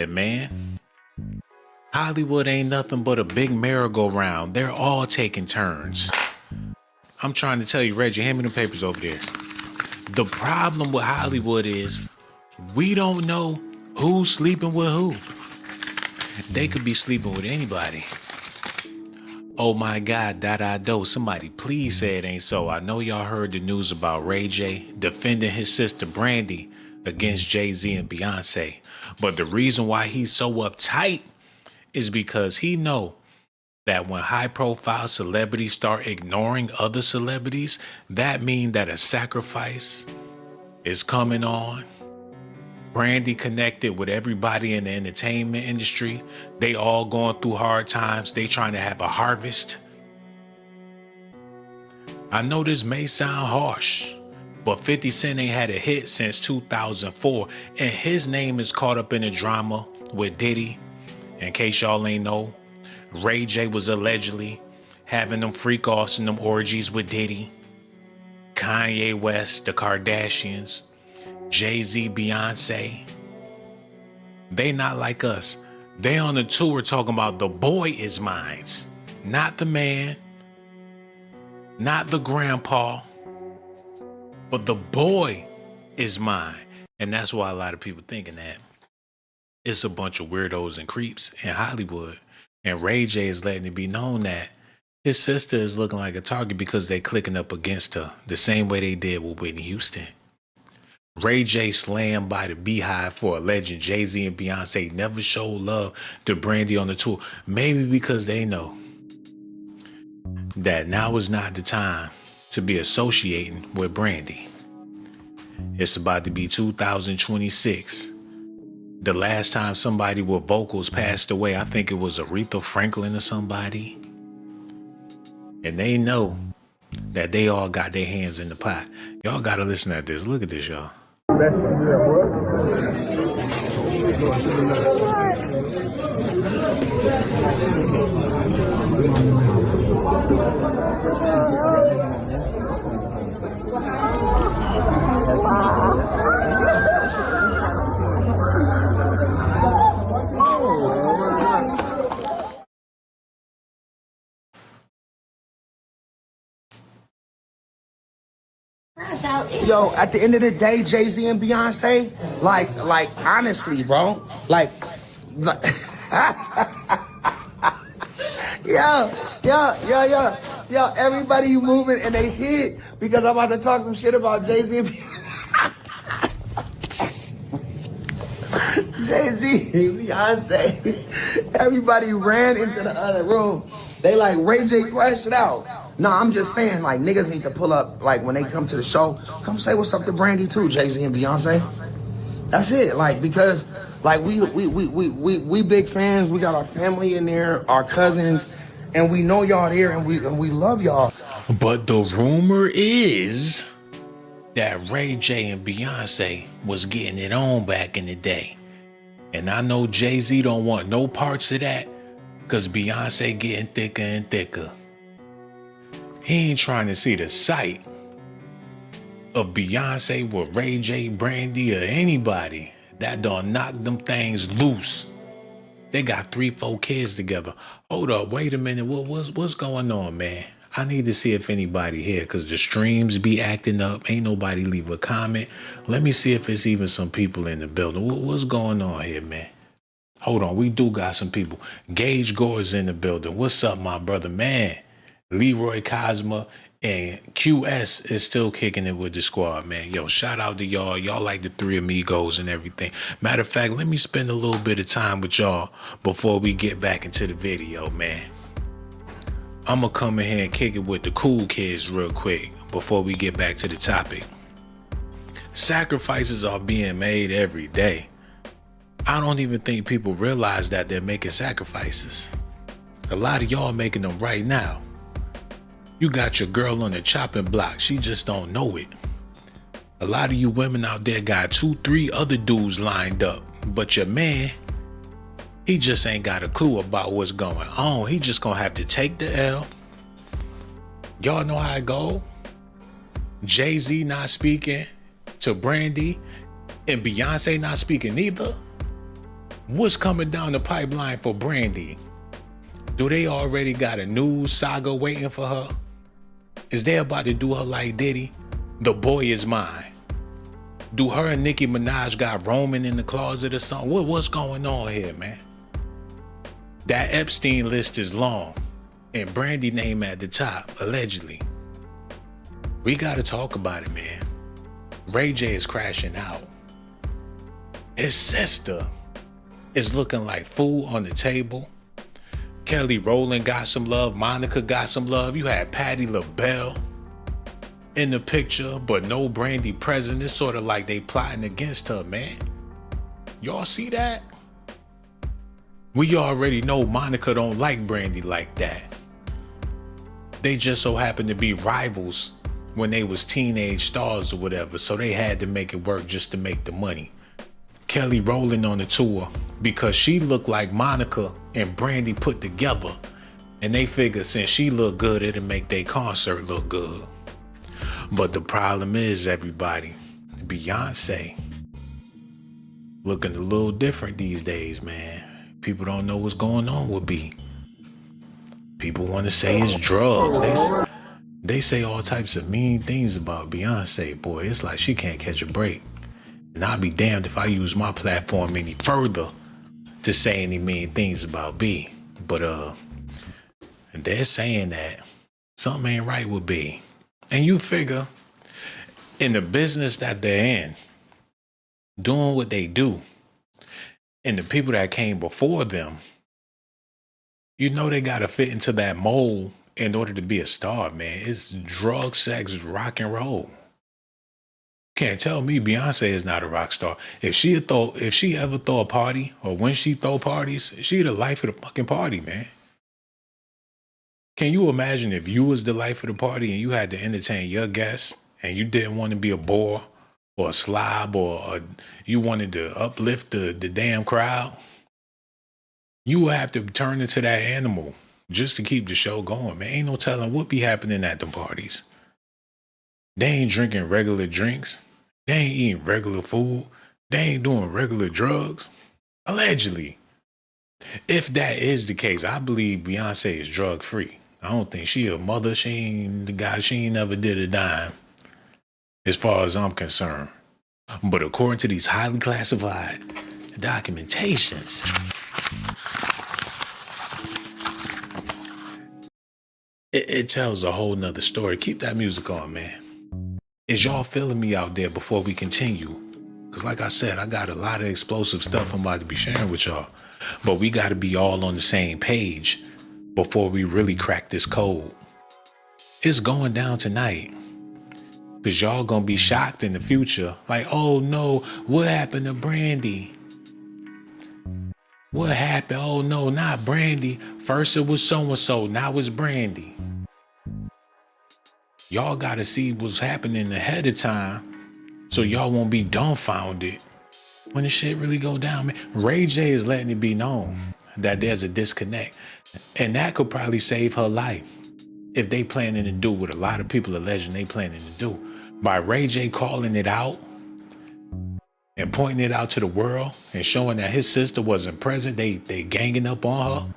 And man, Hollywood ain't nothing but a big merry-go-round. They're all taking turns. I'm trying to tell you, Reggie, hand me the papers over there. The problem with Hollywood is we don't know who's sleeping with who. They could be sleeping with anybody. Oh my God, do. Somebody please say it ain't so. I know y'all heard the news about Ray J defending his sister Brandy against Jay-Z and Beyonce. But the reason why he's so uptight is because he know that when high-profile celebrities start ignoring other celebrities, that means that a sacrifice is coming on. Brandy connected with everybody in the entertainment industry. They all going through hard times. They trying to have a harvest. I know this may sound harsh, but 50 Cent ain't had a hit since 2004, and his name is caught up in the drama with Diddy. In case y'all ain't know, Ray J was allegedly having them freak-offs and them orgies with Diddy, Kanye West, the Kardashians, Jay-Z, Beyonce. They not like us. They on the tour talking about the boy is mine, not the man, not the grandpa, but the boy is mine. And that's why a lot of people thinking that it's a bunch of weirdos and creeps in Hollywood. And Ray J is letting it be known that his sister is looking like a target because they clicking up against her the same way they did with Whitney Houston. Ray J slammed by the Beehive for alleging Jay-Z and Beyonce never showed love to Brandy on the tour. Maybe because they know that now is not the time to be associating with Brandy. It's about to be 2026. The last time somebody with vocals passed away, I think it was Aretha Franklin or somebody. And they know that they all got their hands in the pot. Y'all gotta listen to this. Look at this, y'all. Yo, at the end of the day, Jay-Z and Beyonce, like honestly, bro, like yo, everybody moving and they hit because I'm about to talk some shit about Jay-Z and Beyonce. Everybody ran into the other room. They like, Ray J crashed it out. No, I'm just saying, like, niggas need to pull up, like, when they come to the show, come say what's up to Brandy too, Jay-Z and Beyonce. That's it, like, because, like, we big fans. We got our family in there, our cousins, and we know y'all there, and we love y'all. But the rumor is that Ray J and Beyonce was getting it on back in the day. And I know Jay-Z don't want no parts of that because Beyonce getting thicker and thicker. He ain't trying to see the sight of Beyonce with Ray J, Brandy, or anybody that done knock them things loose. They got 3-4 kids together. Hold up, wait a minute. What's going on, man? I need to see if anybody here, because the streams be acting up. Ain't nobody leave a comment. Let me see if it's even some people in the building. What's going on here, man? Hold on, we do got some people. Gage Gore's in the building. What's up, my brother, man? Leroy Cosma and QS is still kicking it with the squad, man. Yo, shout out to y'all. Y'all like the Three Amigos and everything. Matter of fact, let me spend a little bit of time with y'all before we get back into the video, man. I'm going to come in here and kick it with the cool kids real quick before we get back to the topic. Sacrifices are being made every day. I don't even think people realize that they're making sacrifices. A lot of y'all making them right now. You got your girl on the chopping block. She just don't know it. A lot of you women out there got 2-3 other dudes lined up. But your man, he just ain't got a clue about what's going on. He just gonna have to take the L. Y'all know how it go. Jay-Z not speaking to Brandy and Beyonce not speaking either. What's coming down the pipeline for Brandy? Do they already got a new saga waiting for her? Is they about to do her like Diddy? The Boy Is Mine. Do her and Nicki Minaj got Roman in the closet or something? What's going on here, man? That Epstein list is long, and Brandy name at the top, allegedly. We gotta talk about it, man. Ray J is crashing out. His sister is looking like food on the table. Kelly Rowland got some love. Monica got some love. You had Patti LaBelle in the picture, but no Brandy present. It's sort of like they plotting against her, man. Y'all see that? We already know Monica don't like Brandy like that. They just so happen to be rivals when they was teenage stars or whatever, so they had to make it work just to make the money. Kelly Rowland on the tour because she looked like Monica and Brandy put together, and they figured since she looked good, it'd make their concert look good. But the problem is, everybody, Beyonce looking a little different these days, man. People don't know what's going on with B. People want to say it's drugs. They say all types of mean things about Beyonce, boy. It's like she can't catch a break. And I'll be damned if I use my platform any further to say any mean things about B. But they're saying that something ain't right with B. And you figure in the business that they're in, doing what they do, and the people that came before them, you know they gotta fit into that mold in order to be a star, man. It's drug, sex, rock and roll. Can't tell me Beyonce is not a rock star. If she ever throw a party, or when she throw parties, she the life of the fucking party, man. Can you imagine if you was the life of the party and you had to entertain your guests and you didn't want to be a bore or a slob or you wanted to uplift the damn crowd? You would have to turn into that animal just to keep the show going, man. Ain't no telling what be happening at the parties. They ain't drinking regular drinks. They ain't eating regular food. They ain't doing regular drugs. Allegedly. If that is the case, I believe Beyonce is drug free. I don't think she a mother. She ain't never did a dime as far as I'm concerned. But according to these highly classified documentations, it tells a whole nother story. Keep that music on, man. Is y'all feeling me out there before we continue? Because like I said, I got a lot of explosive stuff I'm about to be sharing with y'all. But we got to be all on the same page before we really crack this code. It's going down tonight. Because y'all going to be shocked in the future. Like, oh no, what happened to Brandy? What happened? Oh no, not Brandy. First it was so-and-so, now it's Brandy. Y'all gotta see what's happening ahead of time so y'all won't be dumbfounded when the shit really go down, man. Ray J is letting it be known that there's a disconnect. And that could probably save her life if they planning to do what a lot of people alleging they planning to do. By Ray J calling it out and pointing it out to the world and showing that his sister wasn't present, they ganging up on her.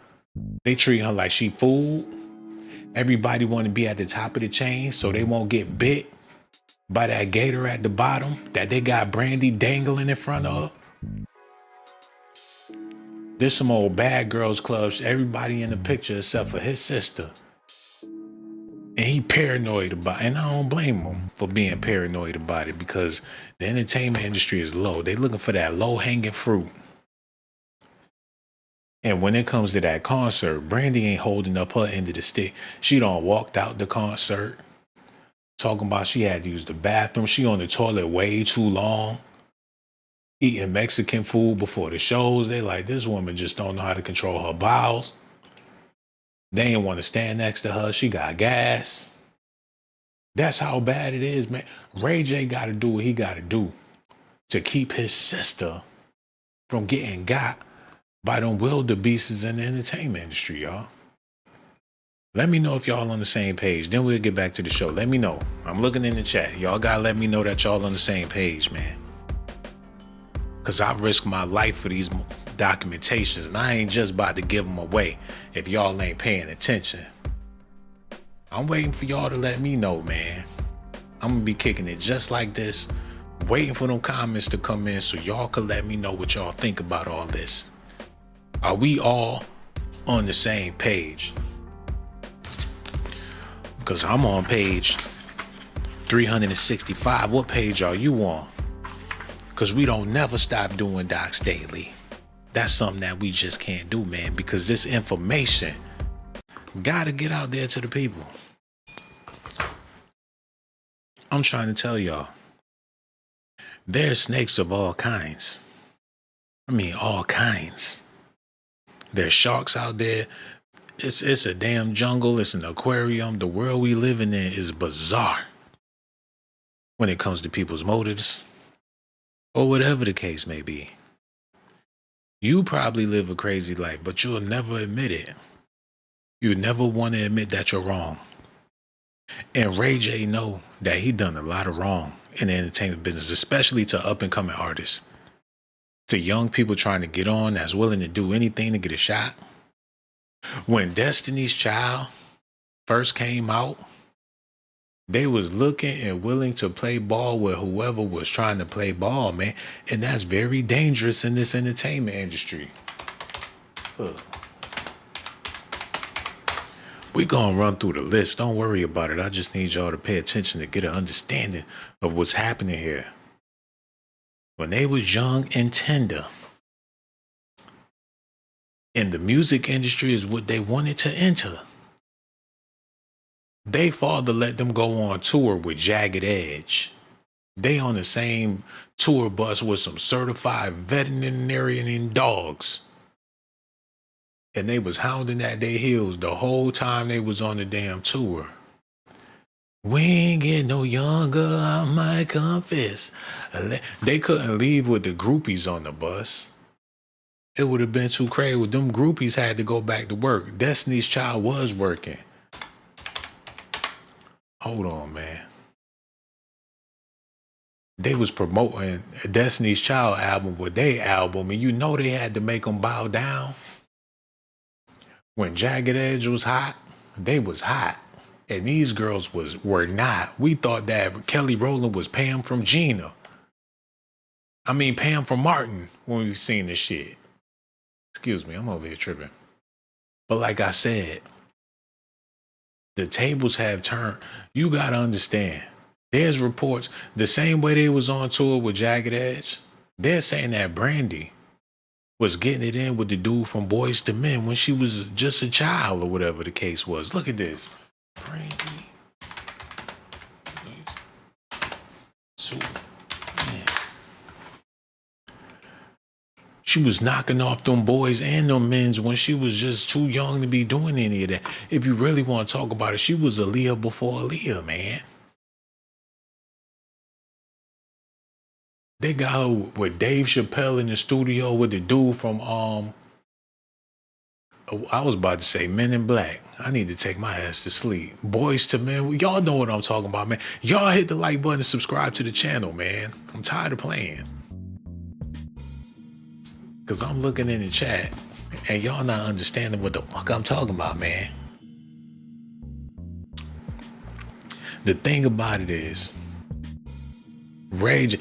They treat her like she food. Everybody want to be at the top of the chain so they won't get bit by that gator at the bottom that they got Brandy dangling in front of. There's some old bad girls clubs, everybody in the picture except for his sister. And he paranoid about it. And I don't blame him for being paranoid about it because the entertainment industry is low. They looking for that low-hanging fruit. And when it comes to that concert, Brandy ain't holding up her end of the stick. She done walked out the concert, talking about she had to use the bathroom. She on the toilet way too long, eating Mexican food before the shows. They like, this woman just don't know how to control her bowels. They ain't want to stand next to her. She got gas. That's how bad it is, man. Ray J got to do what he got to do to keep his sister from getting got by them wildebeests in the entertainment industry, y'all. Let me know if y'all on the same page. Then we'll get back to the show. Let me know. I'm looking in the chat. Y'all gotta let me know that y'all on the same page, man. Because I risk my life for these documentations, and I ain't just about to give them away if y'all ain't paying attention. I'm waiting for y'all to let me know, man. I'm gonna be kicking it just like this, waiting for them comments to come in so y'all can let me know what y'all think about all this. Are we all on the same page? Because I'm on page 365. What page are you on? Because we don't never stop doing Docs Daily. That's something that we just can't do, man, because this information gotta get out there to the people. I'm trying to tell y'all, there's snakes of all kinds. I mean, all kinds. There's sharks out there. It's a damn jungle. It's an aquarium. The world we living in is bizarre when it comes to people's motives or whatever the case may be. You probably live a crazy life, but you'll never admit it. You never want to admit that you're wrong. And Ray J know that he done a lot of wrong in the entertainment business, especially to up and coming artists, to young people trying to get on that's willing to do anything to get a shot. When Destiny's Child first came out, they was looking and willing to play ball with whoever was trying to play ball, man. And that's very dangerous in this entertainment industry. We gonna run through the list. Don't worry about it. I just need y'all to pay attention to get an understanding of what's happening here. When they was young and tender, and the music industry is what they wanted to enter, they father let them go on tour with Jagged Edge. They on the same tour bus with some certified veterinarian dogs. And they was hounding at their heels the whole time they was on the damn tour. We ain't getting no younger, I might confess. They couldn't leave with the groupies on the bus. It would have been too crazy. Them groupies had to go back to work. Destiny's Child was working. Hold on, man. They was promoting Destiny's Child album with their album, and you know they had to make them bow down. When Jagged Edge was hot, they was hot. And these girls were not. We thought that Kelly Rowland was Pam from Gina. I mean, Pam from Martin when we seen this shit. Excuse me, I'm over here tripping. But like I said, the tables have turned. You got to understand. There's reports, the same way they was on tour with Jagged Edge, they're saying that Brandy was getting it in with the dude from Boys to Men when she was just a child or whatever the case was. Look at this. Brandy. She was knocking off them boys and them men's when she was just too young to be doing any of that. If you really want to talk about it, she was Aaliyah before Aaliyah, man. They got her with Dave Chappelle in the studio with the dude from, I was about to say Men in Black. I need to take my ass to sleep. Boys to Men. Y'all know what I'm talking about, man. Y'all hit the like button and subscribe to the channel, man. I'm tired of playing. Because I'm looking in the chat and y'all not understanding what the fuck I'm talking about, man. The thing about it is, Rage,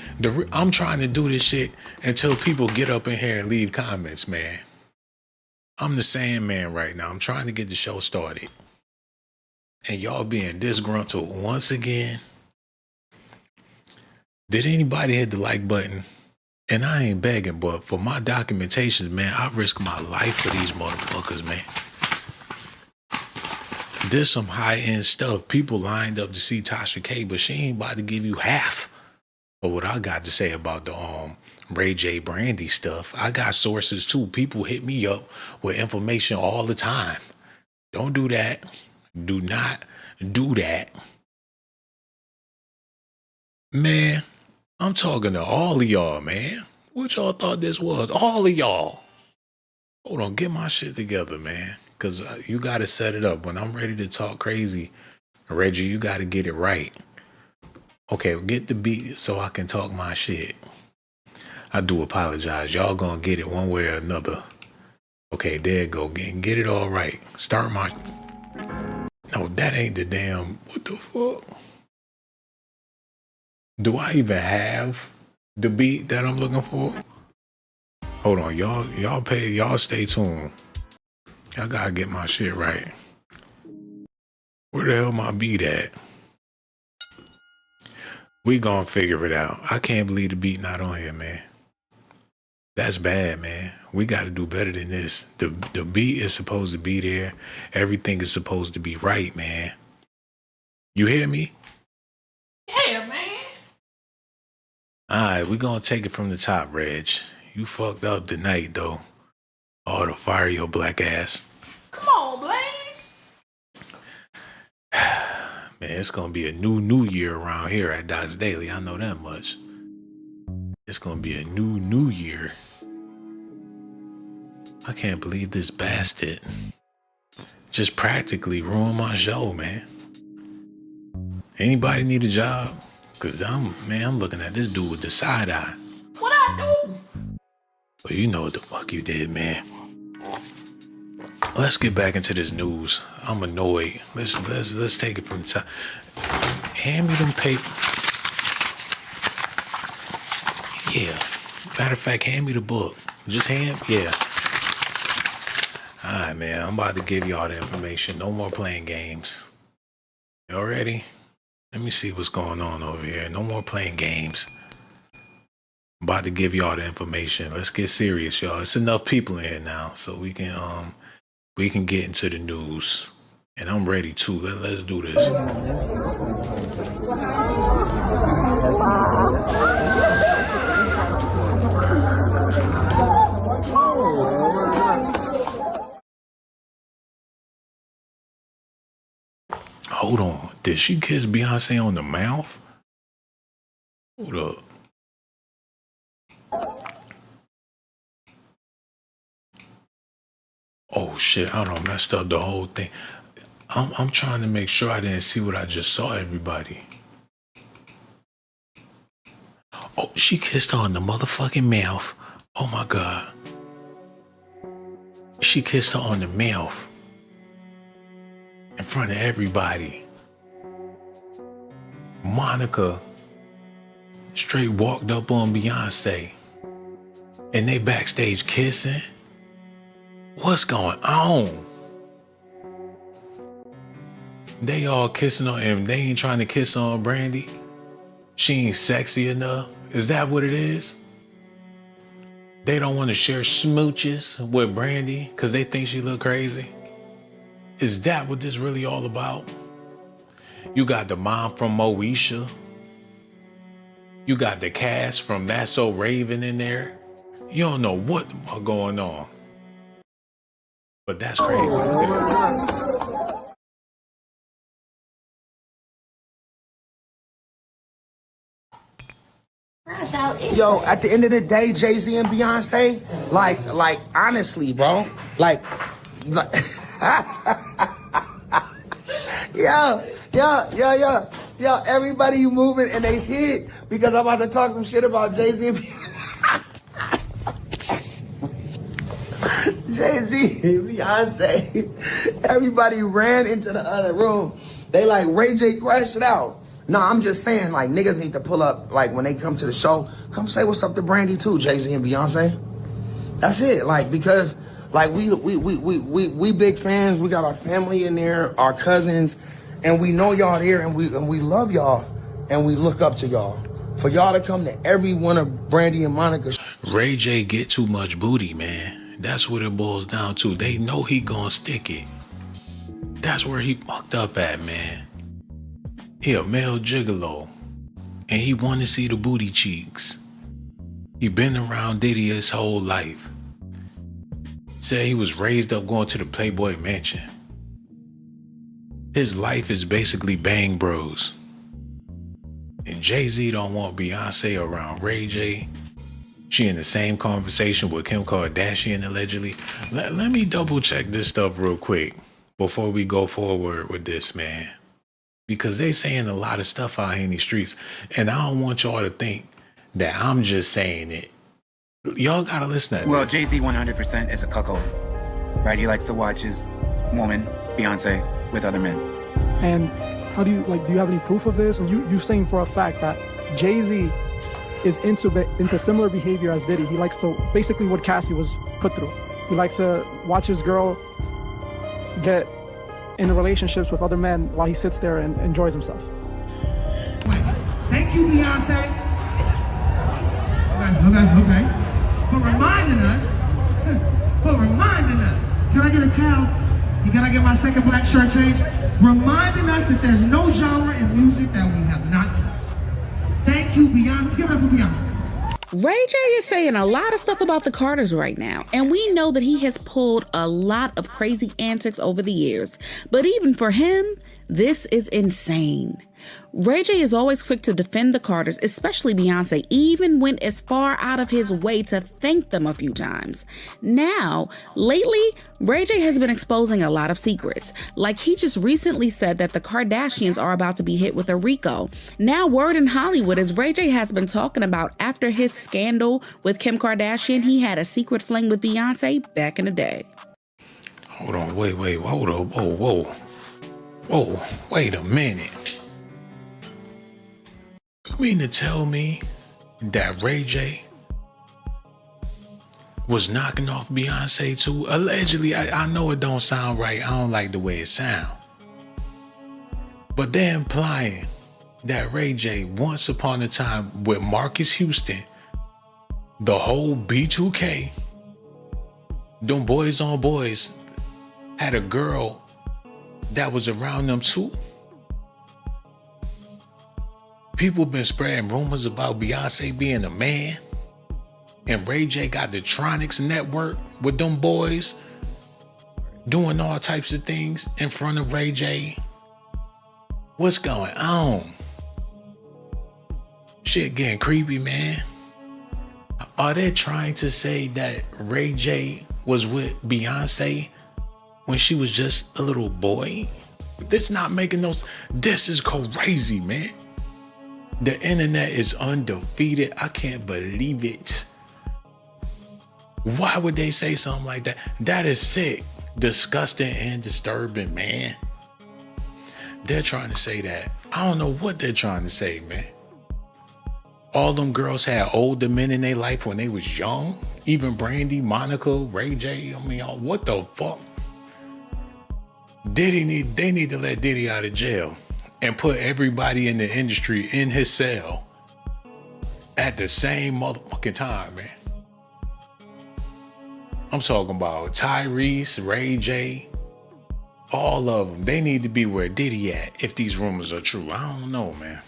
I'm trying to do this shit until people get up in here and leave comments, man. I'm the Sandman right now. I'm trying to get the show started. And y'all being disgruntled once again. Did anybody hit the like button? And I ain't begging, but for my documentations, man, I risk my life for these motherfuckers, man. There's some high-end stuff. People lined up to see Tasha K, but she ain't about to give you half of what I got to say about the Ray J Brandy stuff. I got sources too. People hit me up with information all the time. Don't do that. Do not do that. Man, I'm talking to all of y'all, man. What y'all thought this was? All of y'all. Hold on, get my shit together, man. Because you got to set it up. When I'm ready to talk crazy, Reggie, you got to get it right. Okay, get the beat so I can talk my shit. I do apologize. Y'all gonna get it one way or another. Okay, there you go. Get it all right. Start my... No, that ain't the damn... What the fuck? Do I even have the beat that I'm looking for? Hold on, y'all stay tuned. I gotta get my shit right. Where the hell my beat at? We gonna figure it out. I can't believe the beat not on here, man. That's bad, man. We gotta do better than this. The beat is supposed to be there. Everything is supposed to be right, man. You hear me? Yeah, man. Alright, we gonna take it from the top, Reg. You fucked up tonight, though. Oh, to fire your black ass. Come on, Blaze. Man, it's gonna be a new year around here at DOCZ Daily. I know that much. It's gonna be a new year. I can't believe this bastard just practically ruined my show, man. Anybody need a job? Cause I'm looking at this dude with the side eye. What I do? Well, you know what the fuck you did, man. Let's get back into this news. I'm annoyed. Let's take it from the top. Hand me them paper. Yeah. Matter of fact, hand me the book. Just hand. Yeah. All right, man. I'm about to give y'all the information. No more playing games. Y'all ready? Let me see what's going on over here. No more playing games. I'm about to give y'all the information. Let's get serious, y'all. It's enough people in here now, so we can get into the news. And I'm ready too. Let's do this. Hold on. Did she kiss Beyonce on the mouth? Hold up. Oh shit, I done messed up the whole thing. I'm trying to make sure I didn't see what I just saw, everybody. Oh, she kissed her on the motherfucking mouth. Oh my God. She kissed her on the mouth. In front of everybody. Monica straight walked up on Beyonce. And they backstage kissing. What's going on? They all kissing on him. They ain't trying to kiss on Brandy. She ain't sexy enough. Is that what it is? They don't want to share smooches with Brandy because they think she look crazy. Is that what this really all about? You got the mom from Moesha. You got the cast from That's So Raven in there. You don't know what's going on. But that's crazy. Look at it. Yo, at the end of the day, Jay-Z and Beyonce, like honestly, bro, like yo, everybody you moving and they hit because I'm about to talk some shit about Jay-Z and Jay-Z and Beyonce. Everybody ran into the other room. They like, Ray J crashed it out. No, I'm just saying, like, niggas need to pull up, like, when they come to the show, come say what's up to Brandy too, Jay-Z and Beyonce. That's it, like, because, like, we big fans. We got our family in there, our cousins, and we know y'all there, and we love y'all, and we look up to y'all. For y'all to come to every one of Brandy and Monica's. Ray J get too much booty, man. That's what it boils down to. They know he gonna stick it. That's where he fucked up at, man. He a male gigolo, and he want to see the booty cheeks. He been around Diddy his whole life. Said he was raised up going to the Playboy Mansion. His life is basically Bang Bros. And Jay-Z don't want Beyonce around Ray J. She in the same conversation with Kim Kardashian allegedly. Let me double check this stuff real quick before we go forward with this, man. Because they saying a lot of stuff out here in these streets. And I don't want y'all to think that I'm just saying it Y'all gotta listen to Well, this. Jay-Z 100% is a cuckold, right? He likes to watch his woman, Beyonce, with other men. And how do you have any proof of this? Or you saying for a fact that Jay-Z is into similar behavior as Diddy? He likes to, basically what Cassie was put through. He likes to watch his girl get in relationships with other men while he sits there and enjoys himself. Thank you, Beyonce. Okay. For reminding us. Can I get a towel? Can I get my second black shirt change? Reminding us that there's no genre in music that we have not touched. Thank you, Beyonce. Give it up for Beyonce. Ray J is saying a lot of stuff about the Carters right now, and we know that he has pulled a lot of crazy antics over the years. But even for him, this is insane. Ray J is always quick to defend the Carters, especially Beyonce, even went as far out of his way to thank them a few times. Now, lately, Ray J has been exposing a lot of secrets. Like he just recently said that the Kardashians are about to be hit with a RICO. Now, word in Hollywood is Ray J has been talking about after his scandal with Kim Kardashian, he had a secret fling with Beyonce back in the day. Hold on, wait, hold on, whoa, wait a minute. You mean to tell me that Ray J was knocking off Beyonce too? Allegedly, I know it don't sound right. I don't like the way it sounds. But they're implying that Ray J, once upon a time with Marcus Houston, the whole B2K, them boys on boys, had a girl that was around them too. People been spreading rumors about Beyonce being a man, and Ray J got the Tronics network with them boys doing all types of things in front of Ray J. What's going on? Shit getting creepy, man. Are they trying to say that Ray J was with Beyonce when she was just a little boy? This not making no. This is crazy, man. The internet is undefeated. I can't believe it. Why would they say something like that? That is sick, disgusting, and disturbing, man. They're trying to say that. I don't know what they're trying to say, man. All them girls had older men in their life when they was young. Even Brandy, Monica, Ray J. I mean, what the fuck? They need to let Diddy out of jail and put everybody in the industry in his cell at the same motherfucking time, man. I'm talking about Tyrese, Ray J, all of them. They need to be where Diddy at if these rumors are true. I don't know, man.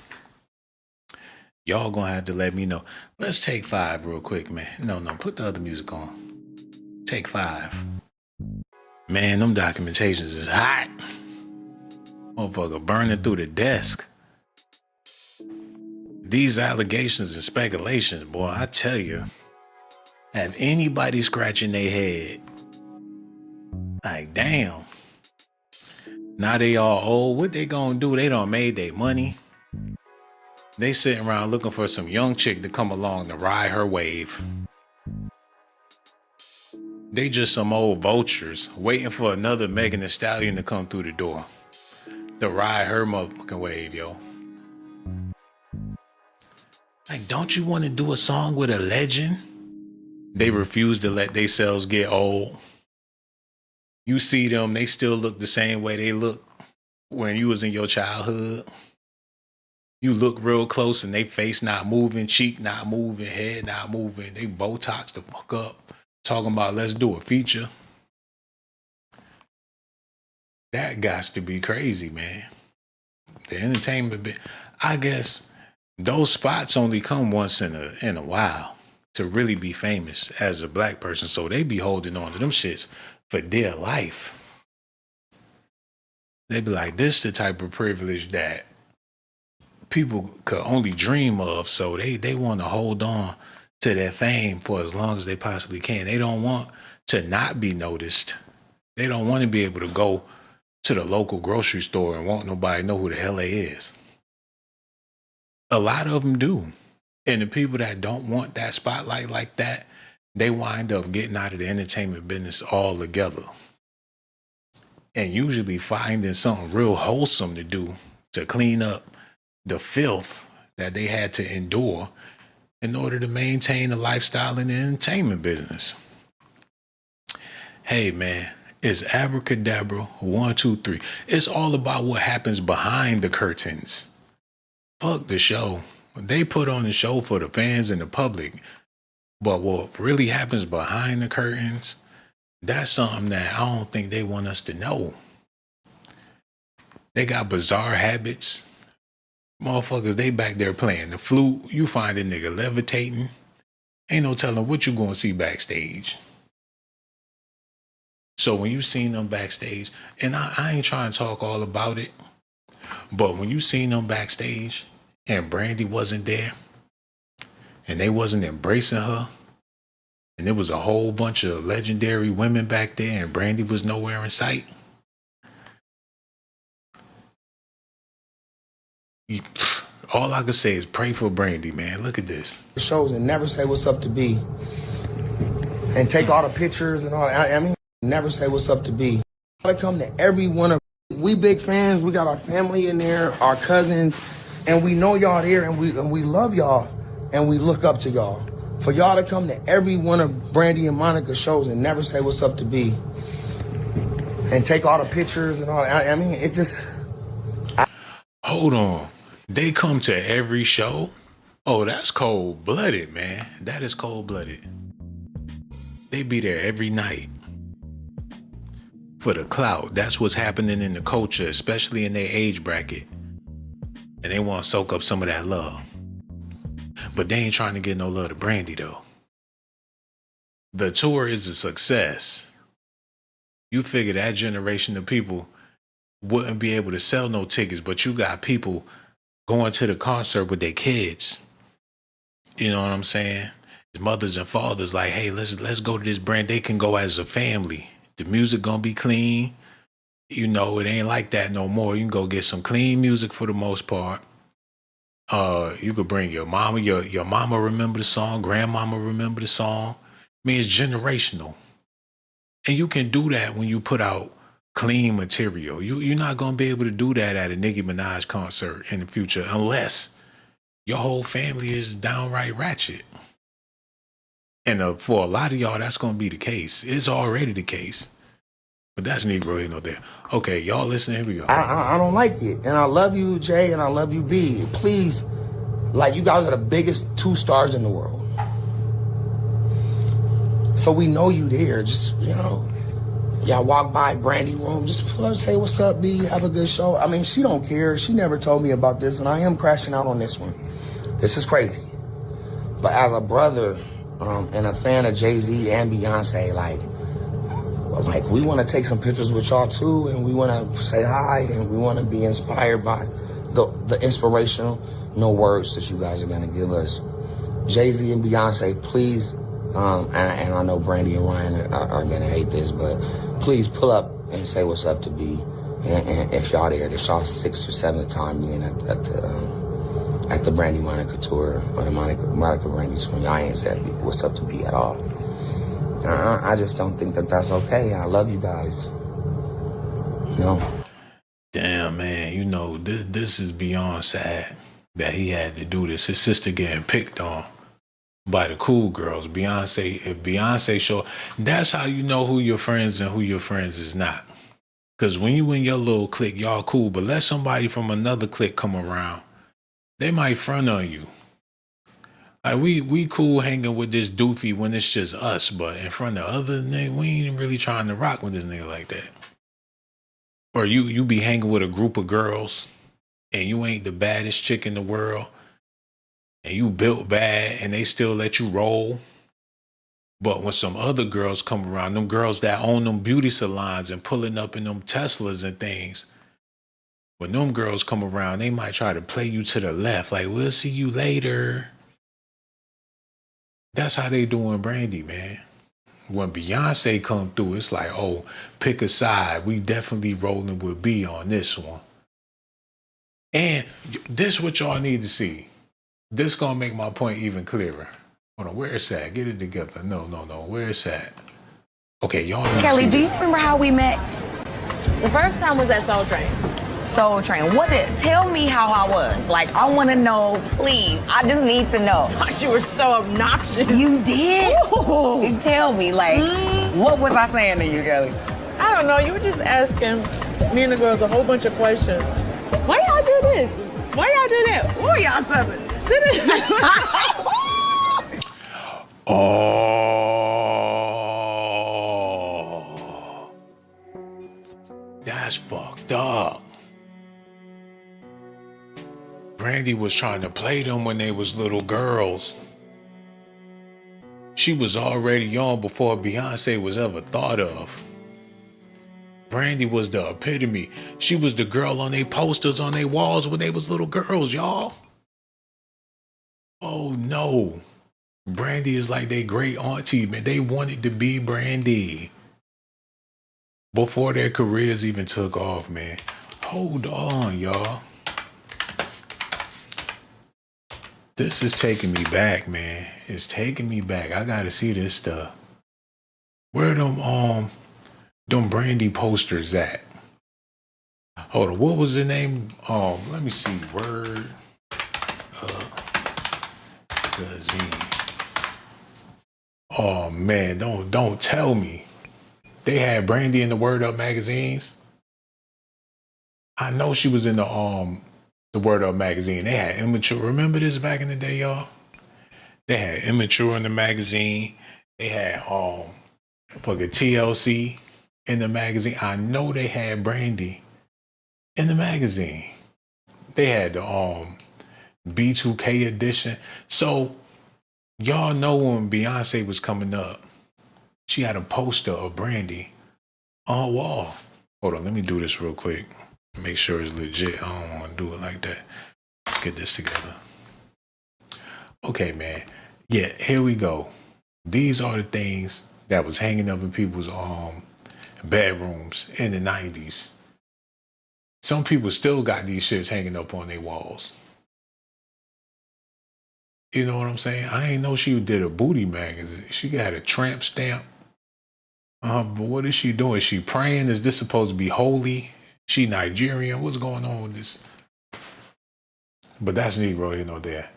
Y'all gonna have to let me know. Let's take 5 real quick, man. No, put the other music on. Take 5. Man, them documentations is hot. Motherfucker burning through the desk. These allegations and speculations, boy, I tell you, have anybody scratching their head? Like, damn. Now they all old. What they gonna do? They done made their money. They sitting around looking for some young chick to come along to ride her wave. They just some old vultures waiting for another Megan Thee Stallion to come through the door to ride her motherfucking wave, yo. Like, don't you want to do a song with a legend? They refuse to let themselves get old. You see them, they still look the same way they look when you was in your childhood. You look real close and they face not moving, cheek not moving, head not moving. They Botox the fuck up, talking about let's do a feature. That got to be crazy, man. The entertainment bit, I guess those spots only come once in a while to really be famous as a black person. So they be holding on to them shits for dear life. They be like, this the type of privilege that people could only dream of. So they want to hold on to their fame for as long as they possibly can. They don't want to not be noticed. They don't want to be able to go to the local grocery store and won't nobody know who the hell they is. A lot of them do. And the people that don't want that spotlight like that, they wind up getting out of the entertainment business all together. And usually finding something real wholesome to do to clean up the filth that they had to endure in order to maintain a lifestyle in the entertainment business. Hey man, it's abracadabra, 1, 2, 3. It's all about what happens behind the curtains. Fuck the show. They put on the show for the fans and the public. But what really happens behind the curtains, that's something that I don't think they want us to know. They got bizarre habits. Motherfuckers, they back there playing the flute. You find a nigga levitating. Ain't no telling what you gonna see backstage. So when you seen them backstage, and I ain't trying to talk all about it, but when you seen them backstage and Brandy wasn't there, and they wasn't embracing her, and there was a whole bunch of legendary women back there, and Brandy was nowhere in sight. All I can say is pray for Brandy, man. Look at this. Shows and never say what's up to B. And take all the pictures and all. I mean, never say what's up to B. Gotta come to every one of. We big fans. We got our family in there, our cousins, and we know y'all there, and we love y'all, and we look up to y'all. For y'all to come to every one of Brandy and Monica's shows and never say what's up to B. And take all the pictures and all. I mean, it just. Hold on. They come to every show? Oh, that's cold-blooded, man. That is cold-blooded. They be there every night. For the clout. That's what's happening in the culture, especially in their age bracket. And they want to soak up some of that love. But they ain't trying to get no love to Brandy, though. The tour is a success. You figure that generation of people wouldn't be able to sell no tickets, but you got people going to the concert with their kids. You know what I'm saying? His mothers and fathers like, hey, let's go to this brand. They can go as a family. The music gonna be clean. You know, it ain't like that no more. You can go get some clean music for the most part. You could bring your mama, your mama remember the song, grandmama remember the song. I mean, it's generational. And you can do that when you put out clean material. You're not going to be able to do that at a Nicki Minaj concert in the future unless your whole family is downright ratchet. And for a lot of y'all, that's going to be the case. It's already the case. But that's Negro here, no there. Okay, y'all listen, here we go. I don't like it. And I love you, Jay, and I love you, B. Please, like, you guys are the biggest 2 stars in the world. So we know you there. Just, you know, y'all walk by Brandy room, just pull up, say, what's up, B? Have a good show. I mean, she don't care. She never told me about this, and I am crashing out on this one. This is crazy. But as a brother and a fan of Jay-Z and Beyonce, like we want to take some pictures with y'all too, and we want to say hi, and we want to be inspired by the inspirational words that you guys are going to give us. Jay-Z and Beyonce, please, and I know Brandy and Ryan are going to hate this, but please pull up and say what's up to B. And if y'all there, this y'all 6th or 7th time being at the Brandy Monica tour, or the Monica Brandy tour. Y'all ain't said what's up to B at all. I just don't think that that's okay. I love you guys. No. Damn, man. You know, this is beyond sad that he had to do this. His sister getting picked on by the cool girls. Beyonce, if Beyonce show, that's how you know who your friends and who your friends is not. Because when you in your little clique, y'all cool, but let somebody from another clique come around, they might front on you. Like, we cool hanging with this doofy when it's just us, but in front of other niggas, we ain't really trying to rock with this nigga like that. Or you be hanging with a group of girls and you ain't the baddest chick in the world and you built bad and they still let you roll. But when some other girls come around, them girls that own them beauty salons and pulling up in them Teslas and things, when them girls come around, they might try to play you to the left, like, we'll see you later. That's how they doing Brandy, man. When Beyonce come through, it's like, oh, pick a side. We definitely rolling with B on this one. And this what y'all need to see. This gonna make my point even clearer. Hold on, where it's at? Get it together. No. Where it's at? Okay, y'all need Kelly, to do see you this. remember how we met? The first time was at Soul Train. Soul Train. Tell me how I was. Like, I want to know, please. I just need to know. Thought you were so obnoxious. You did? Ooh. Tell me, like, what was I saying to you, Kelly? I don't know. You were just asking me and the girls a whole bunch of questions. Why y'all do this? Why y'all do that? Ooh, y'all something. Oh, that's fucked up. Brandy was trying to play them when they was little girls. She was already on before Beyonce was ever thought of. Brandy was the epitome. She was the girl on their posters on their walls when they was little girls, y'all. Oh no. Brandy is like their great auntie, man. They wanted to be Brandy before their careers even took off, man. Hold on, y'all. This is taking me back, man. It's taking me back. I gotta see this stuff. Where them Brandy posters at? Hold on, what was the name? Let me see. Word Gazine. Oh man, don't tell me. They had Brandy in the Word Up magazines. I know she was in the Word Up magazine. They had Immature. Remember this back in the day, y'all? They had Immature in the magazine. They had fucking TLC in the magazine. I know they had Brandy in the magazine. They had the B2K edition. So y'all know when Beyonce was coming up, she had a poster of Brandy on her wall. Hold on, let me do this real quick. Make sure it's legit. I don't want to do it like that. Let's get this together. Okay, man. Yeah, here we go. These are the things that was hanging up in people's bedrooms in the 90s. Some people still got these shits hanging up on their walls. You know what I'm saying? I ain't know she did a booty magazine. She got a tramp stamp. But what is she doing? Is she praying? Is this supposed to be holy? She Nigerian? What's going on with this? But that's Negro, you know, there.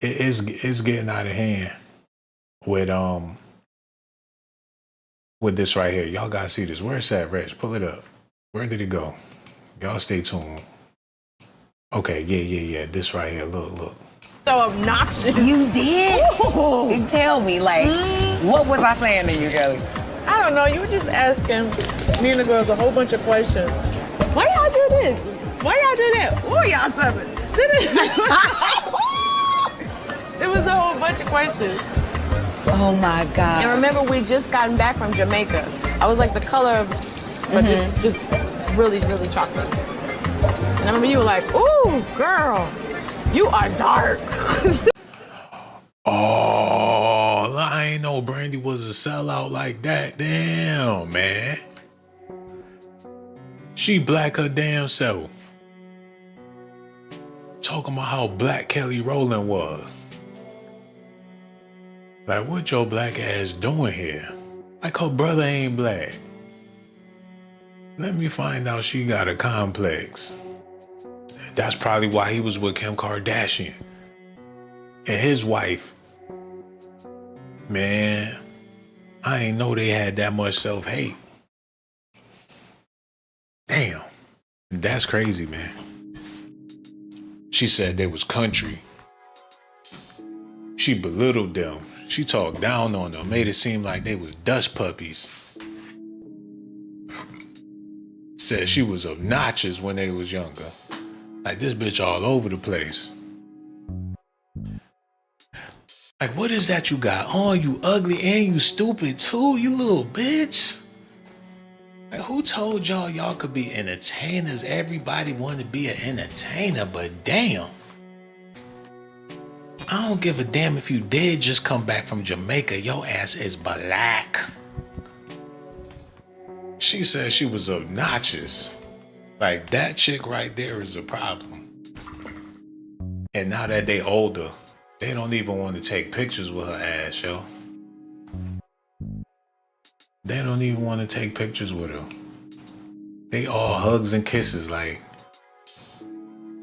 It's getting out of hand with this right here. Y'all gotta see this. Where's that, Reg? Pull it up. Where did it go? Y'all stay tuned. Okay, yeah. This right here. Look. So obnoxious. You did? Tell me, like, what was I saying to you, Kelly? I don't know. You were just asking me and the girls a whole bunch of questions. Why y'all do this? Why y'all do that? Ooh, y'all something. It was a whole bunch of questions. Oh my God. And remember, we just gotten back from Jamaica. I was like the color of, but just really, really chocolate. And I remember you were like, ooh, girl, you are dark. Oh, I ain't know Brandy was a sellout like that. Damn, man. She black her damn self. Talking about how black Kelly Rowland was. Like, what your black ass doing here? Like, her brother ain't black. Let me find out she got a complex. That's probably why he was with Kim Kardashian. And his wife. Man, I ain't know they had that much self-hate. Damn. That's crazy, man. She said they was country. She belittled them. She talked down on them, made it seem like they was dust puppies. Said she was obnoxious when they was younger. Like, this bitch all over the place. Like, what is that you got on? You ugly and you stupid too, you little bitch. Like, who told y'all could be entertainers? Everybody want to be an entertainer, but damn. I don't give a damn if you did just come back from Jamaica. Your ass is black. She said she was obnoxious. Like, that chick right there is a problem. And now that they older, They don't even want to take pictures with her ass, yo. They don't even want to take pictures with her. They all hugs and kisses like,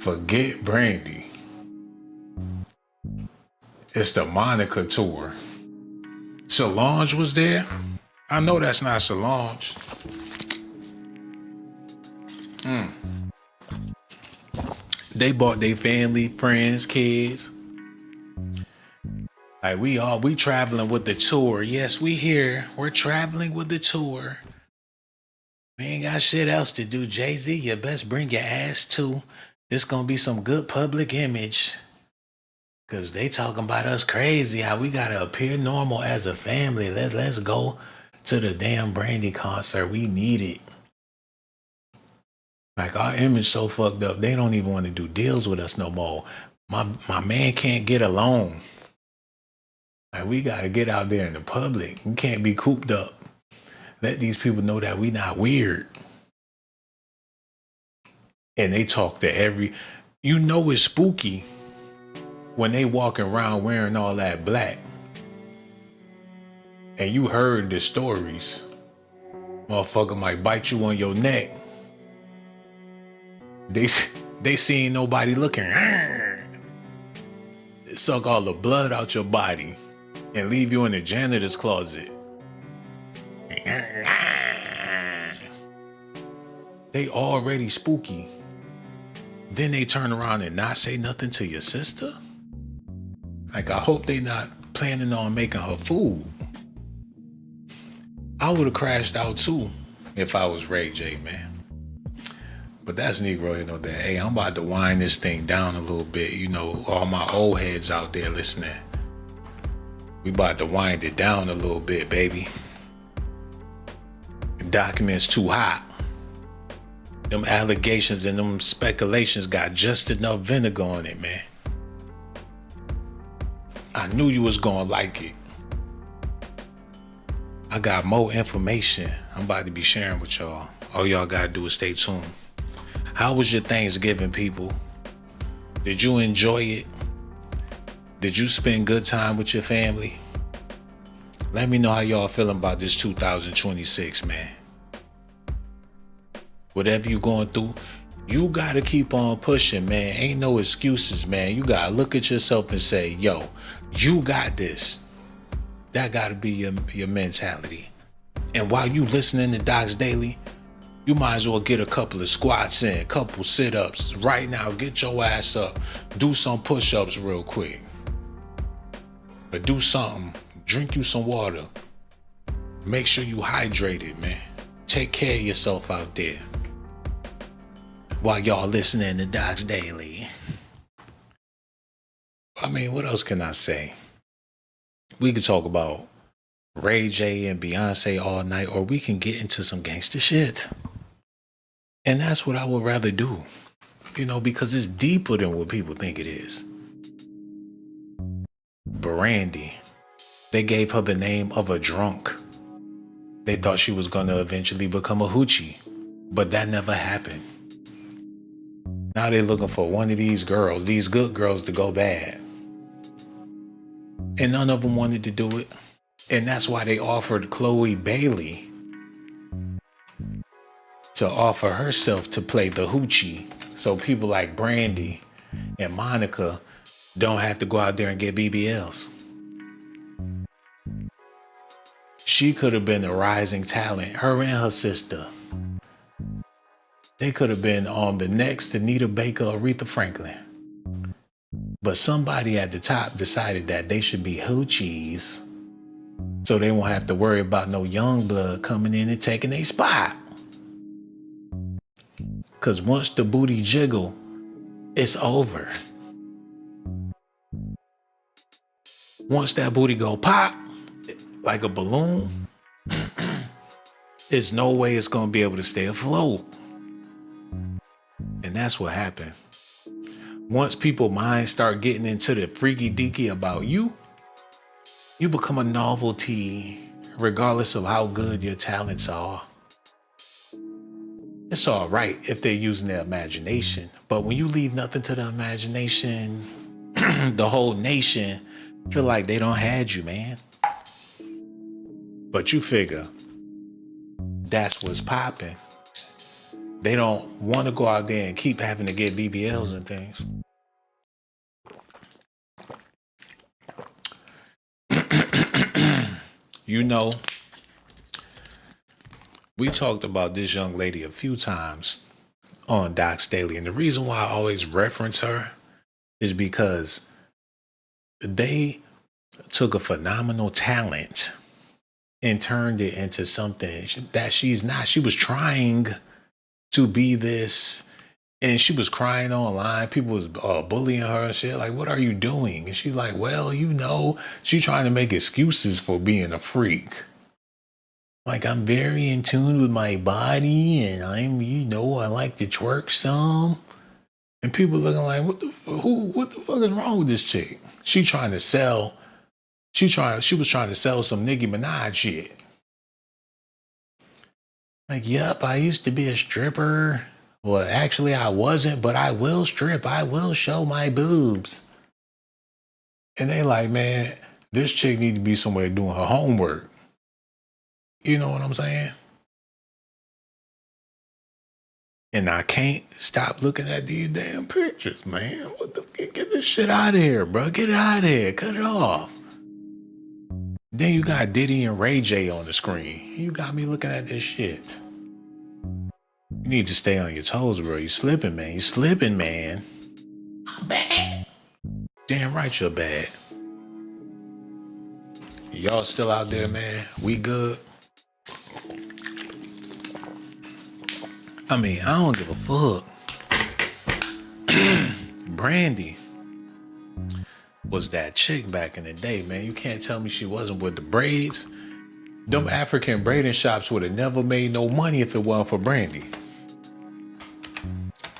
forget Brandy. It's the Monica tour. Solange was there? I know that's not Solange. They bought their family, friends, kids. Like we traveling with the tour. Yes, we here. We're traveling with the tour. We ain't got shit else to do. Jay-Z, you best bring your ass too. This gonna be some good public image. Cause they talking about us crazy, how we gotta appear normal as a family. Let's go to the damn Brandy concert. We need it. Like our image so fucked up, they don't even want to do deals with us no more. My man can't get a loan. Like we gotta get out there in the public. We can't be cooped up. Let these people know that we not weird. And they talk to it's spooky when they walking around wearing all that black. And you heard the stories. Motherfucker might bite you on your neck. They seen nobody looking. Suck all the blood out your body and leave you in the janitor's closet. They already spooky. Then they turn around and not say nothing to your sister? Like, I hope they not planning on making her food. I would have crashed out too if I was Ray J, man. But that's Negro, you know, that, hey, I'm about to wind this thing down a little bit. You know, all my old heads out there listening. We about to wind it down a little bit, baby. The document's too hot. Them allegations and them speculations got just enough vinegar on it, man. I knew you was gonna like it. I got more information I'm about to be sharing with y'all. All y'all gotta do is stay tuned. How was your Thanksgiving, people? Did you enjoy it? Did you spend good time with your family? Let me know how y'all feeling about this 2026, man. Whatever you going through, you gotta keep on pushing, man. Ain't no excuses, man. You gotta look at yourself and say, yo, you got this. That gotta be your mentality. And while you listening to Docs Daily, you might as well get a couple of squats in, a couple sit-ups. Right now, get your ass up. Do some push-ups real quick. Or do something. Drink you some water. Make sure you hydrated, man. Take care of yourself out there. While y'all listening to Docs Daily. I mean, what else can I say? We could talk about Ray J and Beyonce all night, or we can get into some gangster shit. And that's what I would rather do. You know, because it's deeper than what people think it is. Brandy. They gave her the name of a drunk. They thought she was gonna eventually become a hoochie. But that never happened. Now they're looking for one of these girls, these good girls, to go bad. And none of them wanted to do it. And that's why they offered Chloe Bailey to offer herself to play the hoochie. So people like Brandy and Monica don't have to go out there and get BBLs. She could have been a rising talent, her and her sister. They could have been on the next Anita Baker or Aretha Franklin. But somebody at the top decided that they should be hoochies so they won't have to worry about no young blood coming in and taking their spot. Because once the booty jiggle, it's over. Once that booty go pop, like a balloon, there's no way it's going to be able to stay afloat. And that's what happened. Once people's minds start getting into the freaky deaky about you, you become a novelty regardless of how good your talents are. It's all right if they're using their imagination, but when you leave nothing to the imagination, the whole nation feel like they don't had you, man. But you figure that's what's popping. They don't want to go out there and keep having to get BBLs and things. You know, we talked about this young lady a few times on DOCZ Daily, and the reason why I always reference her is because they took a phenomenal talent and turned it into something that she's not. She was trying to be this, and she was crying online. People was bullying her and shit. Like, what are you doing? And she's like, well, you know, she's trying to make excuses for being a freak. Like, I'm very in tune with my body, and I'm, you know, I like to twerk some. And people looking like, what the fuck is wrong with this chick? She was trying to sell some Nicki Minaj shit. Like, yep, I used to be a stripper. Well, actually, I wasn't, but I will strip. I will show my boobs. And they like, man, this chick need to be somewhere doing her homework. You know what I'm saying? And I can't stop looking at these damn pictures, man. What the fuck? Get this shit out of here, bro. Get it out of here. Cut it off. Then you got Diddy and Ray J on the screen. You got me looking at this shit. You need to stay on your toes, bro. You slipping, man. You slipping, man. I'm bad. Damn right you're bad. Y'all still out there, man? We good? I mean, I don't give a fuck. Brandy was that chick back in the day, man. You can't tell me she wasn't with the braids. Them African braiding shops would have never made no money if it wasn't for Brandy.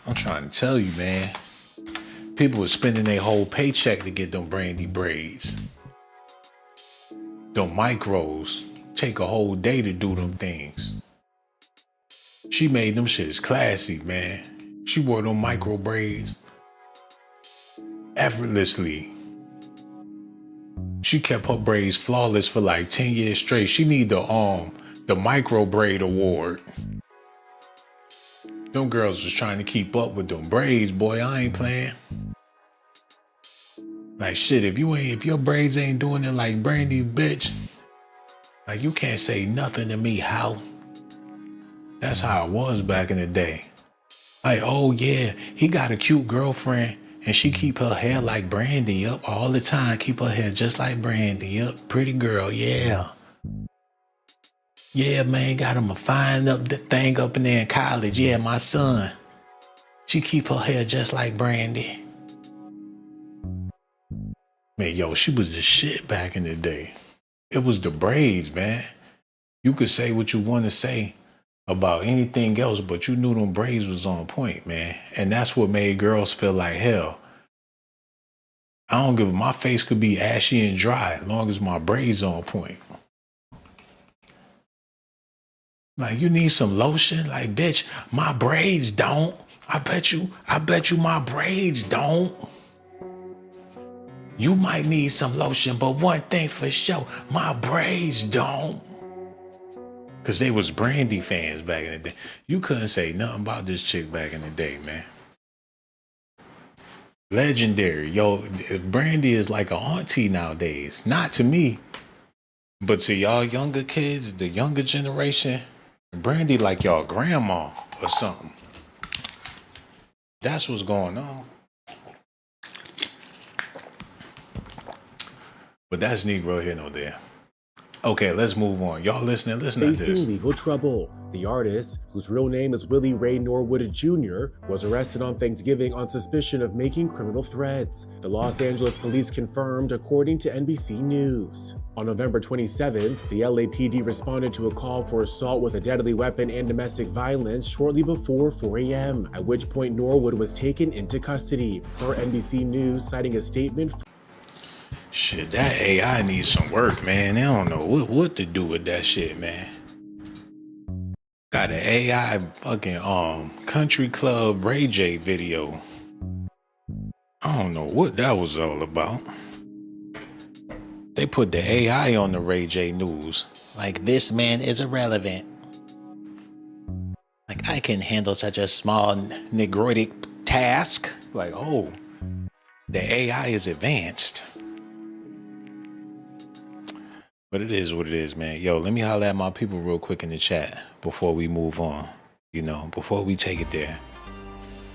I'm trying to tell you, man. People were spending their whole paycheck to get them Brandy braids. Them micros take a whole day to do them things. She made them shits classy, man. She wore them micro braids effortlessly. She kept her braids flawless for like 10 years straight. She need the micro braid award. Them girls was trying to keep up with them braids, boy. I ain't playing. Like shit, if your braids ain't doing it like Brandy, bitch, like you can't say nothing to me, how? That's how it was back in the day. Like, oh yeah, he got a cute girlfriend and she keep her hair like Brandy up all the time. Keep her hair just like Brandy up. Pretty girl, yeah. Yeah, man, got him a fine up the thing up in there in college. Yeah, my son. She keep her hair just like Brandy. Man, yo, she was the shit back in the day. It was the braids, man. You could say what you want to say about anything else, but you knew them braids was on point, man. And that's what made girls feel like hell. I don't give a, my face could be ashy and dry as long as my braids on point. Like, you need some lotion? Like, bitch, my braids don't. I bet you my braids don't. You might need some lotion, but one thing for sure, my braids don't. Because they was Brandy fans back in the day. You couldn't say nothing about this chick back in the day, man. Legendary. Yo, Brandy is like an auntie nowadays. Not to me, but to y'all younger kids, the younger generation, Brandy like y'all grandma or something. That's what's going on. But that's Negro here, no there. Okay, let's move on. Y'all listen to this. Facing legal trouble. The artist, whose real name is Willie Ray Norwood Jr., was arrested on Thanksgiving on suspicion of making criminal threats. The Los Angeles police confirmed, according to NBC News. On November 27th, the LAPD responded to a call for assault with a deadly weapon and domestic violence shortly before 4 a.m., at which point Norwood was taken into custody. Per NBC News, citing a statement. Shit, that AI needs some work, man. They don't know what to do with that shit, man. Got an AI fucking Country Club Ray J video. I don't know what that was all about. They put the AI on the Ray J news. Like, this man is irrelevant. Like, I can handle such a small negrotic task. Like, oh, the AI is advanced. But it is what it is, man. Yo, let me holler at my people real quick in the chat before we move on. You know, before we take it there.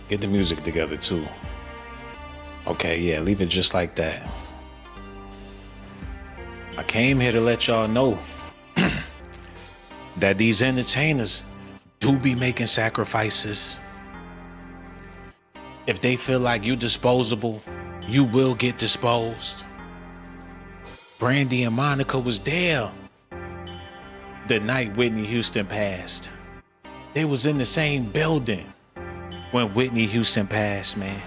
Get the music together, too. Okay, yeah, leave it just like that. I came here to let y'all know that these entertainers do be making sacrifices. If they feel like you disposable, you will get disposed. Brandy and Monica was there the night Whitney Houston passed. They was in the same building when Whitney Houston passed, man.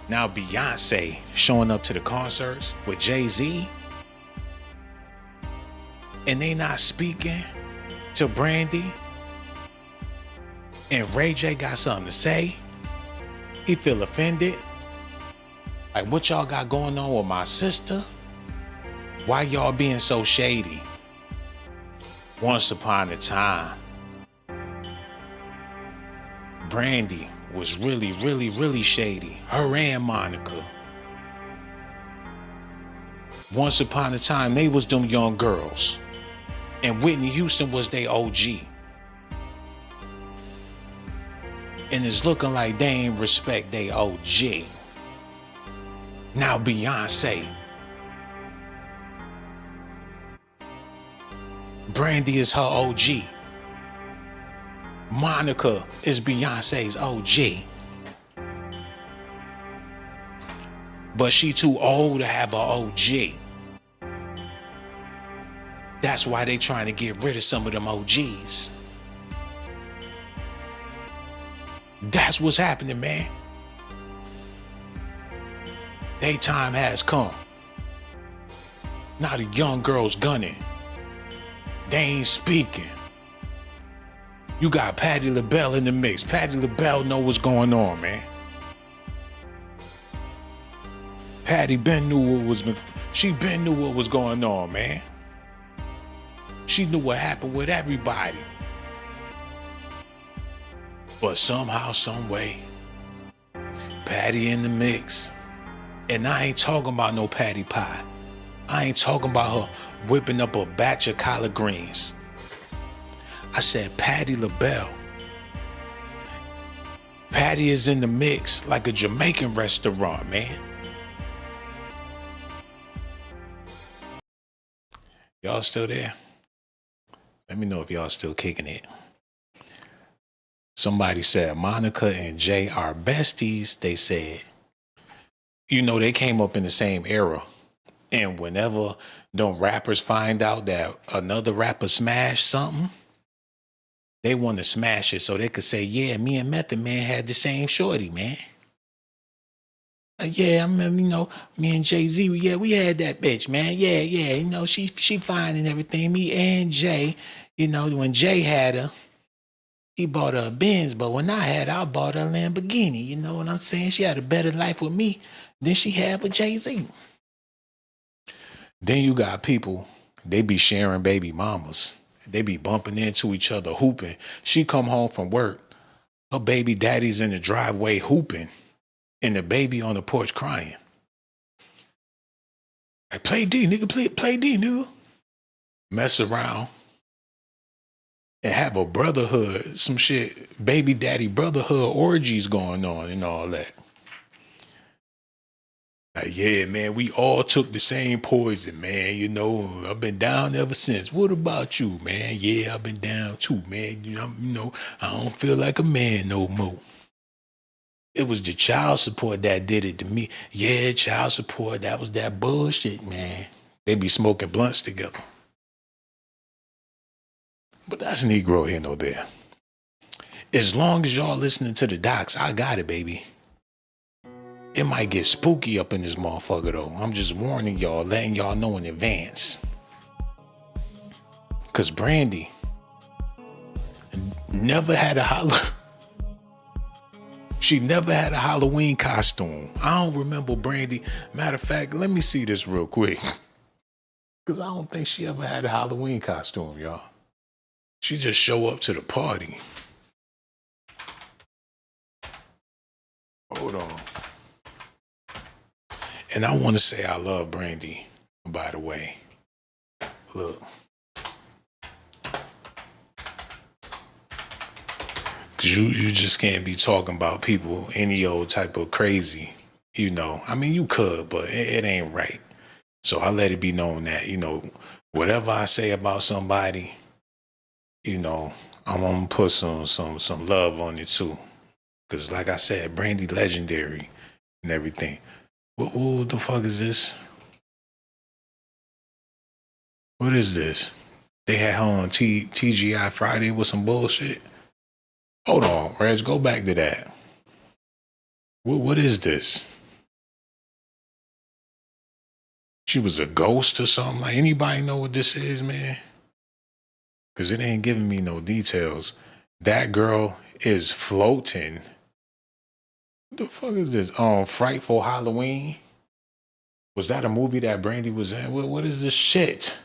Now Beyonce showing up to the concerts with Jay-Z, and they not speaking to Brandy, and Ray J got something to say. He feel offended. Like, what y'all got going on with my sister? Why y'all being so shady? Once upon a time, Brandy was really, really, really shady. Her and Monica. Once upon a time, they was them young girls. And Whitney Houston was their OG. And it's looking like they ain't respect their OG. Now Beyonce. Brandy is her OG. Monica is Beyonce's OG. But she too old to have an OG. That's why they trying to get rid of some of them OGs. That's what's happening, man. They time has come. Now the young girls gunning. They ain't speaking. You got Patti LaBelle in the mix. Patti LaBelle know what's going on, man. Patti knew what was going on, man. She knew what happened with everybody. But somehow, some way, Patti in the mix. And I ain't talking about no Patti pie. I ain't talking about her whipping up a batch of collard greens. I said Patti LaBelle. Patti is in the mix like a Jamaican restaurant, man. Y'all still there? Let me know if y'all still kicking it. Somebody said Monica and Jay are besties. They said, you know, they came up in the same era. And whenever them rappers find out that another rapper smashed something, they want to smash it so they could say, yeah, me and Method Man had the same shorty, man. Yeah, I remember, you know, me and Jay-Z, yeah, we had that bitch, man. Yeah, you know, she fine and everything. Me and Jay, you know, when Jay had her, he bought her a Benz, but when I had her, I bought her a Lamborghini. You know what I'm saying? She had a better life with me than she had with Jay-Z. Then you got people, they be sharing baby mamas. They be bumping into each other, hooping. She come home from work, her baby daddy's in the driveway hooping, and the baby on the porch crying. Like, play D, nigga, play D, nigga. Mess around and have a brotherhood, some shit, baby daddy brotherhood orgies going on and all that. Like, yeah, man, we all took the same poison, man. You know, I've been down ever since. What about you, man? Yeah, I've been down too, man. You know, I don't feel like a man no more. It was the child support that did it to me. Yeah, child support, that was that bullshit, man. They be smoking blunts together. But that's Negro here, no there. As long as y'all listening to the docs, I got it, baby. It might get spooky up in this motherfucker, though. I'm just warning y'all, letting y'all know in advance. Because Brandy never had a holler. She never had a Halloween costume. I don't remember Brandy. Matter of fact, let me see this real quick. Because I don't think she ever had a Halloween costume, y'all. She just show up to the party. Hold on. And I want to say I love Brandy, by the way. Look. Cause you just can't be talking about people any old type of crazy, you know. I mean, you could, but it ain't right. So I let it be known that, you know, whatever I say about somebody, you know, I'm gonna put some love on it too. Cause like I said, Brandy legendary and everything. What the fuck is this? What is this? They had her on TGI Friday with some bullshit. Hold on, Reg, go back to that. What is this? She was a ghost or something? Like, anybody know what this is, man? Because it ain't giving me no details. That girl is floating. What the fuck is this? Frightful Halloween? Was that a movie that Brandy was in? What is this shit?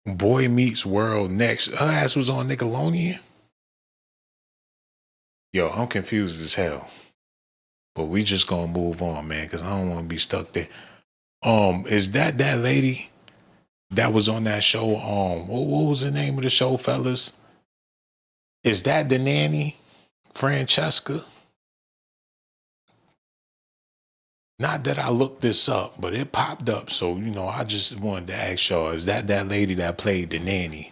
Boy Meets World Next. Her ass was on Nickelodeon? Yo, I'm confused as hell. But we just gonna move on, man, because I don't want to be stuck there. Is that lady that was on that show? What was the name of the show, fellas? Is that the nanny, Francesca? Not that I looked this up, but it popped up. So, you know, I just wanted to ask y'all, is that lady that played the nanny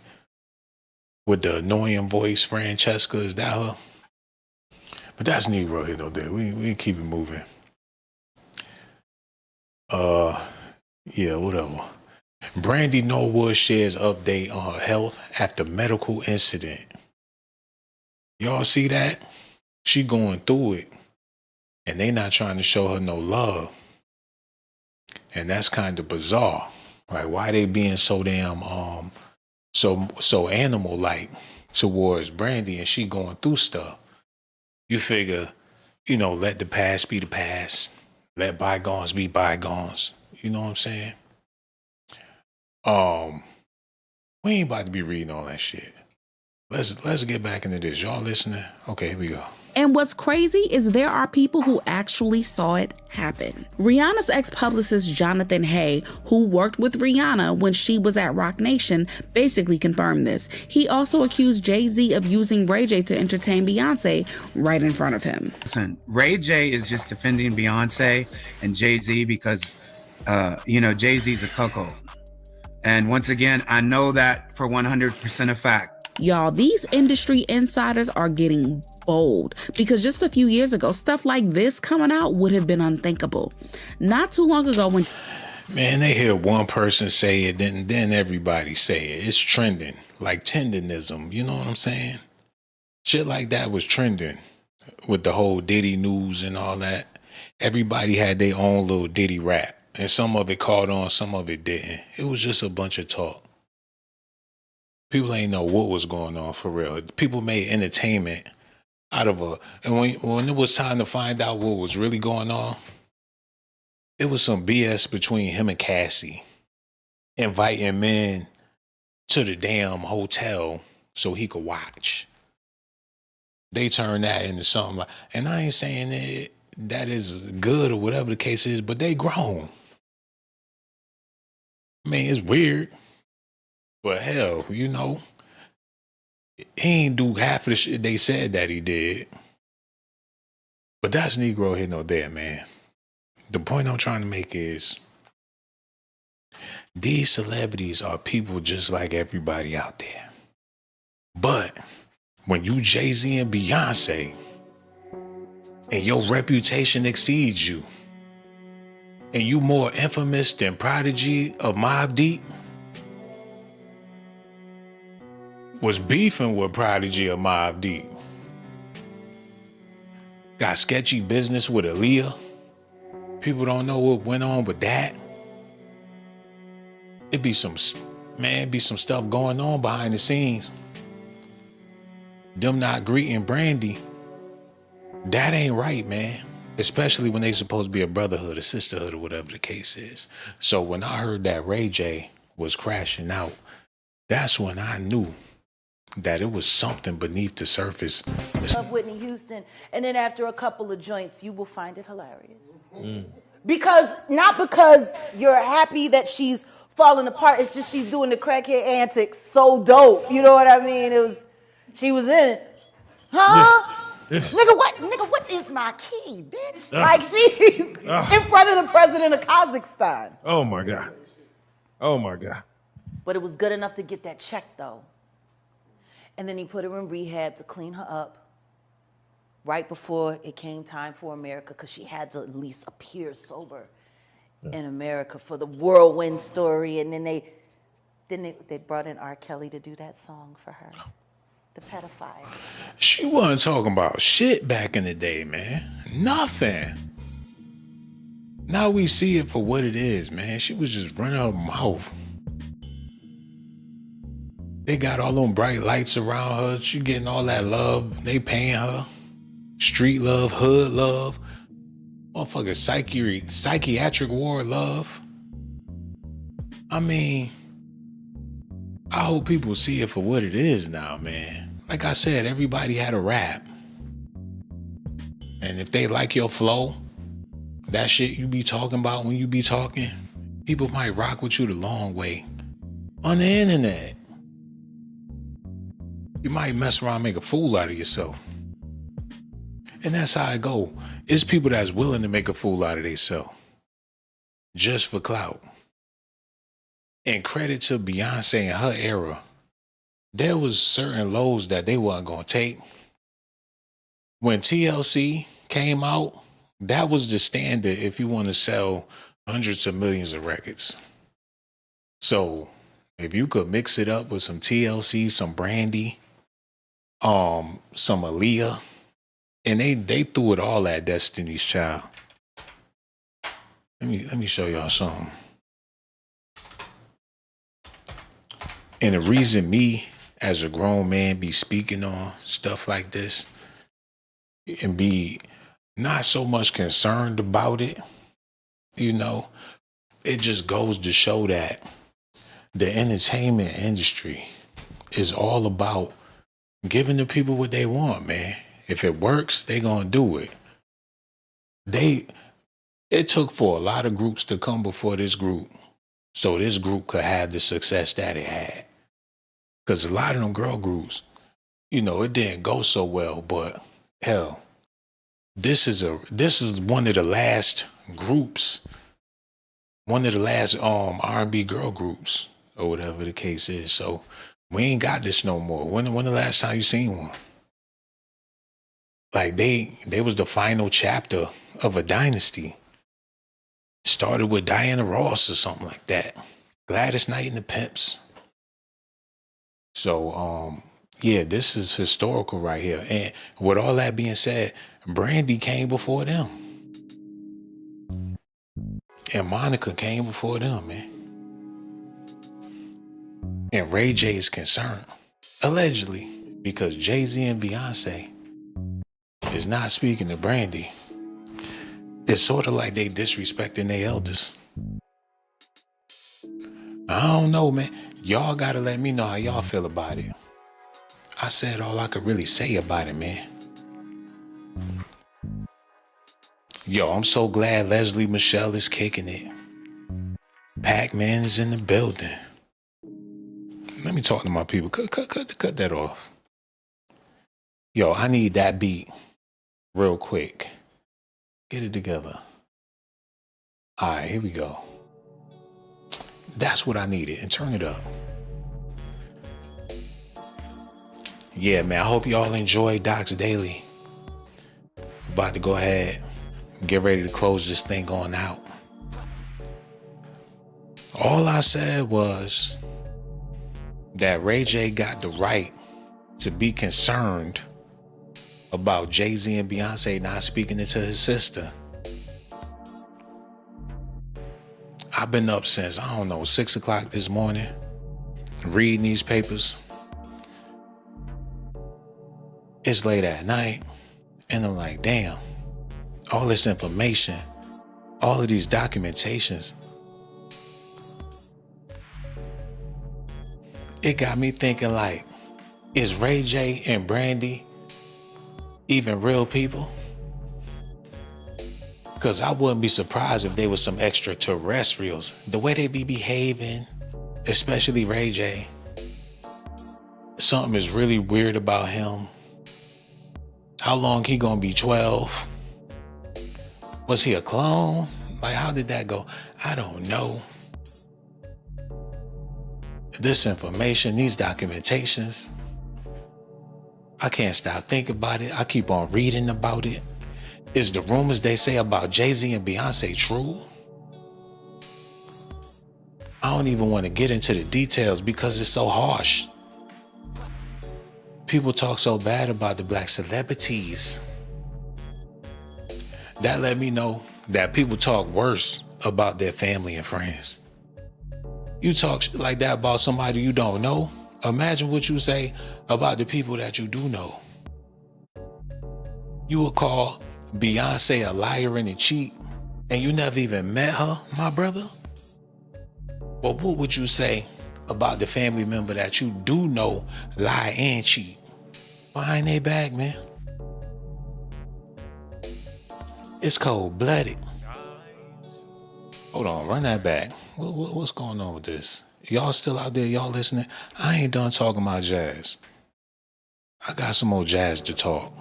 with the annoying voice, Francesca? Is that her? But that's Negro here, no there. We keep it moving. Yeah, whatever. Brandy Norwood shares update on her health after medical incident. Y'all see that? She going through it. And they not trying to show her no love. And that's kind of bizarre. Right? Why they being so damn so animal-like towards Brandy and she going through stuff. You figure, you know, let the past be the past. Let bygones be bygones. You know what I'm saying? We ain't about to be reading all that shit. Let's get back into this. Y'all listening? Okay, here we go. And what's crazy is there are people who actually saw it happen. Rihanna's ex-publicist Jonathan Hay, who worked with Rihanna when she was at Roc Nation, basically confirmed this. He also accused Jay-Z of using Ray J to entertain Beyonce right in front of him. Listen, Ray J is just defending Beyonce and Jay-Z because, you know, Jay-Z's a cuckold. And once again, I know that for 100% a fact. Y'all, these industry insiders are getting bold because just a few years ago, stuff like this coming out would have been unthinkable. Not too long ago when... Man, they hear one person say it, then everybody say it. It's trending, like tendonism, you know what I'm saying? Shit like that was trending with the whole Diddy news and all that. Everybody had their own little Diddy rap, and some of it caught on, some of it didn't. It was just a bunch of talk. People ain't know what was going on for real. People made entertainment out of and when it was time to find out what was really going on, it was some BS between him and Cassie, inviting men to the damn hotel so he could watch. They turned that into something like, and I ain't saying that is good or whatever the case is, but they grown. I mean, it's weird, but hell, you know, he ain't do half of the shit they said that he did. But that's Negro here, no there, man. The point I'm trying to make is these celebrities are people just like everybody out there. But when you Jay-Z and Beyonce and your reputation exceeds you and you more infamous than Prodigy or Mobb Deep, was beefing with Prodigy or Mobb Deep, got sketchy business with Aaliyah, people don't know what went on with that. It be some stuff going on behind the scenes. Them not greeting Brandy That ain't right, man. Especially when they supposed to be a brotherhood, a sisterhood, or whatever the case is. So when I heard that Ray J was crashing out, that's when I knew that it was something beneath the surface. Of Whitney Houston, and then after a couple of joints, you will find it hilarious. Not because you're happy that she's falling apart. It's just she's doing the crackhead antics so dope. You know what I mean? She was in it. Huh? Nigga, what is my key, bitch? Like she's in front of the president of Kazakhstan. Oh my God. Oh my God. But it was good enough to get that check though. And then he put her in rehab to clean her up right before it came time for America, because she had to at least appear sober in America for the whirlwind story. And then they brought in R. Kelly to do that song for her, the pedophile. She wasn't talking about shit back in the day, man. Nothing. Now we see it for what it is, man. She was just running her mouth. They got all them bright lights around her. She getting all that love. They paying her. Street love, hood love. Motherfucker psychiatric ward love. I mean, I hope people see it for what it is now, man. Like I said, everybody had a rap. And if they like your flow, that shit you be talking about when you be talking, people might rock with you the long way. On the internet, you might mess around and make a fool out of yourself. And that's how it go. It's people that's willing to make a fool out of themselves just for clout. And credit to Beyonce and her era. There was certain lows that they wasn't gonna take. When TLC came out, that was the standard if you want to sell hundreds of millions of records. So if you could mix it up with some TLC, some Brandy, some Aaliyah, and they threw it all at Destiny's Child. Let me show y'all something. And the reason me as a grown man be speaking on stuff like this and be not so much concerned about it, you know, it just goes to show that the entertainment industry is all about giving the people what they want, man. If it works, they gonna do it. It took for a lot of groups to come before this group so this group could have the success that it had. Because a lot of them girl groups, you know, it didn't go so well, but hell, this is one of the last groups, one of the last R&B girl groups, or whatever the case is. So we ain't got this no more. When the last time you seen one? Like they was the final chapter of a dynasty. Started with Diana Ross or something like that. Gladys Knight and the Pimps. So yeah, this is historical right here. And with all that being said, Brandy came before them. And Monica came before them, man. And Ray J is concerned, allegedly, because Jay-Z and Beyonce is not speaking to Brandy. It's sort of like they disrespecting their elders. I don't know, man. Y'all gotta let me know how y'all feel about it. I said all I could really say about it, man. Yo, I'm so glad Leslie Michelle is kicking it. Pac-Man is in the building. Let me talk to my people. Cut that off. Yo, I need that beat real quick. Get it together. All right, here we go. That's what I needed. And turn it up. Yeah, man, I hope y'all enjoy DOCZ Daily. About to go ahead and get ready to close this thing on out. All I said was that Ray J got the right to be concerned about Jay-Z and Beyonce not speaking it to his sister. I've been up since, 6 o'clock this morning, reading these papers. It's late at night. And I'm like, damn, all this information, all of these documentations, it got me thinking like, is Ray J and Brandy even real people? Because I wouldn't be surprised if they were some extraterrestrials. The way they be behaving, especially Ray J, something is really weird about him. How long he gonna be 12? Was he a clone? Like, how did that go? I don't know. This information, these documentations, I can't stop thinking about it. I keep on reading about it. Is the rumors they say about Jay-Z and Beyonce true? I don't even want to get into the details because it's so harsh. People talk so bad about the black celebrities. That let me know that people talk worse about their family and friends. You talk like that about somebody you don't know. Imagine what you say about the people that you do know. You would call Beyonce a liar and a cheat, and you never even met her, my brother? Well, what would you say about the family member that you do know lie and cheat? Behind their back, man. It's cold-blooded. Hold on, run that back. What's going on with this? Y'all still out there, y'all listening? I ain't done talking about jazz. I got some more jazz to talk.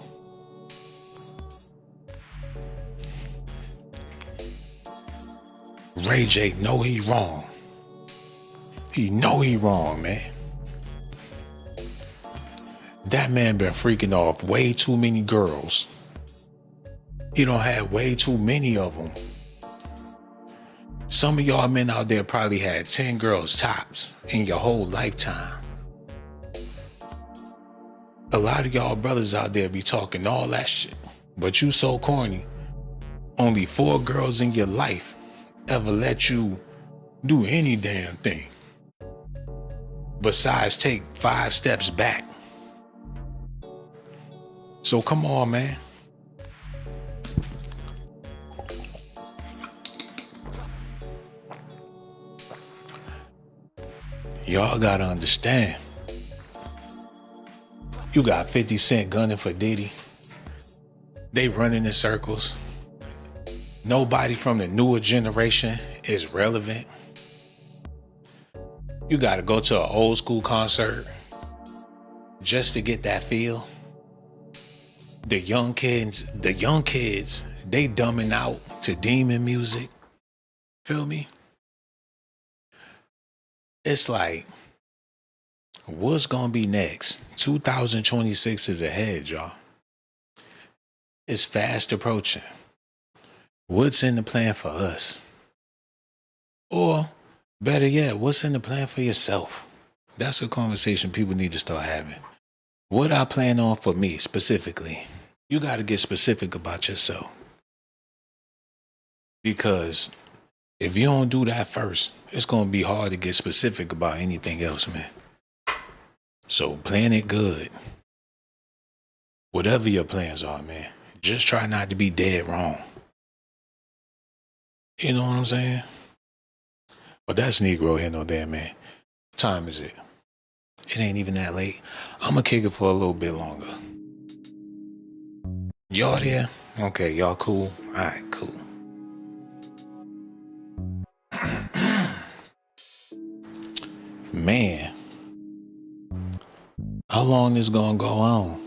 Ray J know he wrong. He know he wrong, man. That man been freaking off way too many girls. He don't have way too many of them. Some of y'all men out there probably had 10 girls tops in your whole lifetime. A lot of y'all brothers out there be talking all that shit, but you so corny. Only 4 girls in your life ever let you do any damn thing besides take 5 steps back. So come on, man. Y'all gotta understand. You got 50 Cent gunning for Diddy. They running in circles. Nobody from the newer generation is relevant. You gotta go to an old school concert just to get that feel. The young kids, they dumbing out to demon music. Feel me? It's like, what's gonna be next? 2026 is ahead, y'all. It's fast approaching. What's in the plan for us? Or better yet, what's in the plan for yourself? That's a conversation people need to start having. What I plan on for me specifically? You got to get specific about yourself. Because if you don't do that first, it's going to be hard to get specific about anything else, man. So plan it good. Whatever your plans are, man, just try not to be dead wrong. You know what I'm saying? But that's Negro here, no damn, man. What time is it? It ain't even that late. I'm going to kick it for a little bit longer. Y'all there? Okay, y'all cool? All right, cool. Man, how long this gonna go on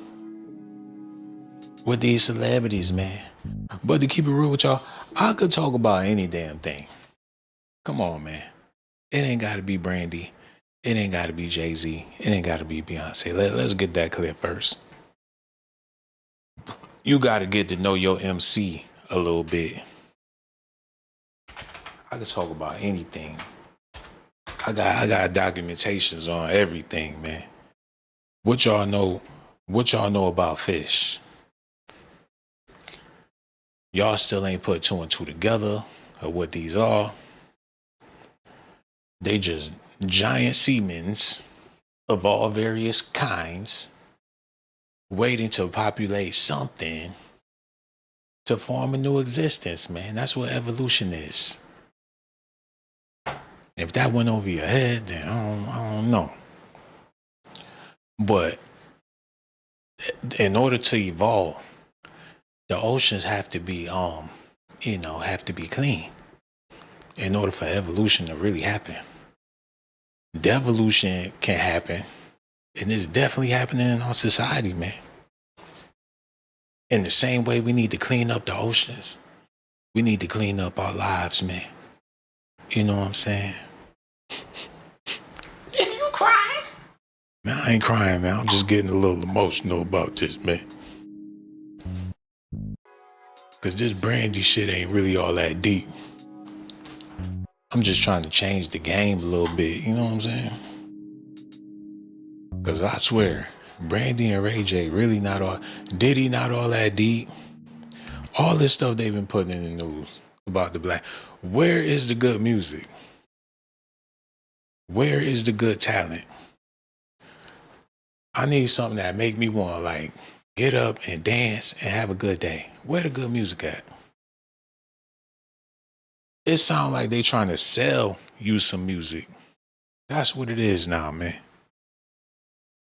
with these celebrities, man? But to keep it real with y'all, I could talk about any damn thing. Come on, man. It ain't gotta be Brandy. It ain't gotta be Jay-Z. It ain't gotta be Beyonce. Let's get that clear first. You gotta get to know your MC a little bit. I could talk about anything. I got documentations on everything, man. What y'all know about fish? Y'all still ain't put 2 and 2 together of what these are. They just giant seamens of all various kinds waiting to populate something to form a new existence, man. That's what evolution is. If that went over your head, then I don't know. But in order to evolve, the oceans have to be, have to be clean in order for evolution to really happen. Devolution can happen, and it's definitely happening in our society, man. In the same way we need to clean up the oceans, we need to clean up our lives, man. You know what I'm saying? Are you crying? Man, I ain't crying, man. I'm just getting a little emotional about this, man. Cause this Brandy shit ain't really all that deep. I'm just trying to change the game a little bit, you know what I'm saying? Cause I swear, Brandy and Ray J really not all, Diddy not all that deep. All this stuff they've been putting in the news about the black. Where is the good music? Where is the good talent? I need something that make me want to like get up and dance and have a good day. Where the good music at? It sounds like they trying to sell you some music. That's what it is now, man.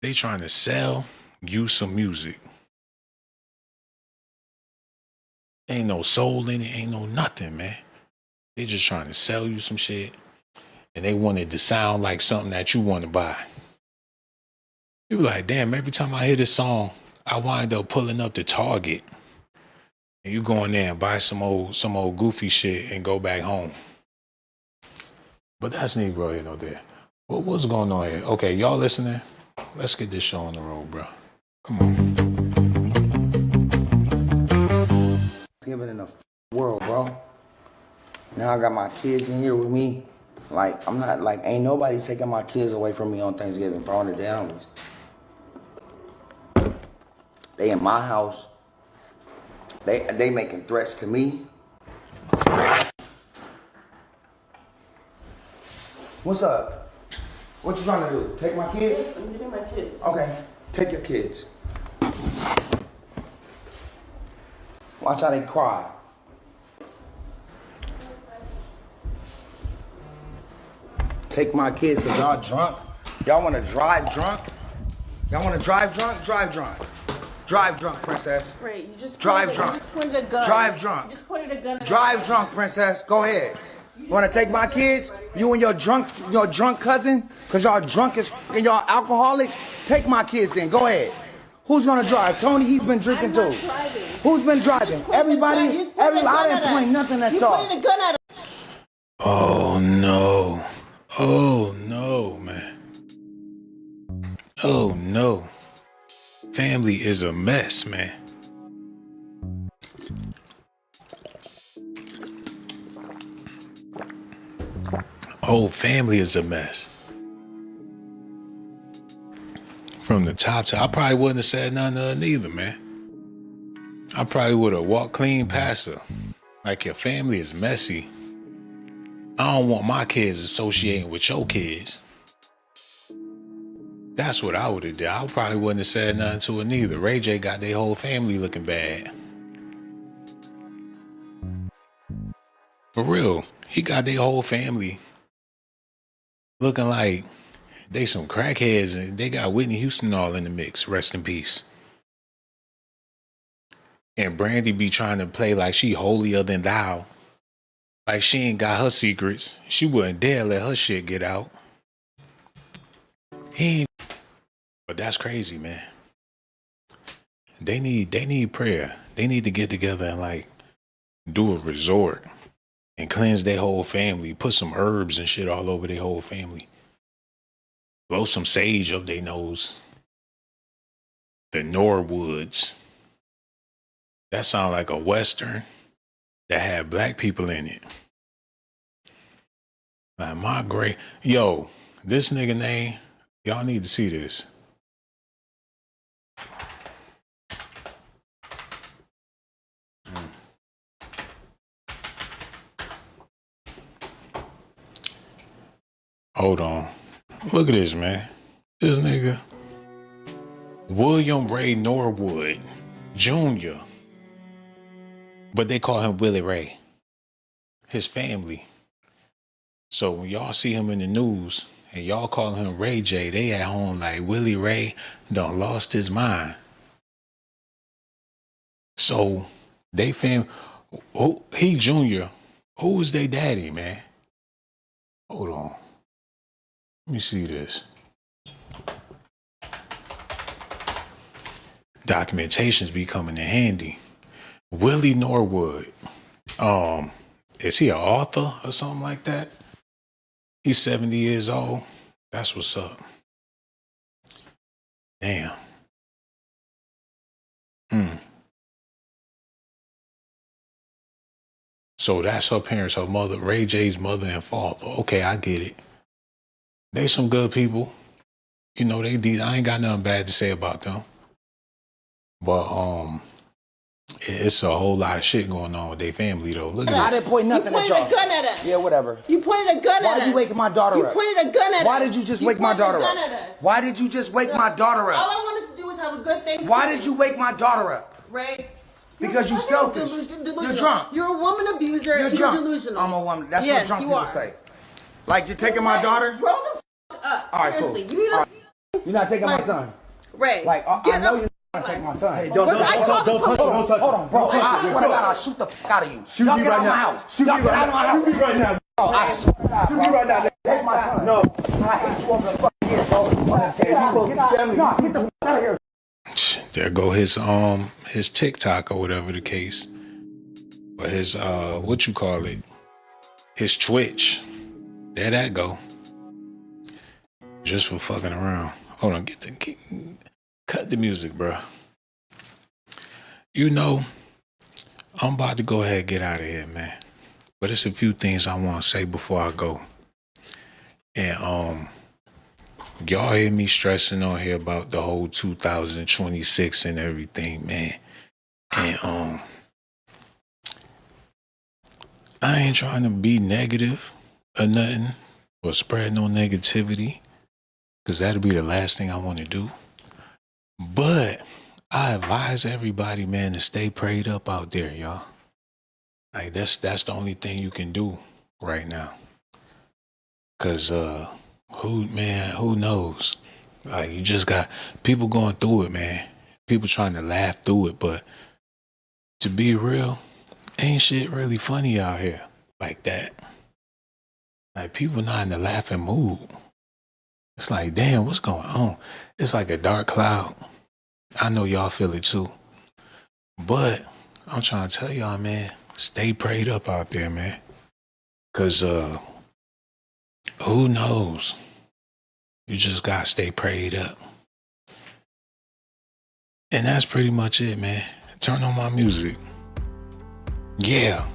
They trying to sell you some music. Ain't no soul in it, ain't no nothing, man. They just trying to sell you some shit, and they want it to sound like something that you want to buy. You like, damn, every time I hear this song, I wind up pulling up to Target. And you go in there and buy some old goofy shit and go back home. But that's Negro here, no there. What's going on here? Okay, y'all listening? Let's get this show on the road, bro. Come on. Living in the world, bro. Now I got my kids in here with me. Like, I'm not, like, ain't nobody taking my kids away from me on Thanksgiving, bro. On the down. They in my house. They making threats to me. What's up? What you trying to do? Take my kids? I'm getting my kids. Okay, take your kids. Watch how they cry. Take my kids because y'all drunk. Y'all want to drive drunk? Y'all want to drive drunk? Drive drunk. Drive drunk, princess. Right, you just drive drunk. You just pointed a gun. Drive drunk. You just pointed a gun. Drive drunk, princess. Go ahead. You want to take my kids? You and your drunk cousin? Because y'all drunk as and y'all alcoholics? Take my kids then. Go ahead. Who's going to drive? Tony, he's been drinking too. Who's been driving? Everybody? I didn't point nothing at y'all. You pointed a gun at him. Oh, no. Oh, no, man. Oh, no. Family is a mess, man. Whole family is a mess. From the top to, I probably wouldn't have said nothing to her neither, man. I probably would have walked clean past her. Like, your family is messy. I don't want my kids associating with your kids. That's what I would have done. I probably wouldn't have said nothing to her neither. Ray J got their whole family looking bad. For real, he got their whole family looking like they some crackheads, and they got Whitney Houston all in the mix. Rest in peace. And Brandy be trying to play like she holier than thou. Like she ain't got her secrets. She wouldn't dare let her shit get out. But that's crazy, man. They need prayer. They need to get together and like do a resort and cleanse their whole family. Put some herbs and shit all over their whole family. Blow some sage up their nose. The Norwoods. That sound like a Western that had black people in it. Like my great, yo, this nigga name, y'all need to see this. Hold on. Look at this, man. This nigga, William Ray Norwood Jr. But they call him Willie Ray. His family. So when y'all see him in the news and y'all call him Ray J, they at home like Willie Ray done lost his mind. So they he Junior. Who was their daddy, man? Hold on. Let me see this. Documentation's be coming in handy. Willie Norwood. Is he an author or something like that? He's 70 years old. That's what's up. Damn. So that's her parents, her mother, Ray J's mother and father. Okay, I get it. They some good people. You know, I ain't got nothing bad to say about them. But it's a whole lot of shit going on with their family though. Look at I didn't point nothing at y'all. You pointed a gun at us. Yeah, whatever. You pointed a gun at us. Why you waking my daughter up? You pointed a gun at us. Why did you just wake my daughter up? Why did you just wake my daughter All up? I wanted to do was have a good Thanksgiving. Why did you wake my daughter up? Ray. Because you selfish. Delusional. You're drunk. You're a woman abuser. You're and drunk. You're delusional. I'm a woman. That's yes, what drunk you people are. say. Like you're taking my daughter? Grow the up. All right, Seriously. cool. You know, You're not taking my son. Ray. Like I know you're not taking my son. Hey, don't touch him. Hold on, bro. I swear to God, I'll shoot the fuck out of you. Y'all get out of my house. Y'all get out of my house. Shoot me right now. I swear to God, Shoot me right now. take my son. No. I hate you over the fucking years, bro. Hey, you supposed to get family. No, get the fuck out of here. There go his TikTok or whatever the case. Or his what you call it? His Twitch. There that go. Just for fucking around. Hold on, cut the music, bro. You know, I'm about to go ahead and get out of here, man. But it's a few things I want to say before I go. And y'all hear me stressing on here about the whole 2026 and everything, man. And I ain't trying to be negative or nothing or spread no negativity, because that'll be the last thing I want to do. But I advise everybody, man, to stay prayed up out there, y'all. Like that's the only thing you can do right now. Cause who knows? Like you just got people going through it, man. People trying to laugh through it, but to be real, ain't shit really funny out here like that. Like people not in the laughing mood. It's like, damn, what's going on? It's like a dark cloud. I know y'all feel it too. But I'm trying to tell y'all, man, stay prayed up out there, man. Cause who knows? You just gotta stay prayed up. And that's pretty much it, man. Turn on my music. Yeah.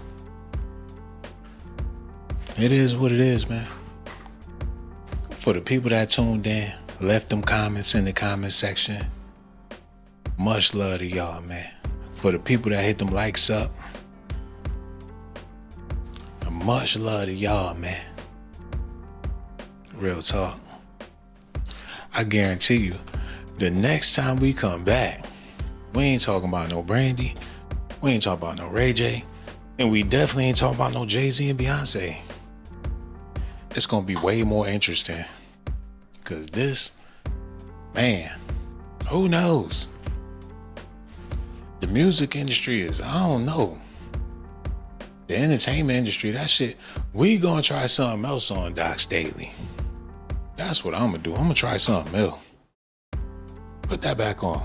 It is what it is, man. For the people that tuned in, left them comments in the comment section, much love to y'all, man. For the people that hit them likes up, much love to y'all, man. Real talk. I guarantee you, the next time we come back, we ain't talking about no Brandy, we ain't talking about no Ray J, and we definitely ain't talking about no Jay-Z and Beyonce. It's gonna be way more interesting. Cause this, man, who knows? The music industry is, I don't know. The entertainment industry, that shit, we gonna try something else on Docs Daily. That's what I'm gonna do. I'm gonna try something else. Put that back on.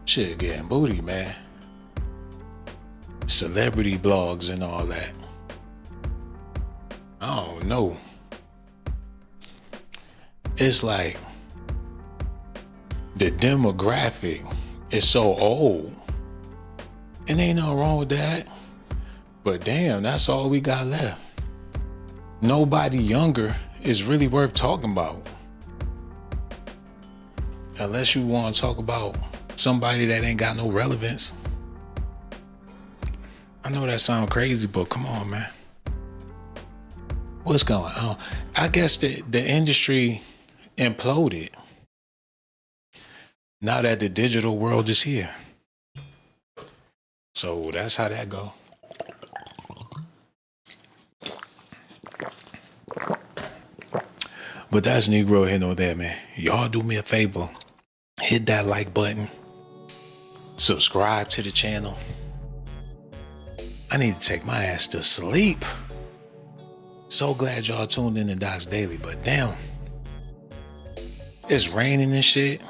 Shit getting booty, man. Celebrity blogs and all that. I don't know. It's like the demographic is so old. And ain't nothing wrong with that. But damn, that's all we got left. Nobody younger is really worth talking about. Unless you want to talk about somebody that ain't got no relevance. I know that sounds crazy, but come on, man. What's going on? I guess the industry imploded now that the digital world is here. So that's how that go. But that's Negro here, no there, man. Y'all do me a favor. Hit that like button. Subscribe to the channel. I need to take my ass to sleep. So glad y'all tuned in to DOCZ Daily, but damn. It's raining and shit.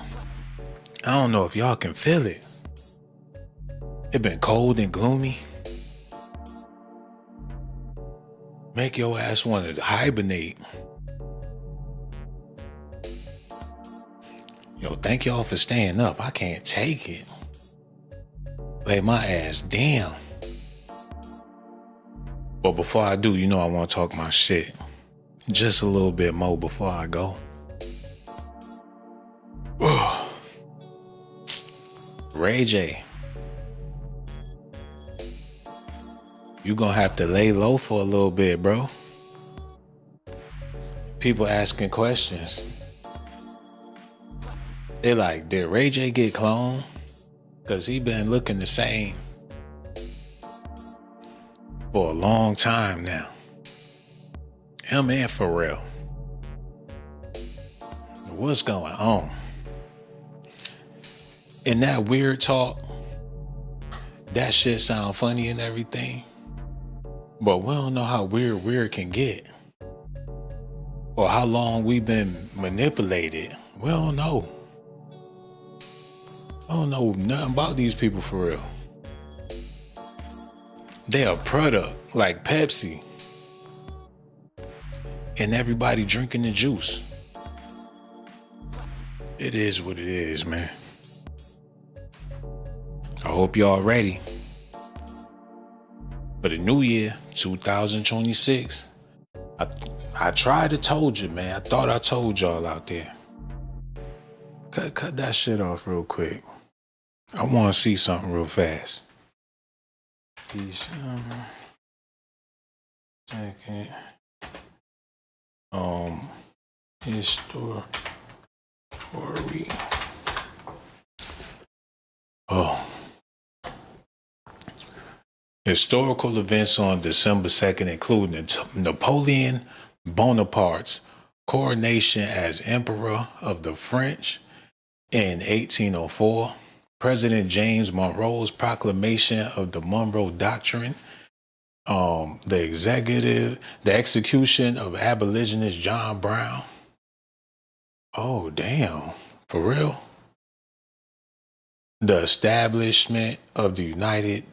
I don't know if y'all can feel it. It been cold and gloomy. Make your ass want to hibernate. Yo, thank y'all for staying up. I can't take it. Lay my ass down. But before I do, you know I want to talk my shit. Just a little bit more before I go. Ray J. You gonna have to lay low for a little bit, bro. People asking questions. They like, did Ray J get cloned? Cause he been looking the same for a long time now. Him and Pharrell. What's going on? And that weird talk, that shit sound funny and everything. But we don't know how weird can get. Or how long we've been manipulated. We don't know. I don't know nothing about these people for real. They a product like Pepsi. And everybody drinking the juice. It is what it is, man. I hope y'all ready for the new year, 2026. I tried to told you, man. I thought I told y'all out there. Cut that shit off real quick. I want to see something real fast. December 2nd. History. Oh. Historical events on December 2nd include Napoleon Bonaparte's coronation as Emperor of the French in 1804, President James Monroe's proclamation of the Monroe Doctrine, the execution of abolitionist John Brown. Oh, damn. For real? The establishment of the United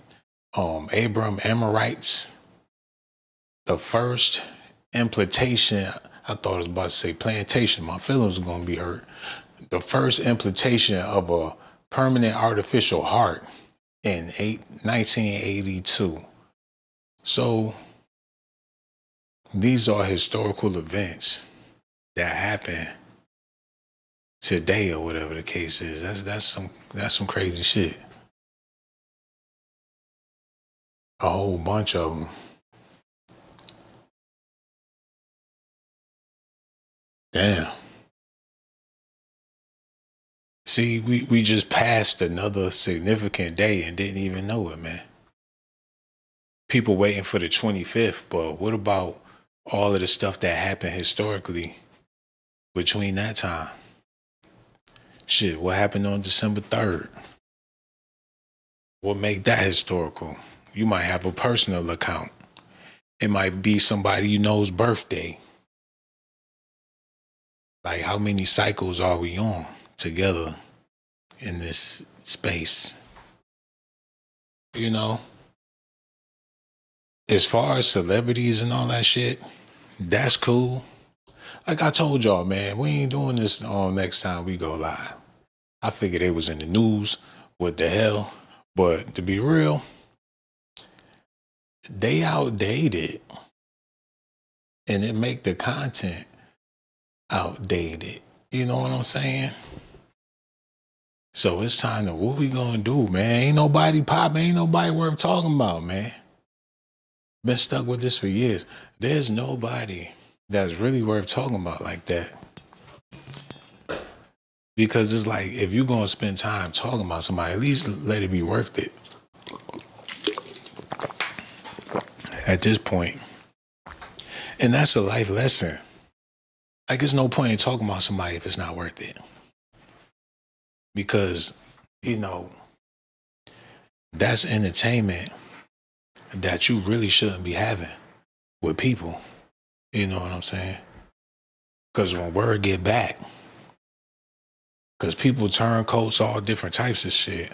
Arab Emirates. The first implantation, I thought I was about to say plantation. My feelings were going to be hurt. The first implantation of a permanent artificial heart in 1982. So these are historical events that happen today or whatever the case is. That's some crazy shit. A whole bunch of them. Damn. See, we just passed another significant day and didn't even know it, man. People waiting for the 25th, but what about all of the stuff that happened historically between that time? Shit, what happened on December 3rd? What make that historical? You might have a personal account. It might be somebody you know's birthday. Like, how many cycles are we on together in this space? You know? As far as celebrities and all that shit, that's cool. Like I told y'all, man, we ain't doing this next time we go live. I figured they was in the news. What the hell? But to be real, they outdated. And it make the content outdated. You know what I'm saying? So it's time to, what we gonna do, man? Ain't nobody popping, ain't nobody worth talking about, man. Been stuck with this for years. There's nobody that's really worth talking about like that. Because it's like, if you're gonna spend time talking about somebody, at least let it be worth it. at this point. And that's a life lesson. Like, there's no point in talking about somebody if it's not worth it. Because, you know, that's entertainment that you really shouldn't be having with people. You know what I'm saying? Because when word get back, because people turn coats, all different types of shit.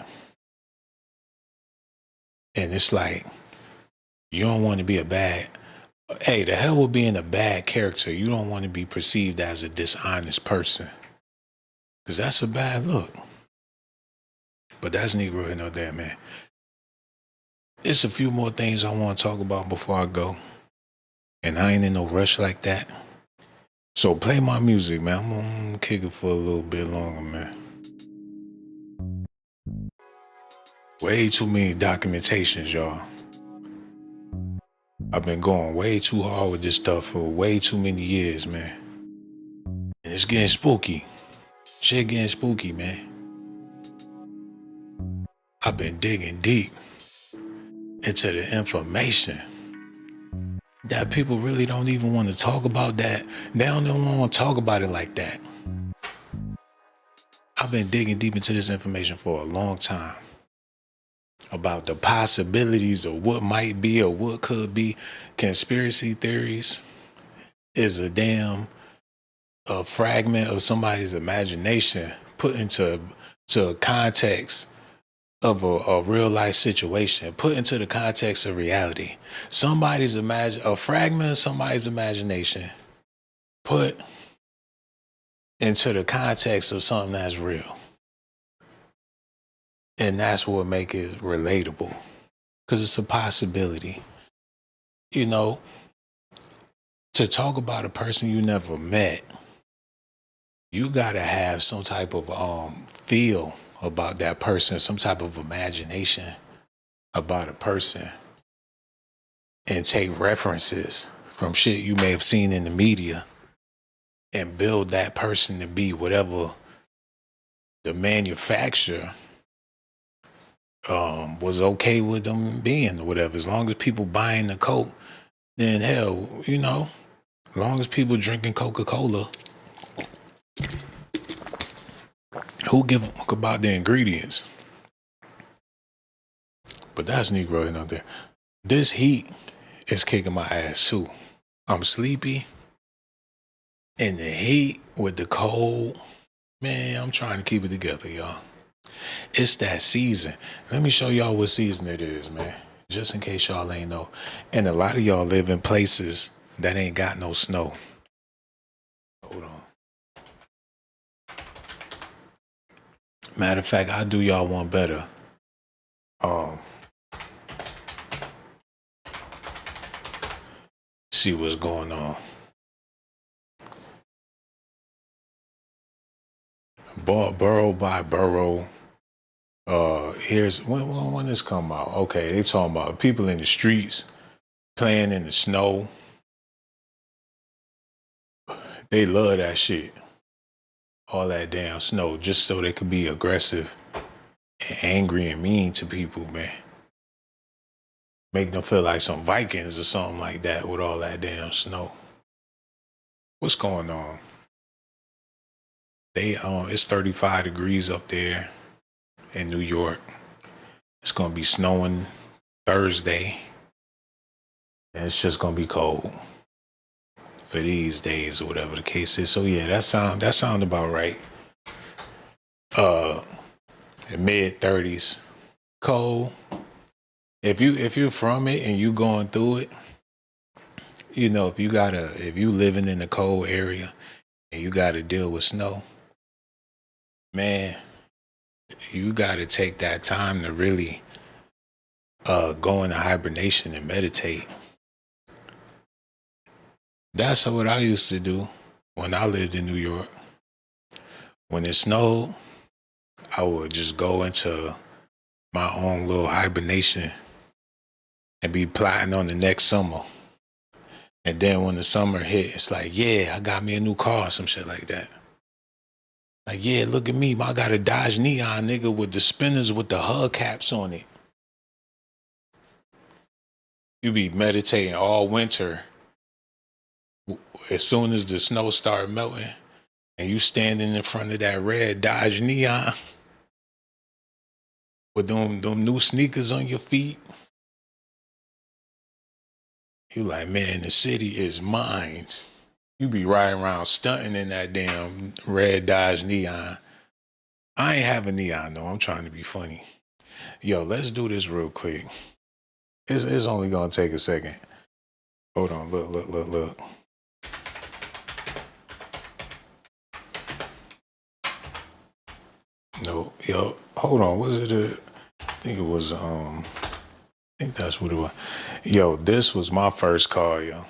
And it's like, you don't want to be a bad, hey, the hell with being a bad character. You don't want to be perceived as a dishonest person. Because that's a bad look. But that's Negro here, no damn man. There's a few more things I want to talk about before I go. And I ain't in no rush like that. So play my music, man. I'm going to kick it for a little bit longer, man. Way too many documentations, y'all. I've been going way too hard with this stuff for way too many years, man. And it's getting spooky. Shit getting spooky, man. I've been digging deep into the information that people really don't even want to talk about that. They don't even want to talk about it like that. I've been digging deep into this information for a long time about the possibilities of what might be or what could be. Conspiracy theories is a fragment of somebody's imagination put into a context of a real life situation, put into the context of reality. A fragment of somebody's imagination put into the context of something that's real. And that's what make it relatable. Because it's a possibility. You know, to talk about a person you never met, you gotta have some type of feel about that person, some type of imagination about a person, and take references from shit you may have seen in the media and build that person to be whatever the manufacturer was okay with them being or whatever. As long as people buying the Coke, then hell, you know, as long as people drinking Coca-Cola, who give a fuck about the ingredients? But that's Negro in out there. This heat is kicking my ass too. I'm sleepy. And the heat with the cold, man, I'm trying to keep it together, y'all. It's that season. Let me show y'all what season it is, man. Just in case y'all ain't know. And a lot of y'all live in places that ain't got no snow. Hold on. Matter of fact, I'll do y'all one better. See what's going on. Borough by borough. Here's when this come out. Okay, they talking about people in the streets playing in the snow. They love that shit. All that damn snow, just so they could be aggressive and angry and mean to people, man. Make them feel like some Vikings or something like that with all that damn snow. What's going on? It's 35 degrees up there in New York. It's gonna be snowing Thursday. And it's just gonna be cold for these days or whatever the case is. So yeah, that sound about right. Mid 30s. Cold. If you're from it and you going through it, you know, if you living in a cold area and you gotta deal with snow, man, you gotta take that time to really go into hibernation and meditate. That's what I used to do when I lived in New York. When it snowed, I would just go into my own little hibernation and be plotting on the next summer. And then when the summer hit, it's like, yeah, I got me a new car or some shit like that. Like, yeah, look at me. I got a Dodge Neon, nigga, with the spinners with the hubcaps on it. You be meditating all winter. As soon as the snow start melting, and you standing in front of that red Dodge Neon with them new sneakers on your feet, you like, man, the city is mine. You be riding around stunting in that damn red Dodge Neon. I ain't have a neon though. I'm trying to be funny. Yo, let's do this real quick. It's only gonna take a second. Hold on, look. No, yo, hold on. Was it I think it was, I think that's what it was. Yo, this was my first car, yo.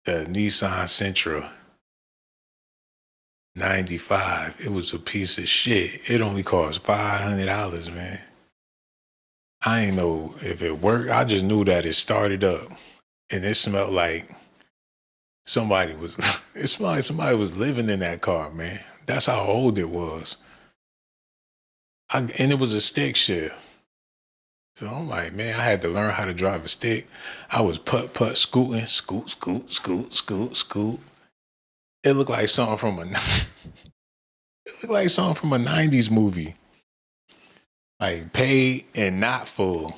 The Nissan Sentra 95. It was a piece of shit. It only cost $500, man. I ain't know if it worked. I just knew that it started up and it smelled like it smelled like somebody was living in that car, man. That's how old it was. And it was a stick shift. So I'm like, man, I had to learn how to drive a stick. I was putt, scooting, scoot. It looked like something from a 90s movie. Like paid and not full.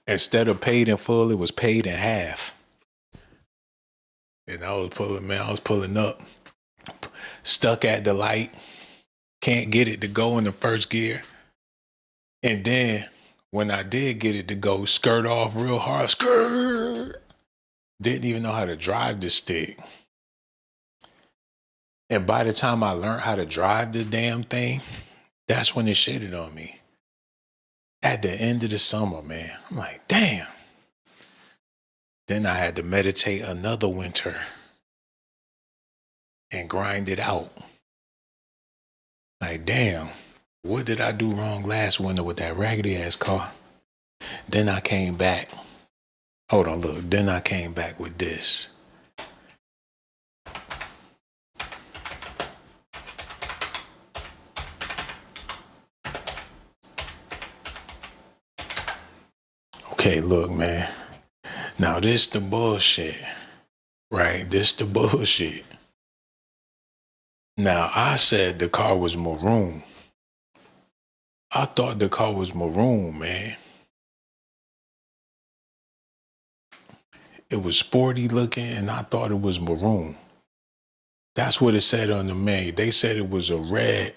Instead of paid in full, it was paid in half. And I was pulling up, stuck at the light, can't get it to go in the first gear. And then when I did get it to go, skirt off real hard, didn't even know how to drive the stick. And by the time I learned how to drive the damn thing, that's when it shitted on me. At the end of the summer, man. I'm like, damn. Then I had to meditate another winter and grind it out. Like, damn, what did I do wrong last winter with that raggedy ass car? Then I came back. Hold on, look. Then I came back with this. Okay, look, man. Now this the bullshit, right? This the bullshit. Now I said the car was maroon. I thought the car was maroon, man. It was sporty looking and I thought it was maroon. That's what it said on the mail. They said it was a red,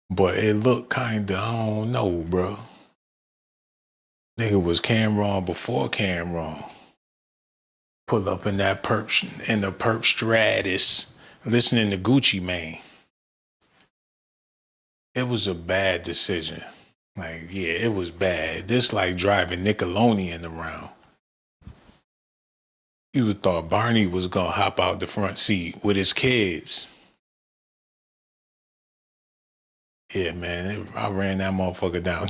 but it looked kinda, I don't know, bro. Nigga was Cameron before Cameron. Pull up in the perp Stratus, listening to Gucci Mane. It was a bad decision. Like, yeah, it was bad. This like driving Nickelodeon around. You would thought Barney was gonna hop out the front seat with his kids. Yeah, man, I ran that motherfucker down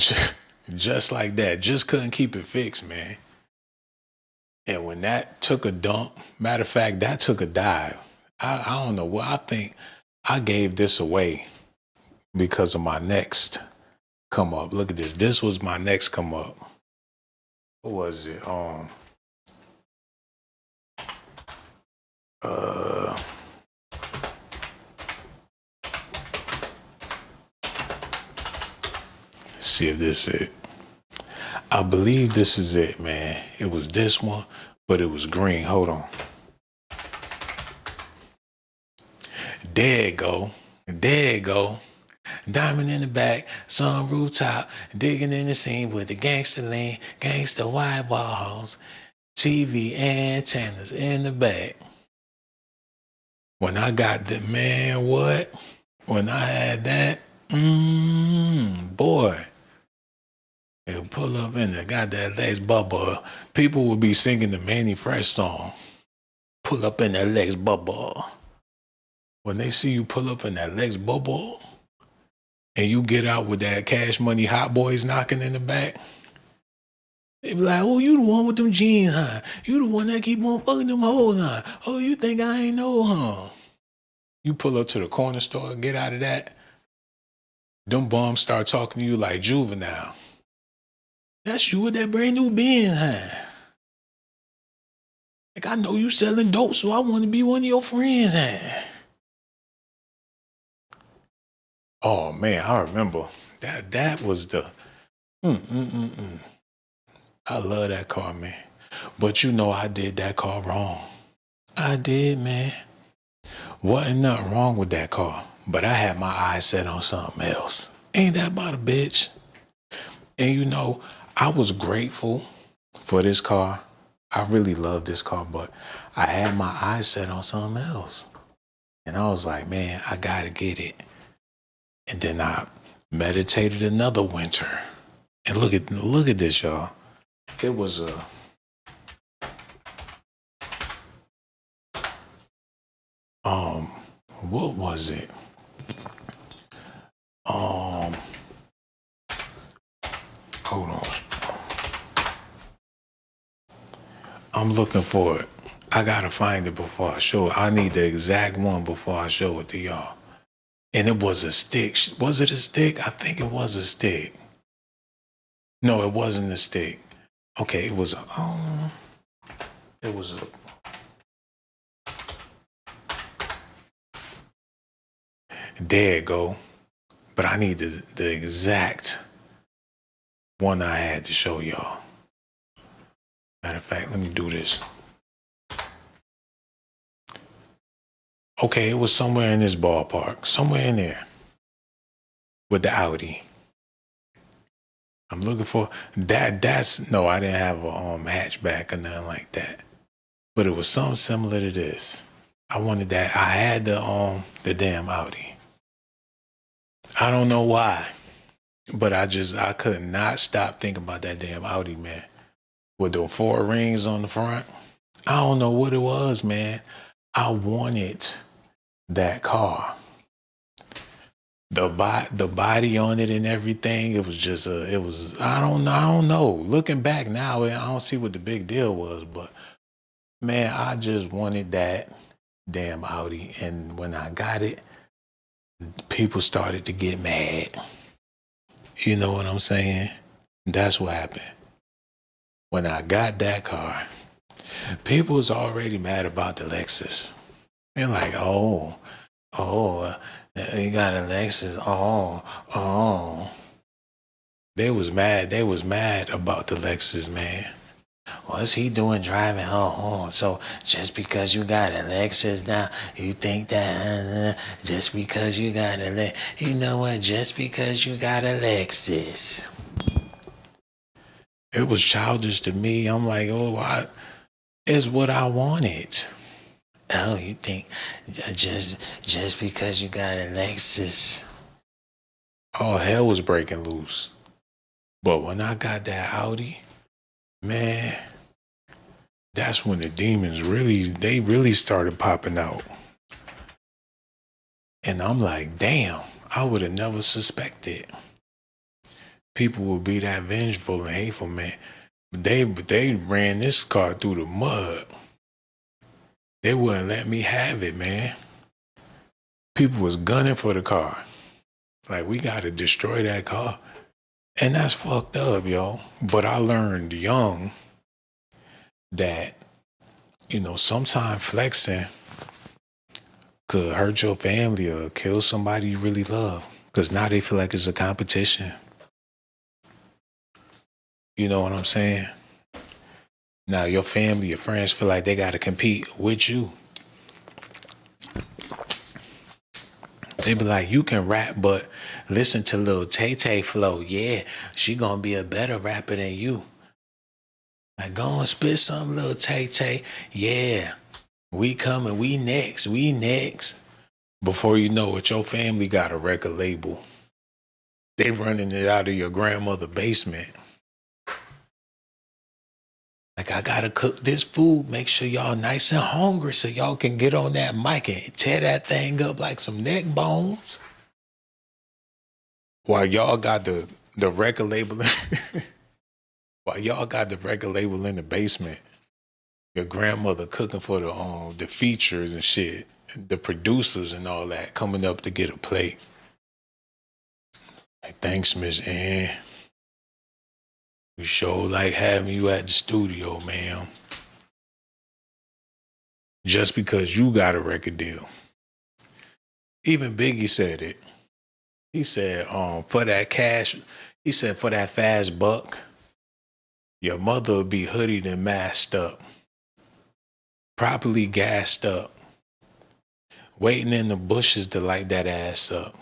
just like that. Just couldn't keep it fixed, man. And when that took a dump, matter of fact, that took a dive. I don't know what I think. I gave this away because of my next come up. Look at this. This was my next come up. What was it? See if this is it. I believe this is it, man. It was this one, but it was green. Hold on. There it go. There it go. Diamond in the back, sun rooftop, digging in the scene with the gangster lean, gangster wide walls, TV antennas in the back. When I got the, man, what? When I had that, boy. They'll pull up in there, got that Lex Bubba. People would be singing the Manny Fresh song. Pull up in that Lex Bubba. When they see you pull up in that Lex Bubba, and you get out with that Cash Money Hot Boys knocking in the back, they be like, oh, you the one with them jeans, huh? You the one that keep on fucking them hoes, huh? Oh, you think I ain't know, huh? You pull up to the corner store, get out of that. them bums start talking to you like Juvenile. That's you with that brand new Benz, huh? Like, I know you selling dope, so I want to be one of your friends, huh? Oh man, I remember that was the I love that car, man. But you know I did that car wrong. I did, man. Wasn't nothing wrong with that car, but I had my eyes set on something else. Ain't that about a bitch? And you know, I was grateful for this car. I really love this car, but I had my eyes set on something else. And I was like, man, I gotta get it. And then I meditated another winter. And look at this, y'all. It was a what was it? Hold on. I'm looking for it. I gotta find it before I show it. I need the exact one before I show it to y'all. And it was a stick. Was it a stick? I think it was a stick. No, it wasn't a stick. Okay, it was a there it go. But I need the exact one I had to show y'all. Matter of fact, let me do this. Okay, it was somewhere in this ballpark. Somewhere in there. With the Audi. I'm looking for no, I didn't have a hatchback or nothing like that. But it was something similar to this. I wanted that. I had the damn Audi. I don't know why. But I could not stop thinking about that damn Audi, man. With the 4 rings on the front. I don't know what it was, man. I wanted that car. The body on it and everything, it was I don't know. Looking back now, I don't see what the big deal was, but man, I just wanted that damn Audi. And when I got it, people started to get mad. You know what I'm saying? That's what happened. When I got that car, people was already mad about the Lexus. They're like, you got a Lexus. They was mad about the Lexus, man. What's he doing driving? So just because you got a Lexus now, you think that just because you got a you know what? Just because you got a Lexus. It was childish to me. I'm like, it's what I wanted. Oh, you think just because you got a Lexus, all hell was breaking loose. But when I got that Audi, man, that's when the demons really started popping out. And I'm like, damn, I would have never suspected people would be that vengeful and hateful, man. They ran this car through the mud. They wouldn't let me have it, man. People was gunning for the car. Like, we got to destroy that car. And that's fucked up, yo. But I learned young that, sometimes flexing could hurt your family or kill somebody you really love. Because now they feel like it's a competition. You know what I'm saying? Now your family, your friends feel like they got to compete with you. They be like, you can rap, but listen to Lil Tay-Tay flow. Yeah, she gonna be a better rapper than you. Like, go and spit some, Lil Tay-Tay. Yeah, we coming, we next. Before you know it, your family got a record label. They running it out of your grandmother's basement. Like, I gotta cook this food, make sure y'all nice and hungry so y'all can get on that mic and tear that thing up like some neck bones. While y'all got the record label while y'all got the record label in the basement, your grandmother cooking for the features and shit, the producers and all that coming up to get a plate. Like, thanks, Miss Ann. We sure like having you at the studio, ma'am. Just because you got a record deal. Even Biggie said it. He said, for that cash, he said, for that fast buck, your mother would be hoodied and masked up, properly gassed up, waiting in the bushes to light that ass up.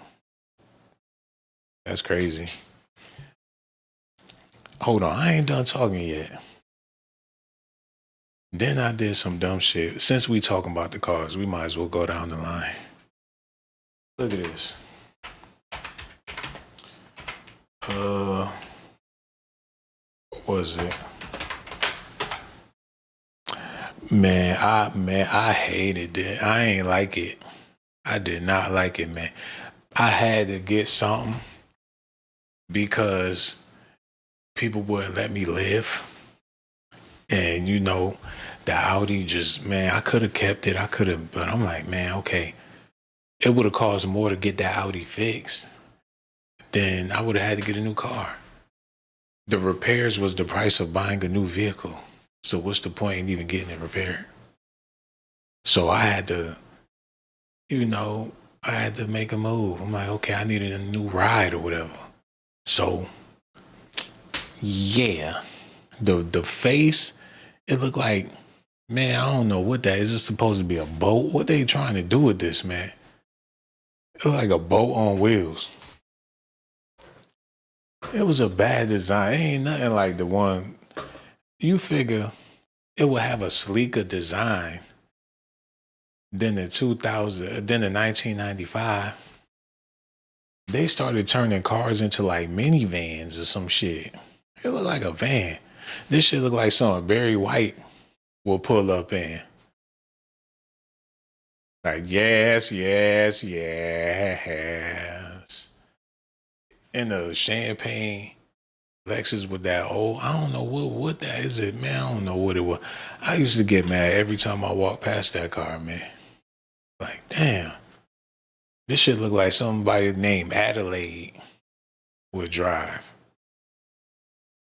That's crazy. Hold on, I ain't done talking yet. Then I did some dumb shit. Since we talking about the cars, we might as well go down the line. Look at this. What was it? Man, I hated it. I ain't like it. I did not like it, man. I had to get something because people wouldn't let me live. And you know, the Audi just, man, I could have kept it. I could have, but I'm like, man, okay. It would have cost more to get that Audi fixed than I would have had to get a new car. The repairs was the price of buying a new vehicle. So what's the point in even getting it repaired? So I had to, you know, I had to make a move. I'm like, okay, I needed a new ride or whatever. So, yeah, the face, it looked like, man, I don't know what that is. Is it supposed to be a boat? What they trying to do with this, man? It looked like a boat on wheels. It was a bad design. It ain't nothing like the one. You figure it would have a sleeker design than the 1995. They started turning cars into like minivans or some shit. It looked like a van. This shit looked like something Barry White will pull up in. Like, yes, yes, yes. In the champagne Lexus with that old, I don't know what that is. It, man, I don't know what it was. I used to get mad every time I walked past that car, man. Like, damn. This shit look like somebody named Adelaide would drive.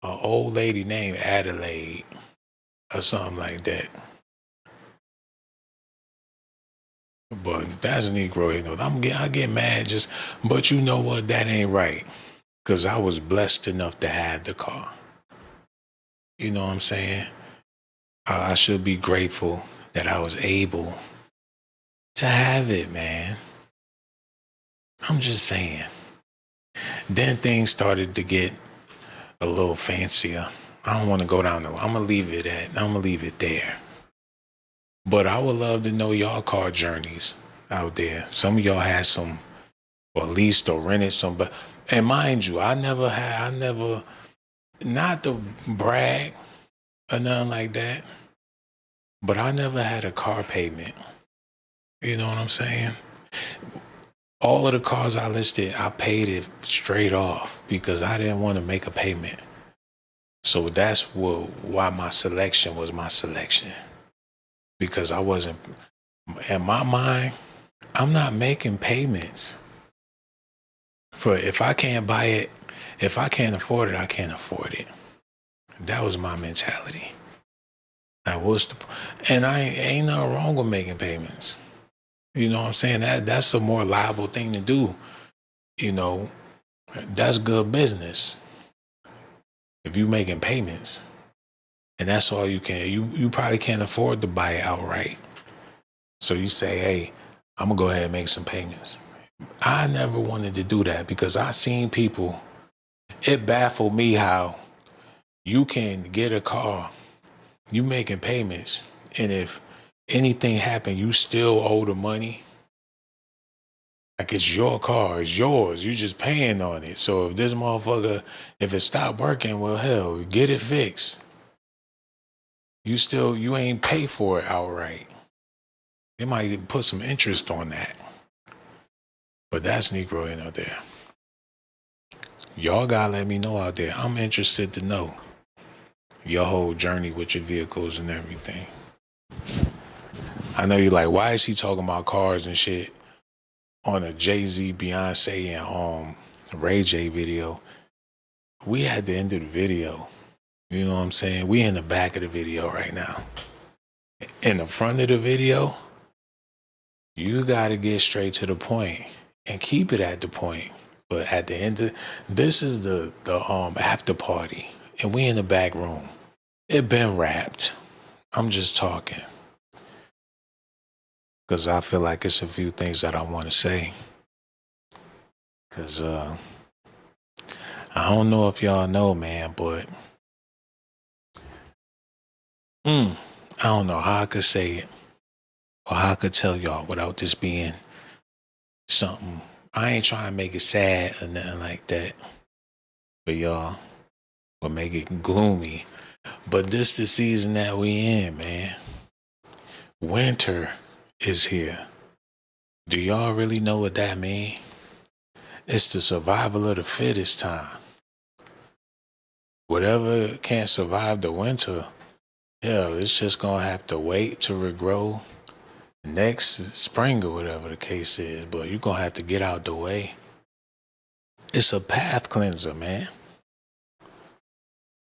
An old lady named Adelaide or something like that. But that's a Negro, you know. I get mad just, but you know what? That ain't right. Because I was blessed enough to have the car. You know what I'm saying? I should be grateful that I was able to have it, man. I'm just saying. Then things started to get a little fancier. I don't want to go down the line. I'm going to leave it there. But I would love to know y'all car journeys out there. Some of y'all had some, or leased or rented some. But, and mind you, not to brag or nothing like that, but I never had a car payment. You know what I'm saying? All of the cars I listed, I paid it straight off because I didn't want to make a payment. So that's why my selection was my selection. Because I wasn't, in my mind, I'm not making payments. For if I can't buy it, if I can't afford it, I can't afford it. That was my mentality. And ain't nothing wrong with making payments. You know what I'm saying? That's a more liable thing to do. You know, that's good business. If you making payments, and that's all you can, you probably can't afford to buy it outright. So you say, hey, I'm gonna go ahead and make some payments. I never wanted to do that because I seen people, it baffled me how you can get a car, you making payments, and if anything happened, you still owe the money. Like it's your car, it's yours, you just paying on it. So if this motherfucker, if it stopped working, well, hell, get it fixed. You ain't pay for it outright. They might put some interest on that. But that's Negro in out there. Y'all gotta let me know out there. I'm interested to know your whole journey with your vehicles and everything. I know you're like, why is he talking about cars and shit on a Jay-Z, Beyonce, and Ray J video. We at the end of the video. You know what I'm saying? We in the back of the video right now. In the front of the video, you gotta get straight to the point and keep it at the point. But at the end of this is the after party, and we in the back room. It been wrapped. I'm just talking because I feel like it's a few things that I want to say. Because I don't know if y'all know, man, but I don't know how I could say it or how I could tell y'all without this being something. I ain't trying to make it sad or nothing like that for y'all or make it gloomy. But this the season that we in, man. Winter is here. Do y'all really know what that mean? It's the survival of the fittest time. Whatever can't survive the winter, hell, it's just gonna have to wait to regrow next spring or whatever the case is. But you're gonna have to get out the way. It's a path cleanser, man.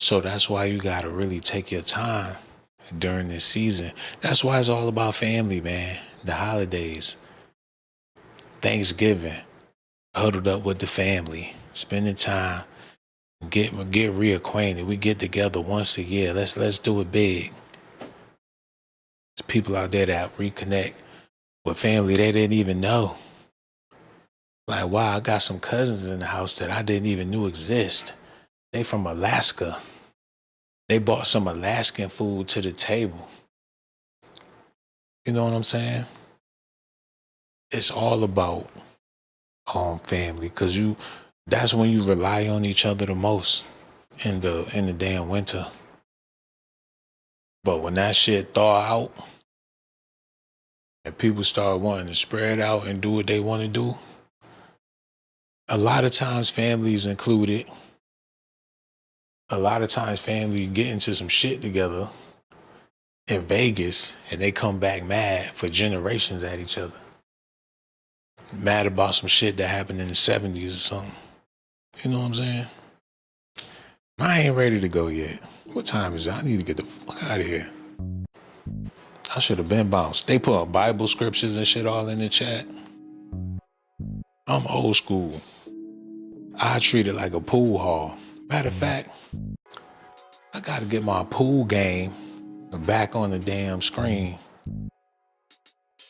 So that's why you gotta really take your time during this season. That's why it's all about family, man. The holidays, Thanksgiving, huddled up with the family, spending time, get reacquainted. We get together once a year. Let's do it big. There's people out there that reconnect with family they didn't even know. Like, wow, I got some cousins in the house that I didn't even know exist. They from Alaska. They brought some Alaskan food to the table. You know what I'm saying? It's all about family, because that's when you rely on each other the most in the damn winter. But when that shit thaw out and people start wanting to spread out and do what they want to do, a lot of times families included, a lot of times family get into some shit together in Vegas and they come back mad for generations at each other. Mad about some shit that happened in the 70s or something. You know what I'm saying? I ain't ready to go yet. What time is it? I need to get the fuck out of here. I should have been bounced. They put Bible scriptures and shit all in the chat. I'm old school. I treat it like a pool hall. Matter of fact, I gotta get my pool game back on the damn screen.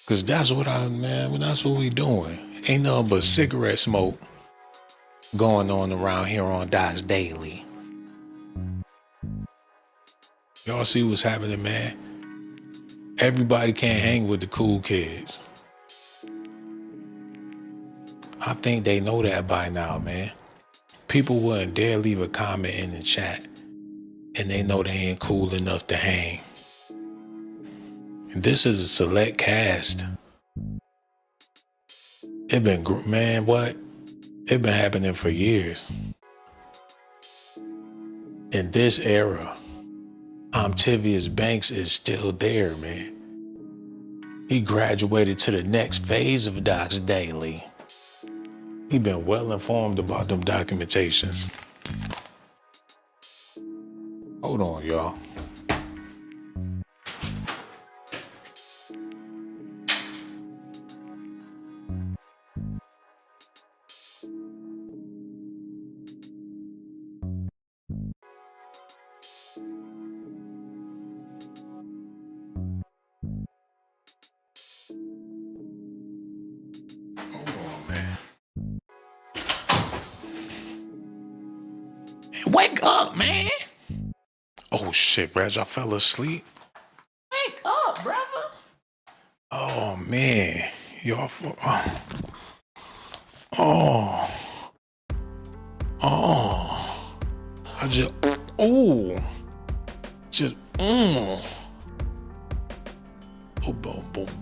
Cause that's what that's what we doing. Ain't nothing but cigarette smoke going on around here on DOCZ Daily. Y'all see what's happening, man? Everybody can't hang with the cool kids. I think they know that by now, man. People wouldn't dare leave a comment in the chat and they know they ain't cool enough to hang. This is a select cast. It been, man, what? It been happening for years. In this era, Tivius Banks is still there, man. He graduated to the next phase of DOCZ Daily. He been well informed about them documentations. Hold on, y'all. Wake up, man. Oh shit, Reg, I fell asleep. Wake up, brother. Oh man. Y'all I just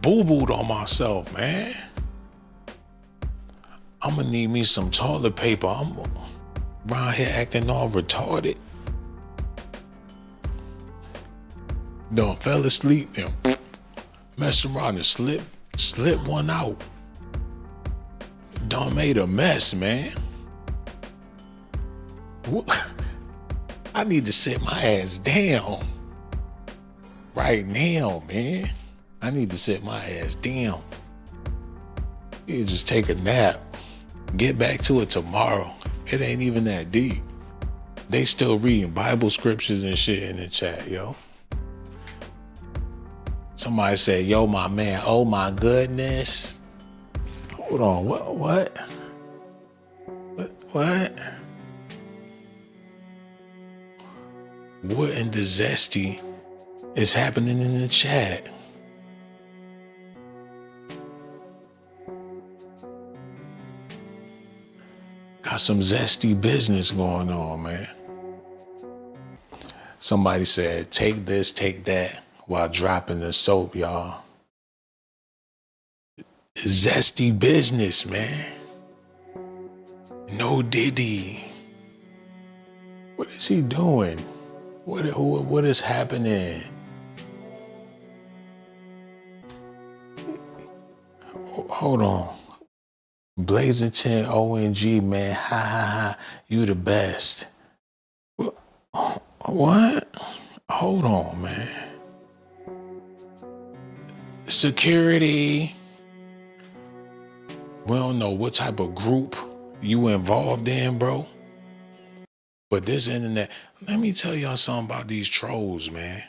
boo-booed on myself, man. I'm gonna need me some toilet paper. I'm around here acting all retarded. Done fell asleep and messed around and slipped one out. Done made a mess, man. I need to sit my ass down right now, man. I need to sit my ass down. You just take a nap. Get back to it tomorrow. It ain't even that deep. They still reading Bible scriptures and shit in the chat, yo. Somebody said, yo, my man, oh my goodness. Hold on, what? What in the zesty is happening in the chat? Got some zesty business going on, man. Somebody said, take this, take that, while dropping the soap, y'all. Zesty business, man. No Diddy. What is he doing? What is happening? Hold on. Blazington, ONG, man. Ha ha ha. You the best. What? Hold on, man. Security. We don't know what type of group you involved in, bro. But this internet, let me tell y'all something about these trolls, man.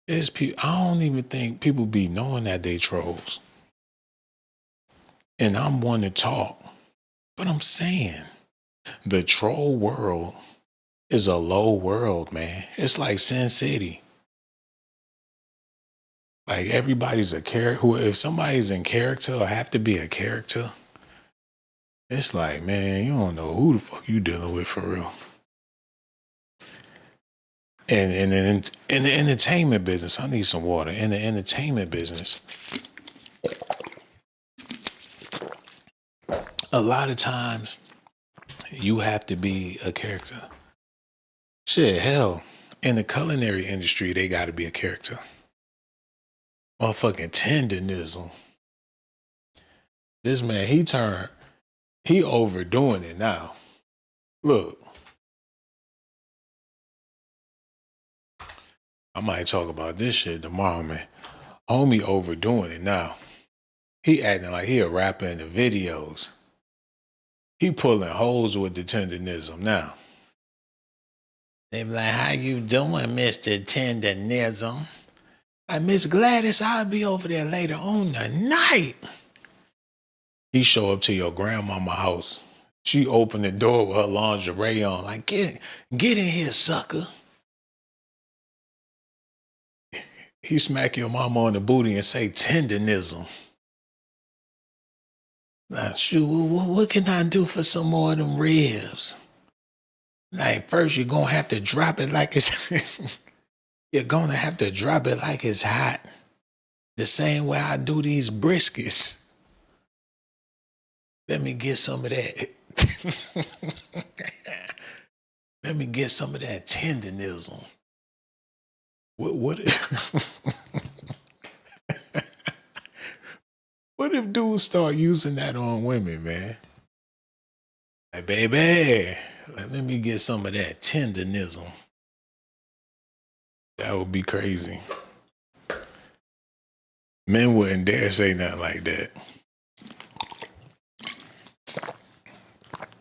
I don't even think people be knowing that they trolls. And I'm one to talk. But I'm saying, the troll world is a low world, man. It's like Sin City. Like everybody's a character. If somebody's in character or have to be a character, it's like, man, you don't know who the fuck you dealing with for real. And in the entertainment business, I need some water. In the entertainment business, a lot of times you have to be a character. Shit, hell, in the culinary industry, they got to be a character. Motherfucking tenderism. This man, he overdoing it now. Look. I might talk about this shit tomorrow, man. Homie overdoing it now. He acting like he a rapper in the videos. He pulling holes with the tenderism now. They be like, how you doing, Mr. Tenderism? Like, Miss Gladys, I'll be over there later on tonight. He show up to your grandmama house. She open the door with her lingerie on. Like, get in here, sucker. He smack your mama on the booty and say tenderism. Now, shoot, what can I do for some more of them ribs? Like, first you're gonna have to drop it like it's you're gonna have to drop it like it's hot. The same way I do these briskets. Let me get some of that. Let me get some of that tenderism. What what if dudes start using that on women, man? Like, baby, let me get some of that tenderism. That would be crazy. Men wouldn't dare say nothing like that.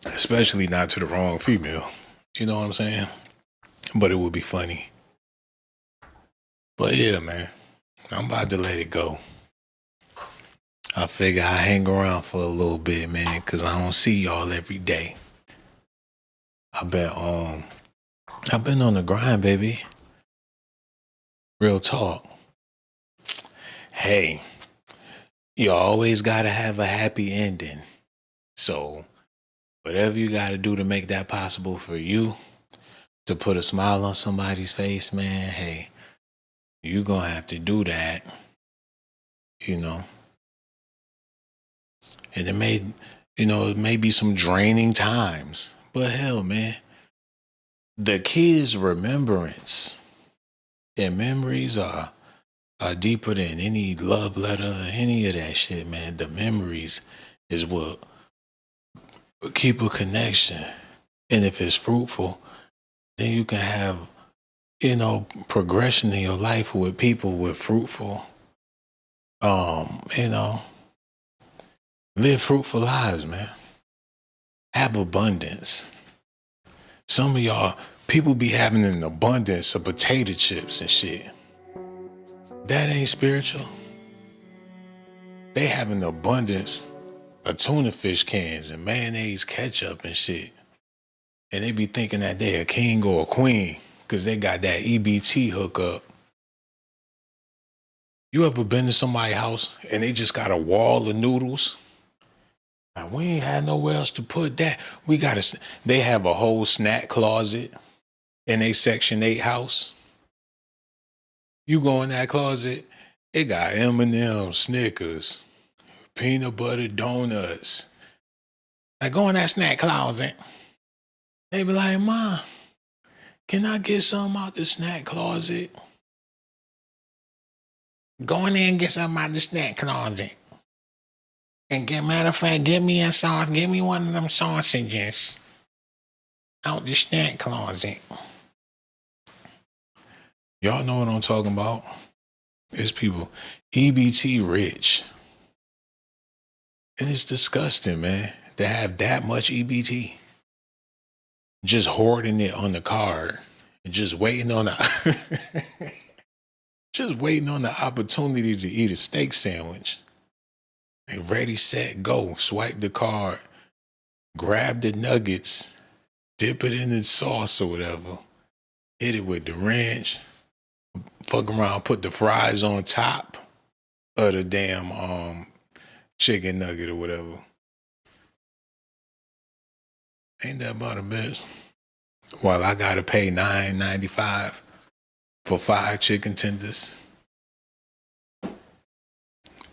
Especially not to the wrong female. You know what I'm saying? But it would be funny. But yeah, man, I'm about to let it go. I figure I hang around for a little bit, man, because I don't see y'all every day. I've been on the grind, baby. Real talk. Hey, you always gotta have a happy ending. So whatever you gotta do to make that possible for you, to put a smile on somebody's face, man, hey, you gonna have to do that, you know. And it may be some draining times, but hell, man, the kid's remembrance and memories are deeper than any love letter or any of that shit, man. The memories is what keep a connection. And if it's fruitful, then you can have, progression in your life with people with fruitful, you know, live fruitful lives, man. Have abundance. Some of y'all, people be having an abundance of potato chips and shit. That ain't spiritual. They have an abundance of tuna fish cans and mayonnaise ketchup and shit. And they be thinking that they a king or a queen because they got that EBT hookup. You ever been to somebody's house and they just got a wall of noodles? Like, we ain't had nowhere else to put that. They have a whole snack closet in a Section 8 house. You go in that closet, it got M&M's, Snickers, peanut butter donuts. Like, go in that snack closet. They be like, Mom, can I get something out the snack closet? Go in there and get something out the snack closet. And matter of fact, get me a sauce. Give me one of them sausages out the snack closet. Y'all know what I'm talking about. It's people EBT rich. And it's disgusting, man, to have that much EBT. Just hoarding it on the card and just waiting on just waiting on the opportunity to eat a steak sandwich. Like, ready, set, go. Swipe the card, grab the nuggets, dip it in the sauce or whatever, hit it with the ranch, fuck around, put the fries on top of the damn chicken nugget or whatever. Ain't that about a bitch? While I gotta pay $9.95 for 5 chicken tenders.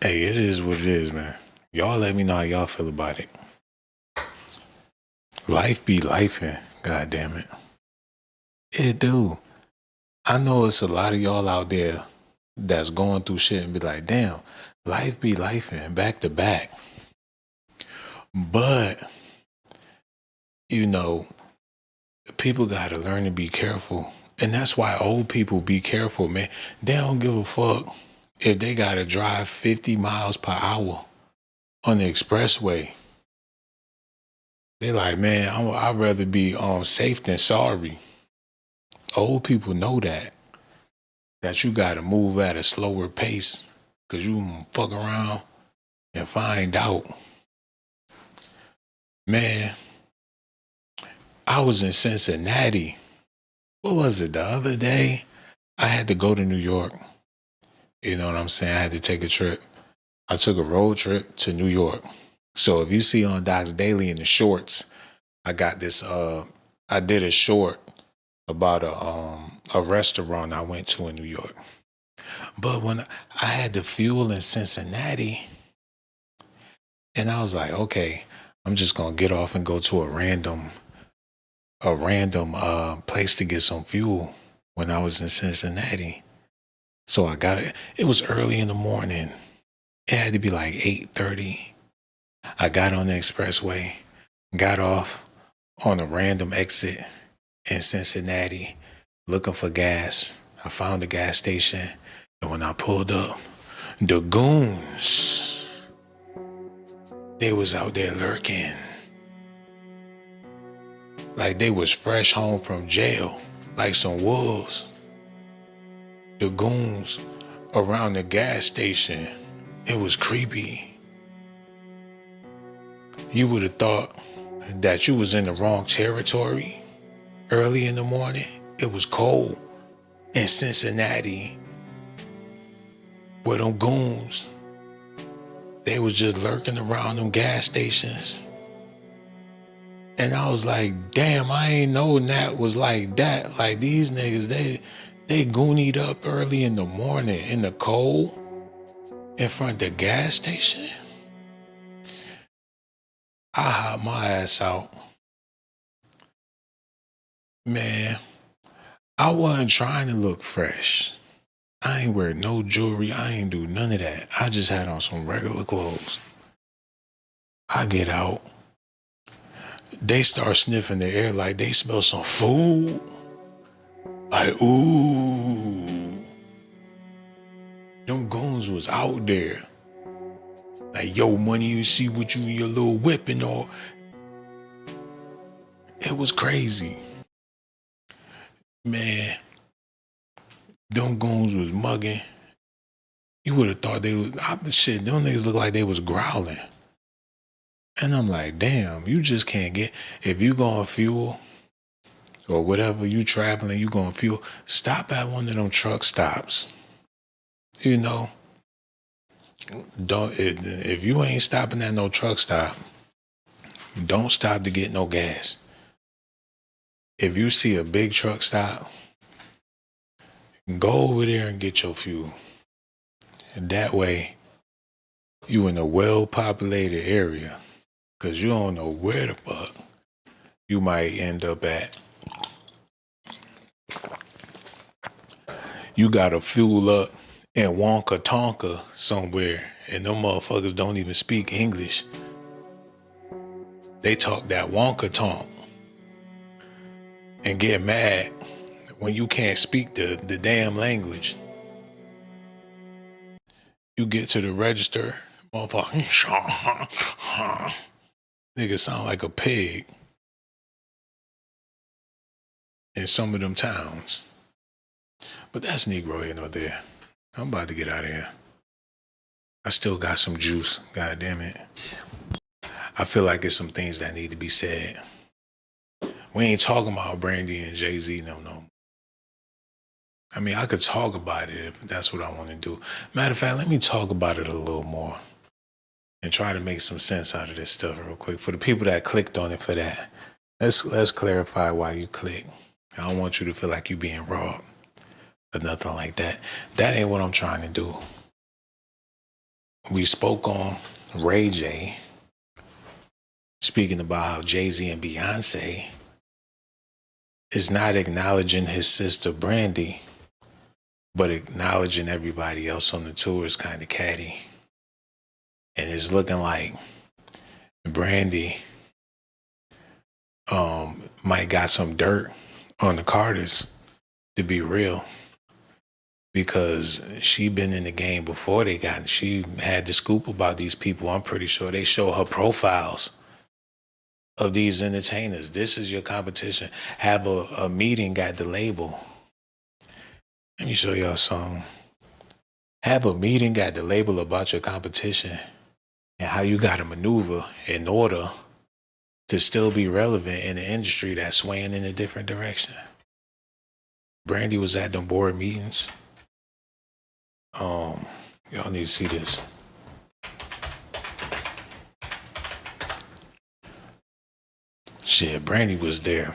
Hey, it is what it is, man. Y'all let me know how y'all feel about it. Life be lifing, goddamn it. It do. I know it's a lot of y'all out there that's going through shit and be like, damn, life be lifing back to back. But, people gotta learn to be careful. And that's why old people be careful, man. They don't give a fuck if they gotta drive 50 miles per hour on the expressway. They like, man, I'd rather be safe than sorry. Old people know that you gotta move at a slower pace because you fuck around and find out. Man, I was in Cincinnati. What was it, the other day? I had to go to New York. You know what I'm saying? I had to take a trip. I took a road trip to New York. So if you see on Doc's Daily in the shorts, I got this, I did a short about a restaurant I went to in New York. But when I had the fuel in Cincinnati, and I was like, okay, I'm just going to get off and go to a random place to get some fuel when I was in Cincinnati. So I got it. It was early in the morning. It had to be like 8:30. I got on the expressway, got off on a random exit in Cincinnati looking for gas. I found a gas station, and when I pulled up, the goons, they was out there lurking. Like they was fresh home from jail, like some wolves. The goons around the gas station, it was creepy. You would have thought that you was in the wrong territory. Early in the morning, it was cold in Cincinnati, where them goons, they was just lurking around them gas stations. And I was like, damn, I ain't know that was like that. Like these niggas, they goonied up early in the morning in the cold in front of the gas station. I hopped my ass out. Man, I wasn't trying to look fresh. I ain't wear no jewelry. I ain't do none of that. I just had on some regular clothes. I get out. they start sniffing the air like they smell some food. Like, ooh. Them goons was out there. Like, yo, money, you see what you your little whip and all. It was crazy. Man, them goons was mugging. You would have thought they was, shit, them niggas look like they was growling. And I'm like, damn, you just can't get, if you going fuel or whatever, you traveling, you going fuel, stop at one of them truck stops. You know, if you ain't stopping at no truck stop, don't stop to get no gas. If you see a big truck stop, go over there and get your fuel. And that way, you in a well-populated area, because you don't know where the fuck you might end up at. You gotta fuel up in Wonka Tonka somewhere, and them motherfuckers don't even speak English. They talk that Wonka Tonk and get mad when you can't speak the damn language. You get to the register, motherfucker, nigga sound like a pig in some of them towns. But that's Negro here nor there. I'm about to get out of here. I still got some juice, god damn it. I feel like there's some things that need to be said. We ain't talking about Brandy and Jay-Z no more. I mean, I could talk about it if that's what I want to do. Matter of fact, let me talk about it a little more and try to make some sense out of this stuff real quick. For the people that clicked on it for that, let's clarify why you clicked. I don't want you to feel like you being robbed or nothing like that. That ain't what I'm trying to do. We spoke on Ray J, speaking about how Jay-Z and Beyonce is not acknowledging his sister Brandy, but acknowledging everybody else on the tour is kind of catty. And it's looking like Brandy might got some dirt on the Carters, to be real, because she been in the game before she had the scoop about these people. I'm pretty sure they show her profiles of these entertainers. This is your competition. Have a meeting at the label. Let me show y'all something. Have a meeting at the label about your competition and how you got to maneuver in order to still be relevant in an industry that's swaying in a different direction. Brandy was at them board meetings. Y'all need to see this. Shit, Brandy was there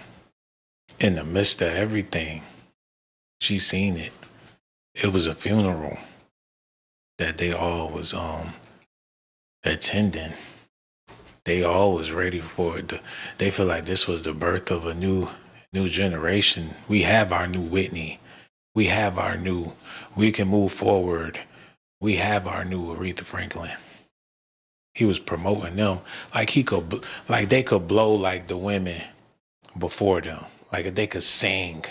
in the midst of everything. She seen it. It was a funeral that they all was attending. They all was ready for it. They feel like this was the birth of a new generation. We have our new Whitney. We have our new, we can move forward. We have our new Aretha Franklin. He was promoting them like they could blow like the women before them. Like if they could sing,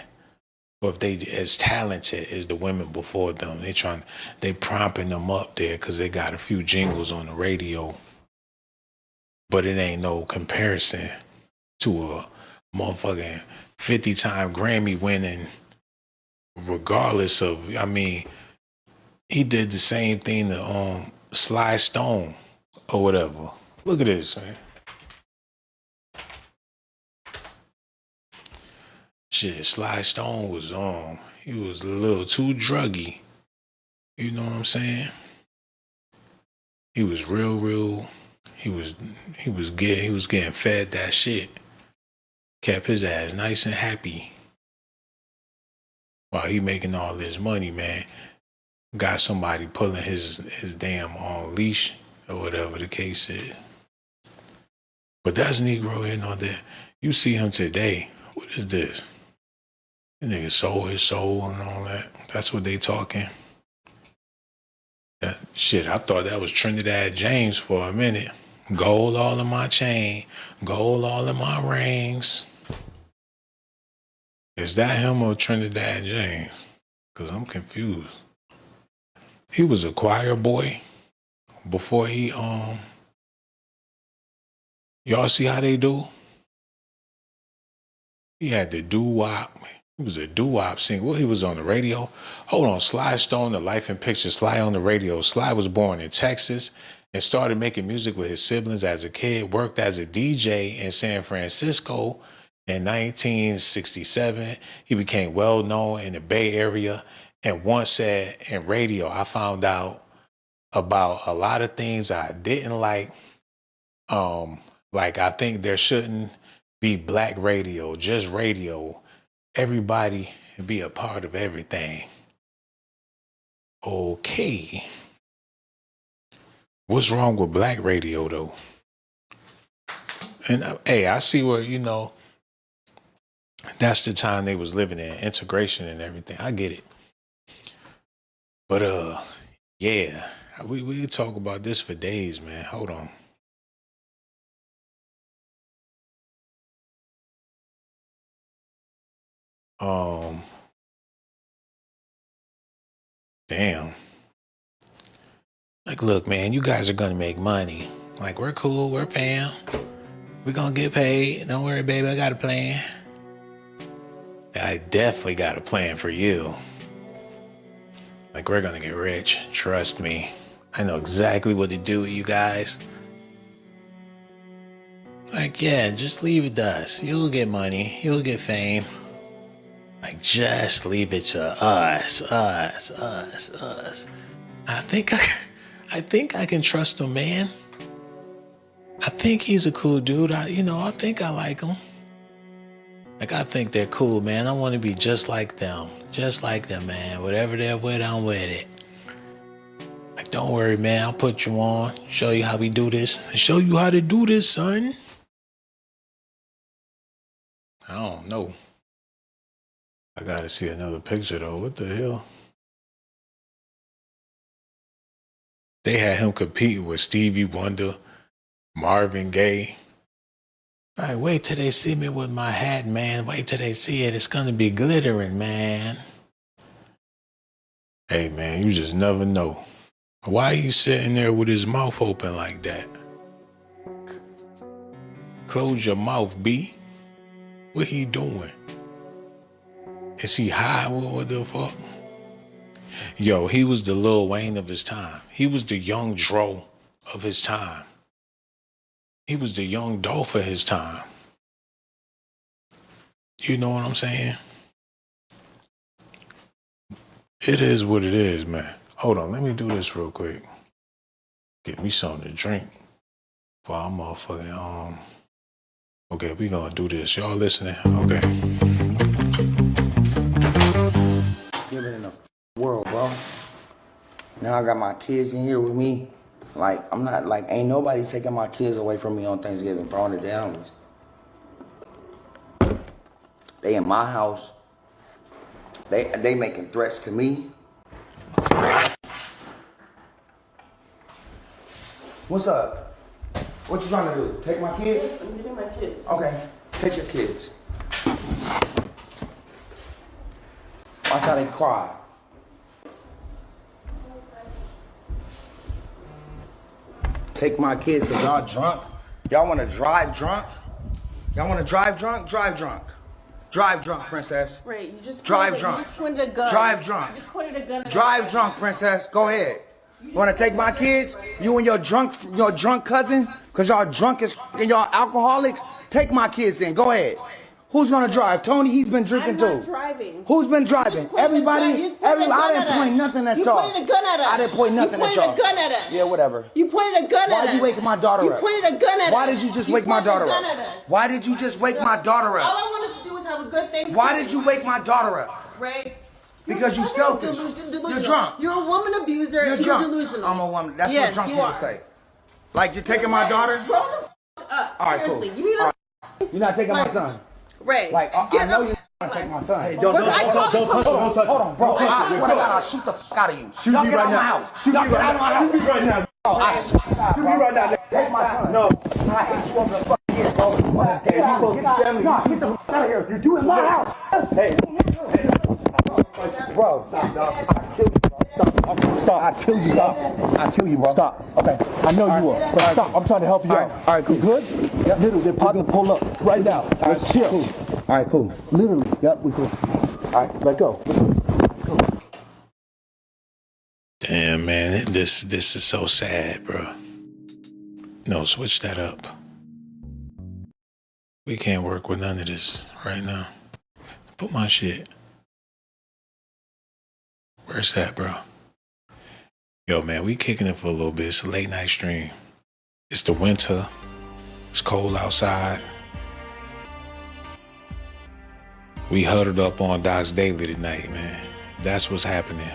or if they as talented as the women before them. They prompting them up there because they got a few jingles on the radio. But it ain't no comparison to a motherfucking 50-time Grammy winning, regardless of, I mean, he did the same thing to Sly Stone or whatever. Look at this, man. Shit, Sly Stone was he was a little too druggy. You know what I'm saying? He was real. He was getting fed that shit. Kept his ass nice and happy. While he making all this money, man. Got somebody pulling his damn leash or whatever the case is. But that's Negro here nor there. You see him today. What is this? The nigga sold his soul and all that. That's what they talking. That shit, I thought that was Trinidad James for a minute. Gold all in my chain. Gold all in my rings. Is that him or Trinidad James? Because I'm confused. He was a choir boy before he, y'all see how they do? He had the doo-wop. He was a doo-wop singer. Well, he was on the radio. Hold on, Sly Stone, The Life and Picture, Sly on the radio. Sly was born in Texas and started making music with his siblings as a kid, worked as a DJ in San Francisco. In 1967, he became well known in the Bay Area and once said in radio, I found out about a lot of things I didn't like. Like I think there shouldn't be black radio, just radio. Everybody be a part of everything. Okay. What's wrong with black radio though? And hey, I see where, you know, that's the time they was living in, integration and everything. I get it. But yeah, we could talk about this for days, man. Hold on. Damn. Like, look, man, you guys are gonna make money. Like, we're cool, we're fam. We're gonna get paid. Don't worry, baby, I got a plan. I definitely got a plan for you. Like, we're gonna get rich, trust me. I know exactly what to do with you guys. Like, yeah, just leave it to us. You'll get money, you'll get fame. Like, just leave it to us. I think I can trust him, man. I think he's a cool dude. I think I like him. Like, I think they're cool, man. I want to be just like them. Just like them, man. Whatever they're with, I'm with it. Like, don't worry, man. I'll put you on. Show you how we do this. Show you how to do this, son. I don't know. I gotta see another picture, though. What the hell? They had him competing with Stevie Wonder, Marvin Gaye. All right, wait till they see me with my hat, man. Wait till they see it. It's gonna be glittering, man. Hey, man, you just never know. Why he sitting there with his mouth open like that? Close your mouth, B. What he doing? Is he high? What the fuck? Yo, he was the Lil Wayne of his time. He was the young Dro of his time. He was the young Dolph of his time. You know what I'm saying? It is what it is, man. Hold on, let me do this real quick. Get me something to drink for our motherfucking, okay, we gonna do this. Y'all listening? Okay. Living in a world, bro. Now I got my kids in here with me. Like, I'm not, like, ain't nobody taking my kids away from me on Thanksgiving, bro, on the down. They in my house. They making threats to me. What's up? What you trying to do? Take my kids? I'm getting my kids. Okay, take your kids. Watch how they cry. Take my kids because y'all drunk. Y'all want to drive drunk? Y'all want to drive drunk? Drive drunk. Drive drunk, princess. Right, you just drive pointed, drunk. You just pointed a gun. Drive drunk. You just pointed a gun. Drive drunk, princess. Go ahead. You want to take my kids? You and your drunk cousin? Because y'all drunk as and y'all alcoholics? Take my kids then. Go ahead. Who's going to drive? Tony, he's been drinking too. I'm not driving. Who's been driving? Everybody? I didn't point nothing at y'all. You pointed a gun at us. I didn't point nothing at y'all. You pointed a gun at us. Yeah, whatever. You pointed a gun at us. Why you waking my daughter up? You pointed a gun at us. Why did you just wake my daughter up? Why did you just wake my daughter All up? I wanted to do was have a good Thanksgiving. Why did you wake my daughter up? Right? Because you selfish. You're drunk. You're a woman abuser. You're drunk. You're delusional. I'm a woman. That's yes, what drunk you people are. say. Like, you're taking my daughter? Grow the fuck up. All right, Seriously. cool. You need to. You're not taking my son. Right. Like, I know you're not taking my son. Hey, don't touch him. Hold on, bro. I swear to God, I'll shoot the fuck out of you. Y'all get out of my house. Y'all get out of my house. Stop, you right now. Take my son. No. I hate you over the fucking years, bro. Hey, you supposed to be family. Nah, get the fuck out of here. You in my house. Hey. Bro, stop, dog. I kill you, bro. Stop. Stop. I kill you. Stop. I kill you, bro. Stop. Okay. I know you will. But stop. I'm trying to help you out. All right, cool. You good? Yep. Literally, they're probably gonna pull up right now. Let's chill. Cool. All right, cool. Literally. Yep, we cool. All right, let go. Damn, man, this is so sad, bro. No, switch that up. We can't work with none of this right now. Put my shit. Where's that, bro? Yo, man, we kicking it for a little bit. It's a late night stream. It's the winter. It's cold outside. We huddled up on DOCZ Daily tonight, man. That's what's happening.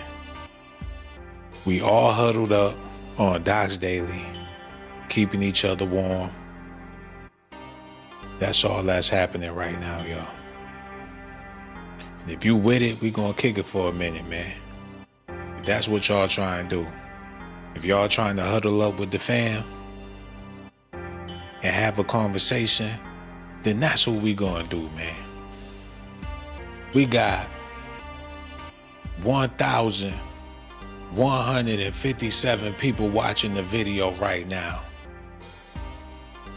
We all huddled up on DOCZ Daily, keeping each other warm. That's all that's happening right now, y'all. And if you with it, we gonna kick it for a minute, man. If that's what y'all trying to do. If y'all trying to huddle up with the fam and have a conversation, then that's what we gonna do, man. We got 1,157 people watching the video right now.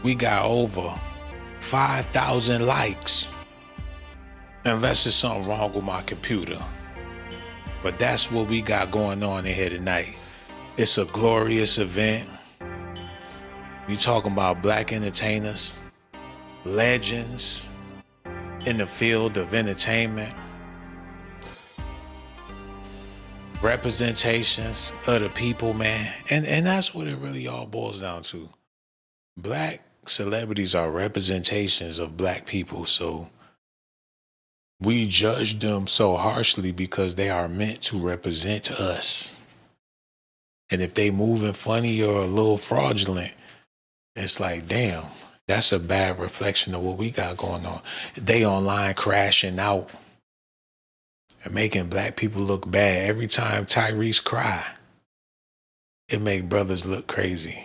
We got over 5,000 likes. Unless there's something wrong with my computer. But that's what we got going on in here tonight. It's a glorious event. We talking about black entertainers, legends in the field of entertainment, representations of the people, man. And that's what it really all boils down to. Black celebrities are representations of black people, so we judge them so harshly because they are meant to represent us. And if they moving funny or a little fraudulent, it's like, damn, that's a bad reflection of what we got going on. They online crashing out and making black people look bad. Every time Tyrese cry, it make brothers look crazy.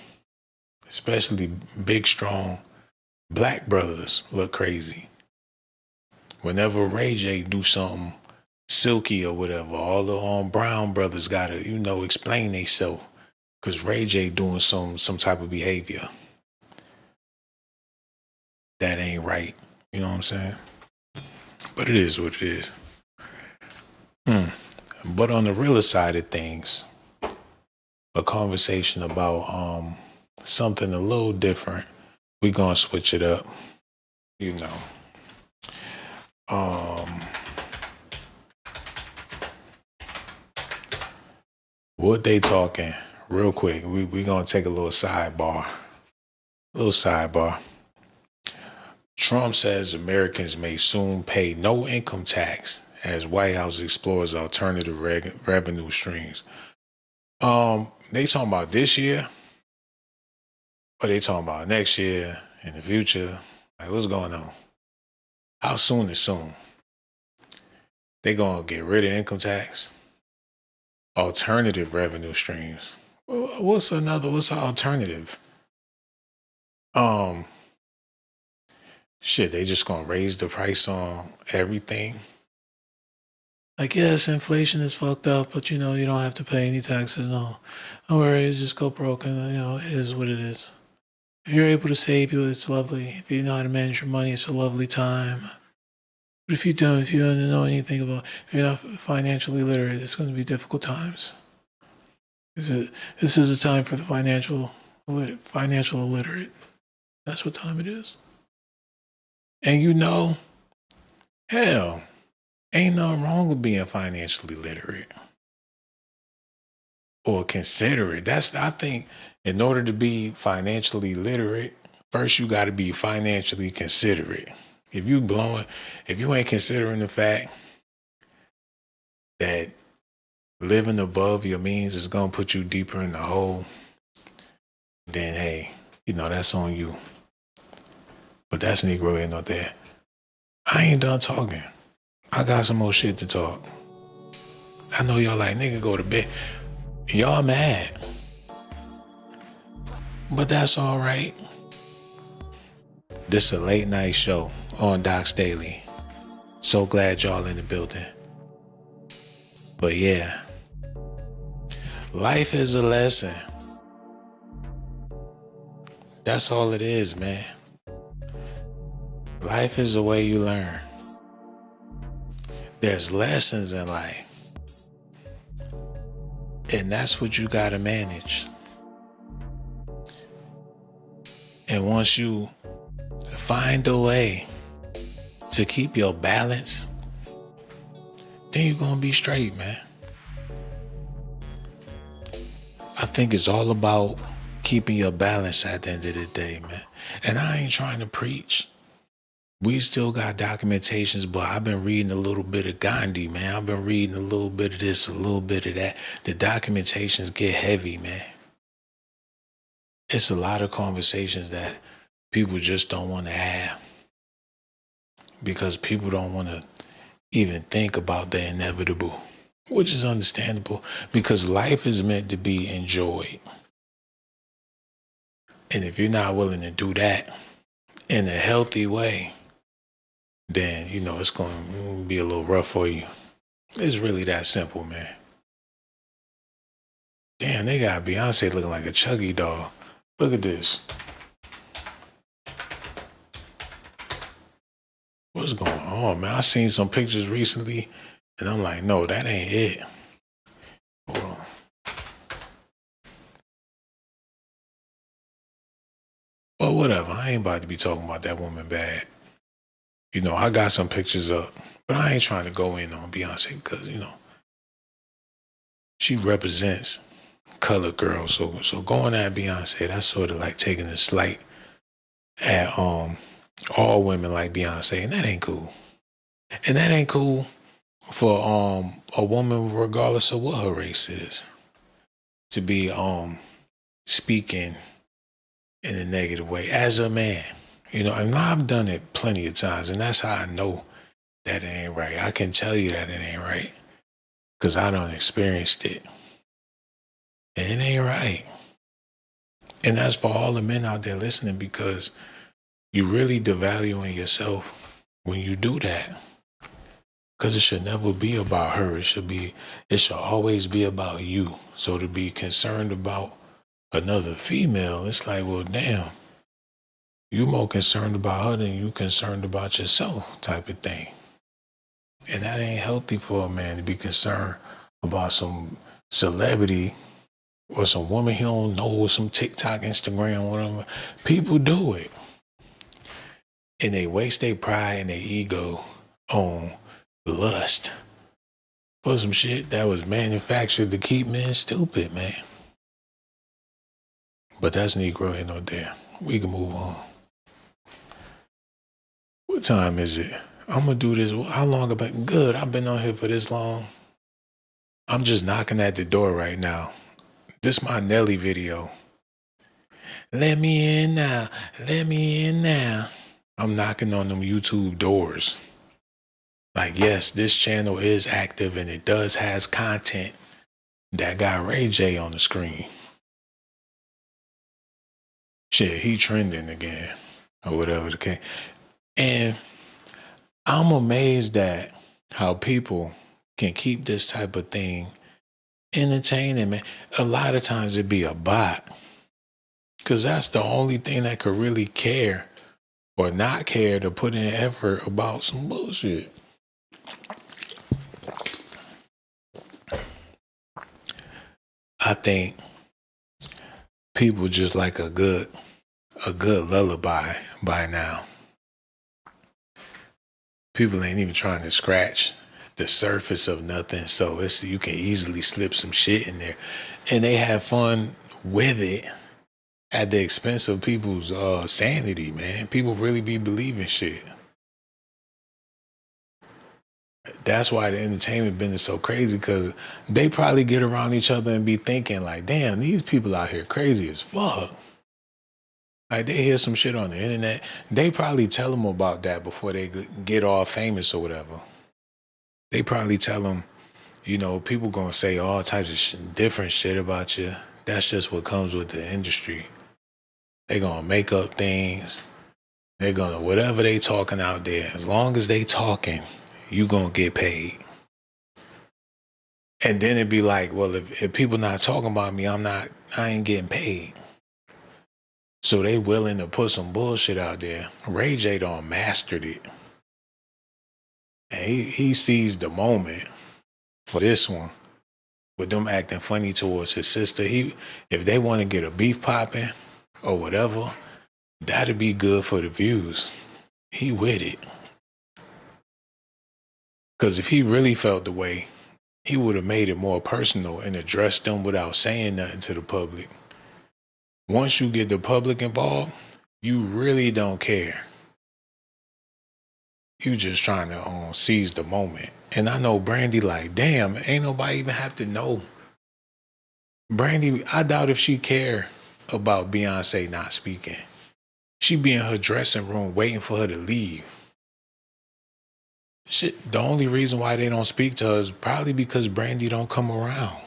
Especially big, strong black brothers look crazy. Whenever Ray J do something silky or whatever, all the brown brothers gotta, explain themselves. Cause Ray J doing some type of behavior that ain't right. You know what I'm saying? But it is what it is. But on the realer side of things, a conversation about something a little different. We gonna switch it up. What they talking? Real quick, we gonna take a little sidebar. Trump says Americans may soon pay no income tax as White House explores alternative revenue streams. They talking about this year, or they talking about next year, in the future? Like, what's going on? How soon is soon? They gonna get rid of income tax? Alternative revenue streams. What's an alternative? Shit, they just gonna raise the price on everything? Like, yes, inflation is fucked up, but you don't have to pay any taxes. No, don't worry, just go broke, and it is what it is. If you're able to save, it's lovely. If you know how to manage your money, it's a lovely time. But if you don't know anything about, if you're not financially literate, it's going to be difficult times. This is a time for the financial illiterate. That's what time it is. And hell, ain't nothing wrong with being financially literate or considerate. I think, in order to be financially literate, first you got to be financially considerate. If you ain't considering the fact that living above your means is gonna put you deeper in the hole, then hey, that's on you. But that's Negro here, not there. I ain't done talking. I got some more shit to talk. I know y'all like, nigga, go to bed. Y'all mad. But that's all right. This is a late night show on Docs Daily. So glad y'all in the building. But yeah, life is a lesson. That's all it is, man. Life is the way you learn. There's lessons in life. And that's what you gotta manage. And once you find a way to keep your balance, then you're gonna be straight, man. I think it's all about keeping your balance at the end of the day, man. And I ain't trying to preach. We still got documentations, but I've been reading a little bit of Gandhi, man. I've been reading a little bit of this, a little bit of that. The documentations get heavy, man. It's a lot of conversations that people just don't want to have because people don't want to even think about the inevitable, which is understandable because life is meant to be enjoyed. And if you're not willing to do that in a healthy way, then, you know, it's going to be a little rough for you. It's really that simple, man. Damn, they got Beyonce looking like a chuggy dog. Look at this. What's going on, man? I seen some pictures recently, and I'm like, no, that ain't it. Hold on. Well, whatever. I ain't about to be talking about that woman bad. You know, I got some pictures up, but I ain't trying to go in on Beyonce because, you know, she represents colored girls. So going at Beyonce, that's sort of like taking a slight at all women like Beyonce, and that ain't cool. And that ain't cool for a woman regardless of what her race is to be speaking in a negative way as a man. You know, and I've done it plenty of times, and that's how I know that it ain't right. I can tell you that it ain't right because I done experienced it. And it ain't right. And that's for all the men out there listening because you really devaluing yourself when you do that. Because it should never be about her. It should always be about you. So to be concerned about another female, it's like, well, damn. You more concerned about her than you concerned about yourself type of thing. And that ain't healthy for a man to be concerned about some celebrity or some woman he don't know or some TikTok, Instagram, whatever. People do it. And they waste their pride and their ego on lust for some shit that was manufactured to keep men stupid, man. But that's Negro here, no there. We can move on. What time is it? I'm going to do this. How long have I been? Good. I've been on here for this long. I'm just knocking at the door right now. This my Nelly video. Let me in now. Let me in now. I'm knocking on them YouTube doors. Like, yes, this channel is active and it does has content that got Ray J on the screen. Shit, he trending again or whatever the case. And I'm amazed at how people can keep this type of thing entertaining, man. A lot of times it be a bot. Because that's the only thing that could really care or not care to put in effort about some bullshit. I think people just like a good lullaby by now. People ain't even trying to scratch the surface of nothing, so you can easily slip some shit in there. And they have fun with it at the expense of people's sanity, man. People really be believing shit. That's why the entertainment business is so crazy, because they probably get around each other and be thinking like, damn, these people out here crazy as fuck. Like, they hear some shit on the internet. They probably tell them about that before they get all famous or whatever. They probably tell them, you know, people gonna say all types of different shit about you. That's just what comes with the industry. They gonna make up things. They're gonna, whatever they talking out there, as long as they talking, you gonna get paid. And then it'd be like, well, if people not talking about me, I ain't getting paid. So they willing to put some bullshit out there. Ray J done mastered it. And he seized the moment for this one. With them acting funny towards his sister. If they want to get a beef popping or whatever, that'd be good for the views. He with it. Because if he really felt the way, he would have made it more personal and addressed them without saying nothing to the public. Once you get the public involved, you really don't care. You just trying to seize the moment. And I know Brandy like, damn, ain't nobody even have to know. Brandy, I doubt if she care about Beyonce not speaking. She be in her dressing room waiting for her to leave. Shit, the only reason why they don't speak to her is probably because Brandy don't come around.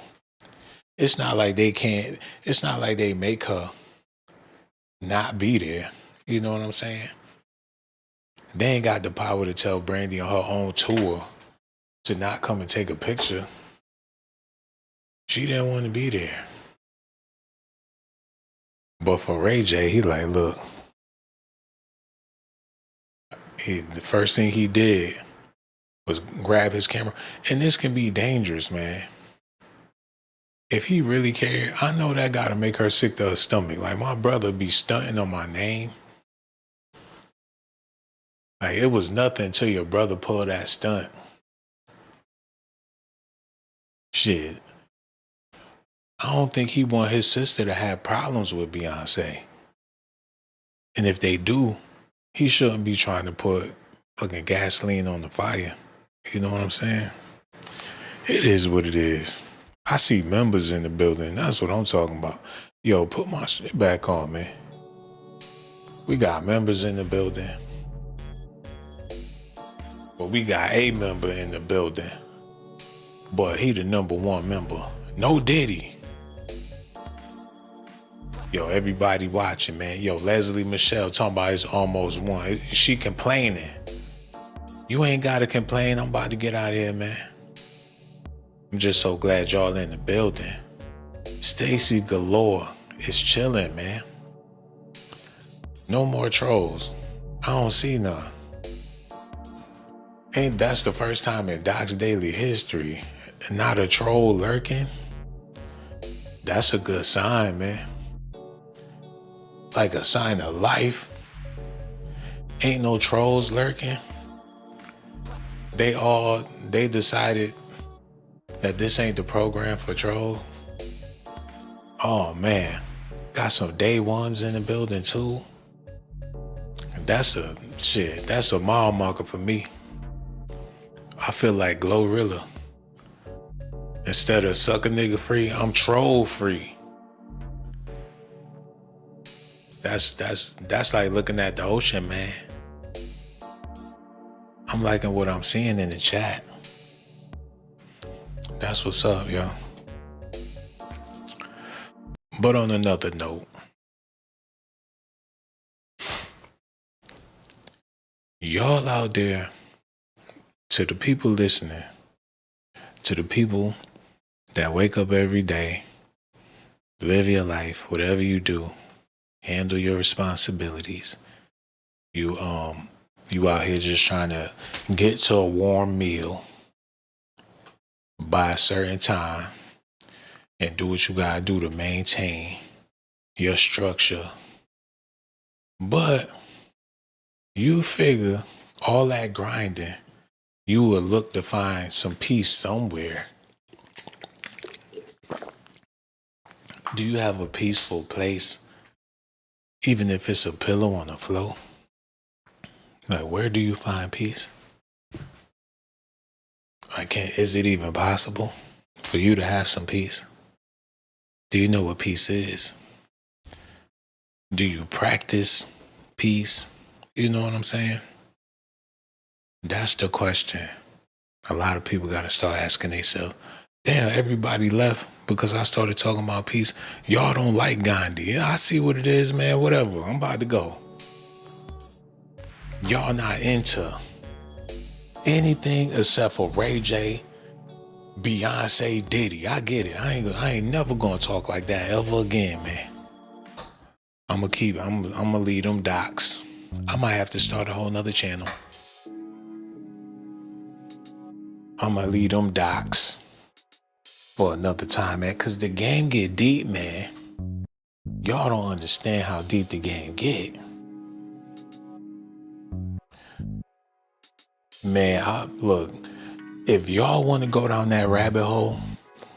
It's not like they can't, it's not like they make her not be there. You know what I'm saying? They ain't got the power to tell Brandy on her own tour to not come and take a picture. She didn't want to be there. But for Ray J, he like, look, the first thing he did was grab his camera. And this can be dangerous, man. If he really cared, I know that gotta make her sick to her stomach. Like, my brother be stunting on my name. Like, it was nothing until your brother pulled that stunt. Shit. I don't think he want his sister to have problems with Beyonce. And if they do, he shouldn't be trying to put fucking gasoline on the fire. You know what I'm saying? It is what it is. I see members in the building. That's what I'm talking about. Yo, put my shit back on, man. We got members in the building. But we got a member in the building. But he the number one member. No Diddy. Yo, everybody watching, man. Yo, Leslie Michelle talking about it's almost one. She complaining. You ain't got to complain. I'm about to get out of here, man. I'm just so glad y'all in the building. Stacy Galore is chilling, man. No more trolls. I don't see none. Ain't that's the first time in Doc's Daily history, not a troll lurking? That's a good sign, man. Like a sign of life. Ain't no trolls lurking. They decided that this ain't the program for troll. Oh man, got some day ones in the building too. That's a mile marker for me. I feel like Glorilla. Instead of suck a nigga free, I'm troll free. That's like looking at the ocean, man. I'm liking what I'm seeing in the chat. That's what's up, yo. But on another note, y'all out there, to the people listening, to the people that wake up every day, live your life, whatever you do, handle your responsibilities. You out here just trying to get to a warm meal by a certain time and do what you gotta do to maintain your structure. But you figure all that grinding, you will look to find some peace somewhere. Do you have a peaceful place, even if it's a pillow on the floor? Like, where do you find peace? Is it even possible for you to have some peace? Do you know what peace is? Do you practice peace? You know what I'm saying? That's the question a lot of people got to start asking themselves. Damn, everybody left, because I started talking about peace. Y'all don't like Gandhi. Yeah, I see what it is, man. Whatever. I'm about to go. Y'all not into anything except for Ray J, Beyonce, Diddy. I get it. I ain't never gonna talk like that ever again, man. I'm gonna leave them docs. I might have to start a whole nother channel. I'm gonna leave them docs for another time, man, because the game get deep, man. Y'all don't understand how deep the game get. Man, look, if y'all want to go down that rabbit hole,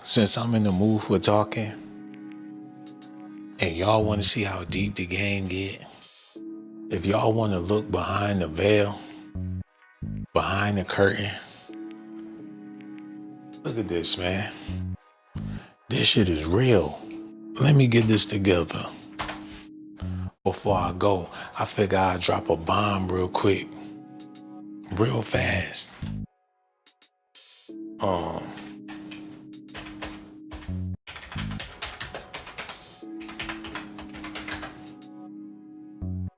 since I'm in the mood for talking, and y'all want to see how deep the game get, if y'all want to look behind the veil, behind the curtain, look at this, man. This shit is real. Let me get this together. Before I go, I figure I'll drop a bomb real quick. Real fast.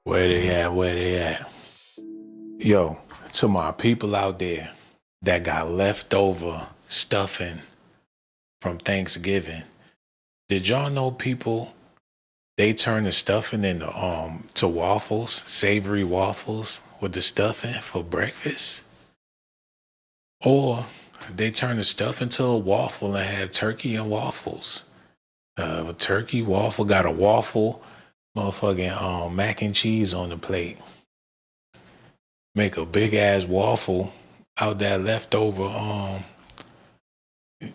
Where they at? Yo, to my people out there that got leftover stuffing from Thanksgiving, did y'all know people, they turn the stuffing into to waffles, savory waffles with the stuffing for breakfast? Or they turn the stuffing to a waffle and have turkey and waffles. A turkey waffle got a waffle, motherfucking mac and cheese on the plate. Make a big ass waffle out that leftover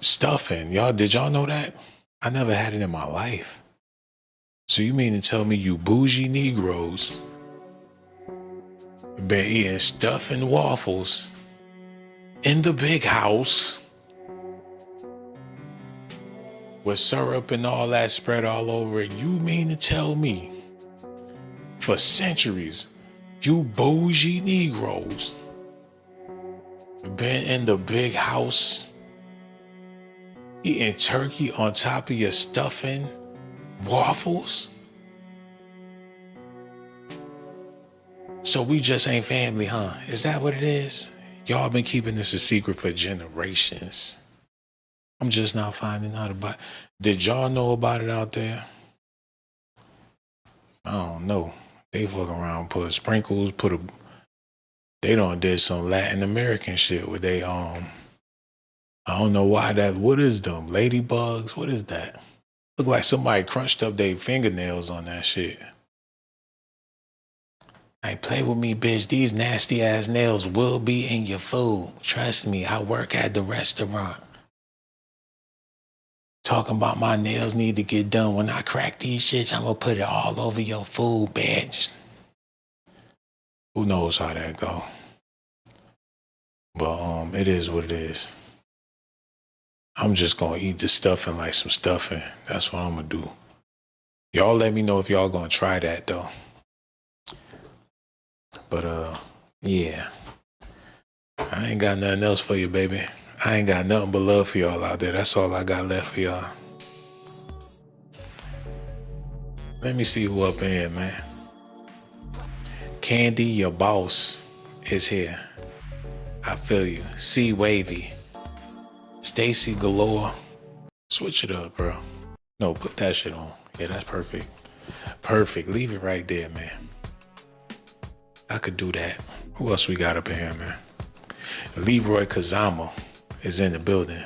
stuffing. Did y'all know that? I never had it in my life. So you mean to tell me you bougie Negroes been eating stuffing waffles in the big house with syrup and all that spread all over it? You mean to tell me for centuries you bougie Negroes been in the big house eating turkey on top of your stuffing waffles? So we just ain't family, huh? Is that what it is? Y'all been keeping this a secret for generations. I'm just now finding out about it. Did y'all know about it out there? I don't know. They fuck around, put sprinkles, they done did some Latin American shit where they, I don't know why what is them? Ladybugs? What is that? Look like somebody crunched up their fingernails on that shit. Hey, play with me, bitch. These nasty ass nails will be in your food. Trust me, I work at the restaurant. Talking about my nails need to get done. When I crack these shits, I'm gonna put it all over your food, bitch. Who knows how that go? But it is what it is. I'm just gonna eat the stuffing like some stuffing. That's what I'm gonna do. Y'all let me know if y'all gonna try that though. But yeah. I ain't got nothing else for you, baby. I ain't got nothing but love for y'all out there. That's all I got left for y'all. Let me see who up in here, man. Candy, your boss, is here. I feel you. C Wavy. Stacy Galore. Switch it up, bro. No, put that shit on. Yeah, that's perfect. Perfect. Leave it right there, man. I could do that. Who else we got up in here, man? Leroy Kazama is in the building.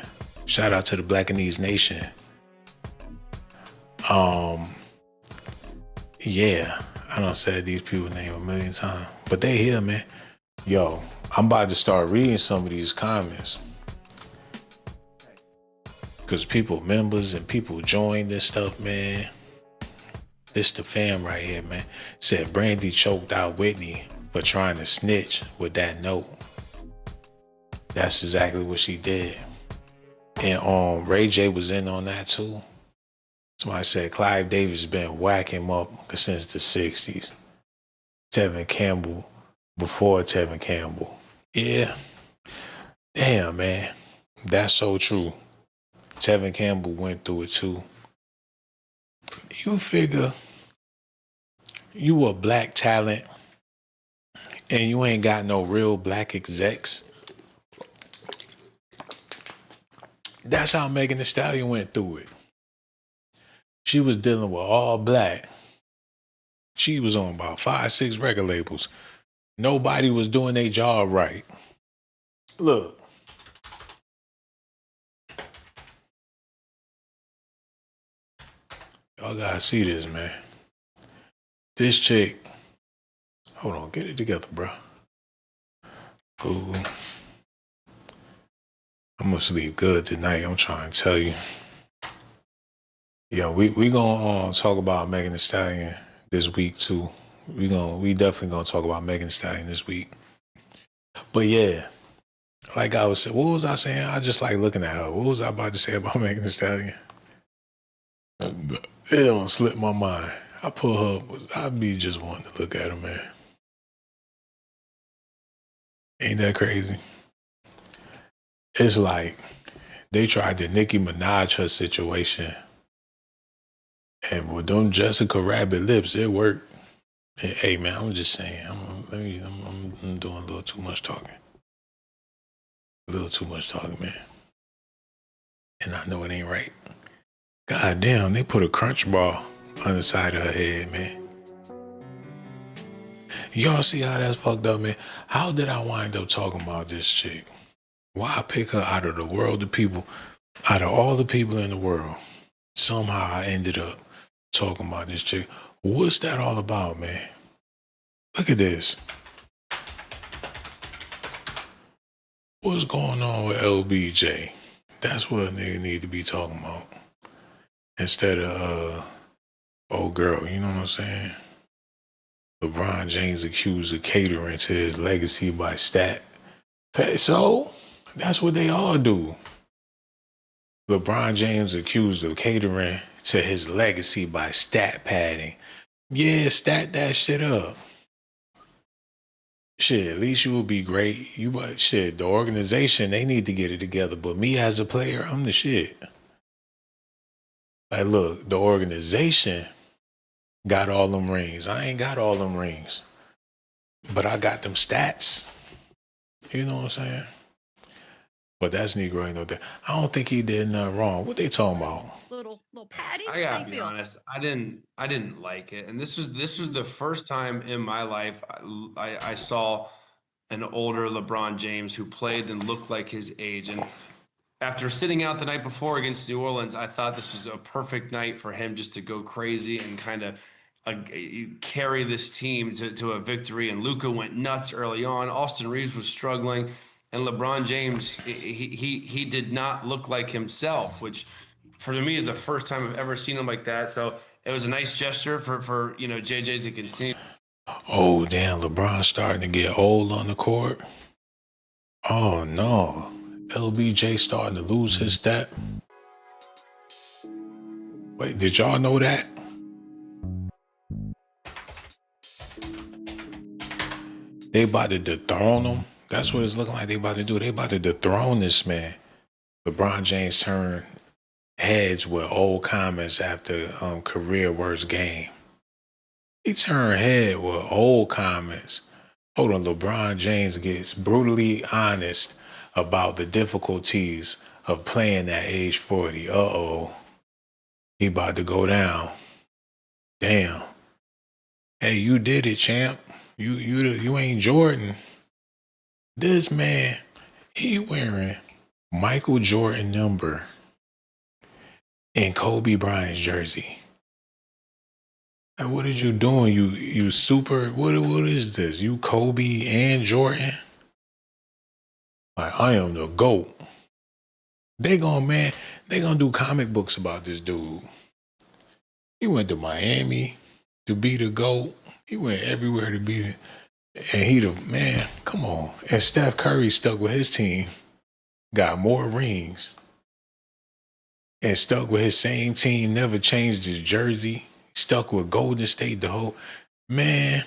Shout out to the Blackanese Nation. Yeah, I done said these people's name a million times, but they here, man. Yo, I'm about to start reading some of these comments. Cause members and people join this stuff, man. This the fam right here, man. Said Brandy choked out Whitney for trying to snitch with that note. That's exactly what she did. And Ray J was in on that too. Somebody said Clive Davis been whacking him up since the 60s. Tevin Campbell, before Tevin Campbell. Yeah. Damn, man. That's so true. Tevin Campbell went through it too. You figure you a black talent and you ain't got no real black execs. That's how Megan Thee Stallion went through it. She was dealing with all black. She was on about 5, 6 record labels. Nobody was doing their job right. Look. Y'all gotta see this, man. This chick. Hold on, get it together, bro. Google. I'm gonna sleep good tonight, I'm trying to tell you. Yo, we gonna talk about Megan Thee Stallion this week too. We definitely gonna talk about Megan Thee Stallion this week. But yeah, like I was saying, what was I saying? I just like looking at her. What was I about to say about Megan Thee Stallion? It don't slip my mind. I put her, I'd be just wanting to look at her, man. Ain't that crazy? It's like they tried to Nicki Minaj her situation. And with them Jessica Rabbit lips, it worked. And, hey, man, I'm just saying, I'm doing a little too much talking. A little too much talking, man. And I know it ain't right. God damn, they put a crunch ball on the side of her head, man. Y'all see how that's fucked up, man? How did I wind up talking about this chick? Why I pick her out of the world of people, out of all the people in the world? Somehow I ended up talking about this chick. What's that all about, man? Look at this. What's going on with LBJ? That's what a nigga need to be talking about. Instead of, old girl, you know what I'm saying? LeBron James accused of catering to his legacy by stat. So, that's what they all do. LeBron James accused of catering to his legacy by stat padding. Yeah, stat that shit up. Shit, at least you will be great. Shit, the organization, they need to get it together. But me as a player, I'm the shit. Like, look, the organization got all them rings. I ain't got all them rings. But I got them stats. You know what I'm saying? But that's Negro ain't no that. I don't think he did nothing wrong. What they talking about? Little Patty. I gotta be honest. I didn't like it, and this was the first time in my life I saw an older LeBron James who played and looked like his age. And after sitting out the night before against New Orleans, I thought this was a perfect night for him just to go crazy and kind of carry this team to a victory. And Luka went nuts early on. Austin Reeves was struggling, and LeBron James he did not look like himself, which for me is the first time I've ever seen him like that. So it was a nice gesture for JJ to continue. Oh, damn, LeBron starting to get old on the court. Oh, no. LBJ starting to lose his step. Wait, did y'all know that? They about to dethrone him. That's what it's looking like they about to do. They about to dethrone this man. LeBron James turned heads with old comments after career worst game. He turned head with old comments. Hold on, LeBron James gets brutally honest about the difficulties of playing at age 40. Uh-oh. He about to go down. Damn. Hey, you did it, champ. You ain't Jordan. This man, he wearing Michael Jordan number in Kobe Bryant's jersey. Like, what are you doing? You super, what is this? You Kobe and Jordan? Like, I am the GOAT. They gonna do comic books about this dude. He went to Miami to be the GOAT. He went everywhere to be it. And he the man, come on. And Steph Curry stuck with his team, got more rings, and stuck with his same team, never changed his jersey, stuck with Golden State the whole, man,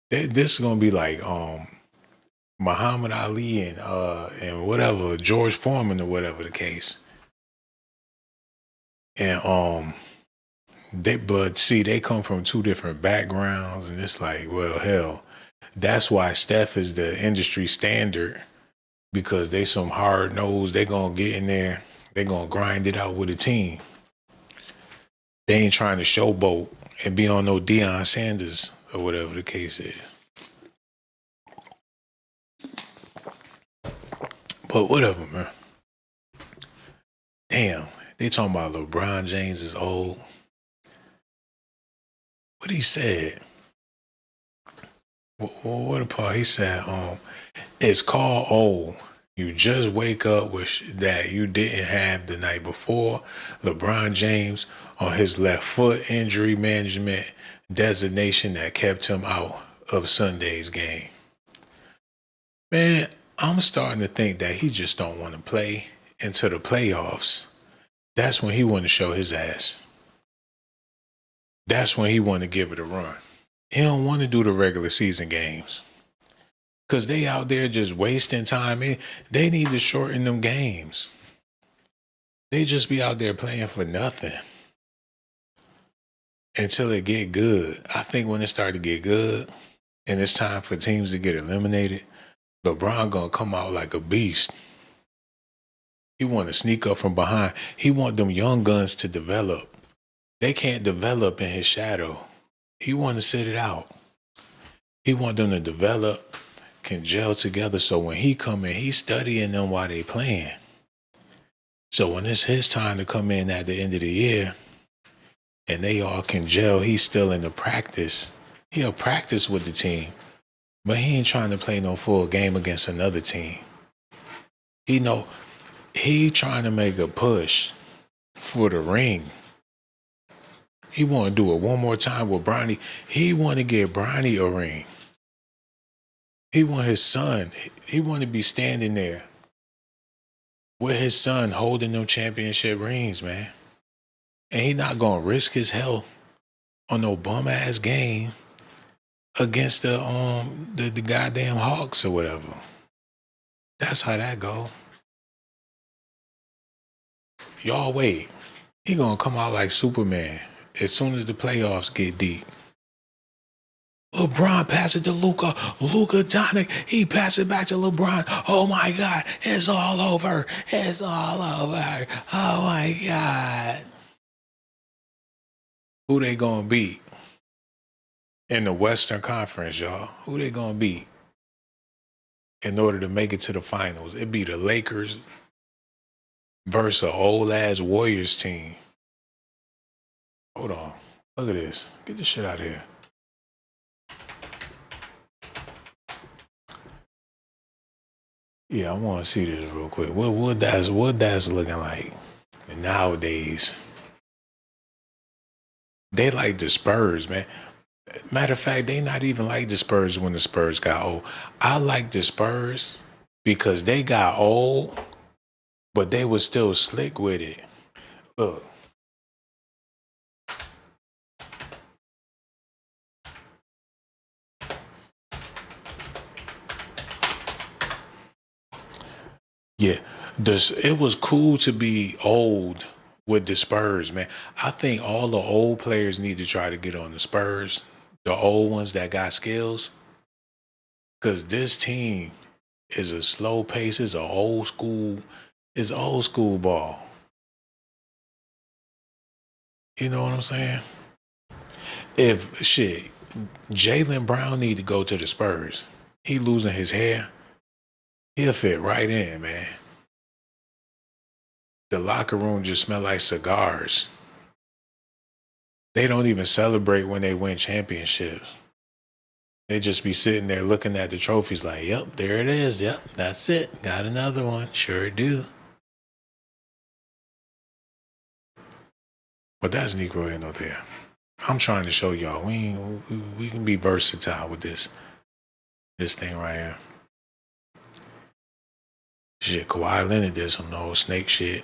this is gonna be like Muhammad Ali and whatever, George Foreman or whatever the case. And they come from two different backgrounds, and it's like, well, hell, that's why Steph is the industry standard, because they some hard nosed. They gonna get in there, they gonna grind it out with a team. They ain't trying to showboat and be on no Deion Sanders or whatever the case is. But whatever, man. Damn, they talking about LeBron James is old. What he said? What a part he said? It's called old. You just wake up with that you didn't have the night before. LeBron James on his left foot injury management designation that kept him out of Sunday's game. Man, I'm starting to think that he just don't want to play into the playoffs. That's when he want to show his ass. That's when he want to give it a run. He don't want to do the regular season games. Because they out there just wasting time. They need to shorten them games. They just be out there playing for nothing. Until it get good. I think when it start to get good and it's time for teams to get eliminated, LeBron gonna come out like a beast. He want to sneak up from behind. He want them young guns to develop. They can't develop in his shadow. He want to sit it out. He want them to develop, can gel together, so when he come in, he's studying them while they playing. So when it's his time to come in at the end of the year and they all can gel, he's still in the practice. He'll practice with the team, but he ain't trying to play no full game against another team. He trying to make a push for the ring. He want to do it one more time with Brandy. He want to get Brandy a ring. He want his son. He want to be standing there with his son holding them championship rings, man. And he not going to risk his health on no bum-ass game against the goddamn Hawks or whatever. That's how that go. Y'all wait. He going to come out like Superman as soon as the playoffs get deep. LeBron pass it to Luka. Luka Doncic. He pass it back to LeBron. Oh my God. It's all over. It's all over. Oh my God. Who they gonna beat in the Western Conference, y'all? Who they gonna beat in order to make it to the finals? It be the Lakers versus an old ass Warriors team. Hold on. Look at this. Get this shit out of here. Yeah, I want to see this real quick. What that's looking like nowadays? They like the Spurs, man. Matter of fact, they not even like the Spurs when the Spurs got old. I like the Spurs because they got old, but they was still slick with it. Look. Yeah, it was cool to be old with the Spurs, man. I think all the old players need to try to get on the Spurs, the old ones that got skills, because this team is a slow pace. It's old school ball. You know what I'm saying? If Jaylen Brown need to go to the Spurs. He losing his hair. He'll fit right in, man. The locker room just smell like cigars. They don't even celebrate when they win championships. They just be sitting there looking at the trophies like, yep, there it is. Yep, that's it. Got another one. Sure do. But that's Negro here, no there. I'm trying to show y'all we can be versatile with this thing right here. Shit, Kawhi Leonard did some old snake shit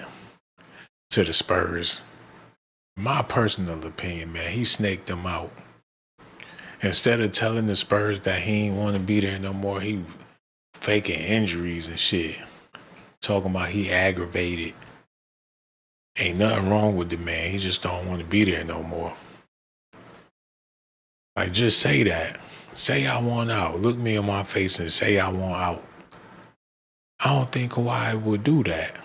to the Spurs. My personal opinion, man, he snaked them out. Instead of telling the Spurs that he ain't want to be there no more, he faking injuries and shit. Talking about he aggravated. Ain't nothing wrong with the man. He just don't want to be there no more. Like, just say that. Say I want out. Look me in my face and say I want out. I don't think Kawhi would do that.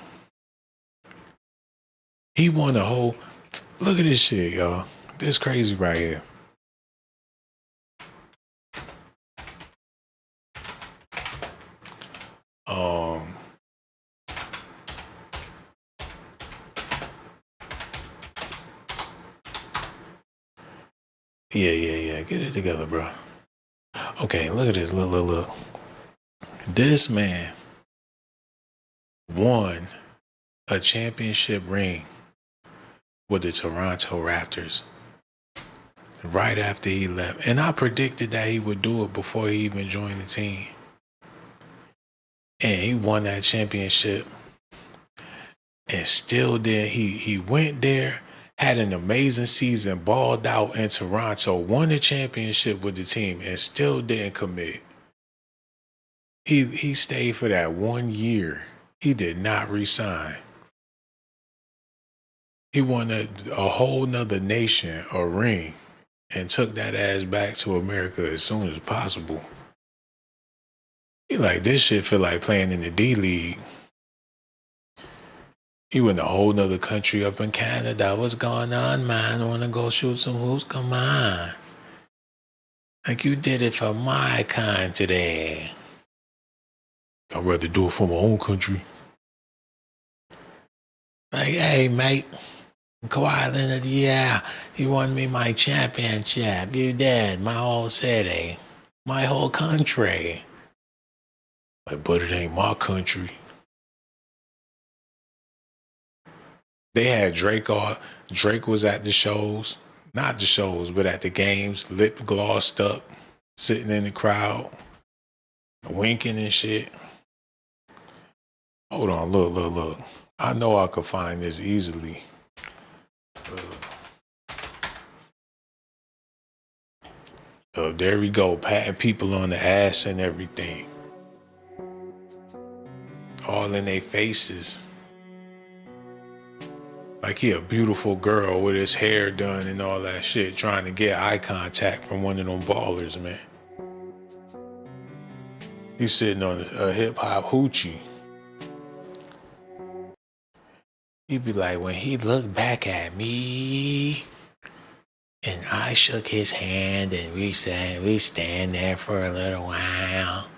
He won a whole... Look at this shit, y'all. This crazy right here. Yeah. Get it together, bro. Okay, look at this. Look. This man won a championship ring with the Toronto Raptors right after he left. And I predicted that he would do it before he even joined the team. And he won that championship. And still did. He went there, had an amazing season, balled out in Toronto, won the championship with the team, and still didn't commit. He stayed for that 1 year. He did not resign. He won a whole nother nation a ring and took that ass back to America as soon as possible. He like, this shit feel like playing in the D-League. He went a whole nother country up in Canada. What's going on, man? I want to go shoot some hoops? Come on. Like, you did it for my country. I'd rather do it for my own country. Like, hey, mate. Kawhi Leonard, yeah, you won me my championship. You did. My whole city. My whole country. Like, but it ain't my country. They had Drake on. Drake was at the shows. Not the shows, but at the games. Lip glossed up. Sitting in the crowd. Winking and shit. Hold on, look. I know I could find this easily. There we go, patting people on the ass and everything. All in their faces. Like he a beautiful girl with his hair done and all that shit, trying to get eye contact from one of them ballers, man. He's sitting on a hip-hop hoochie. He'd be like, when he looked back at me, and I shook his hand, and we stand there for a little while.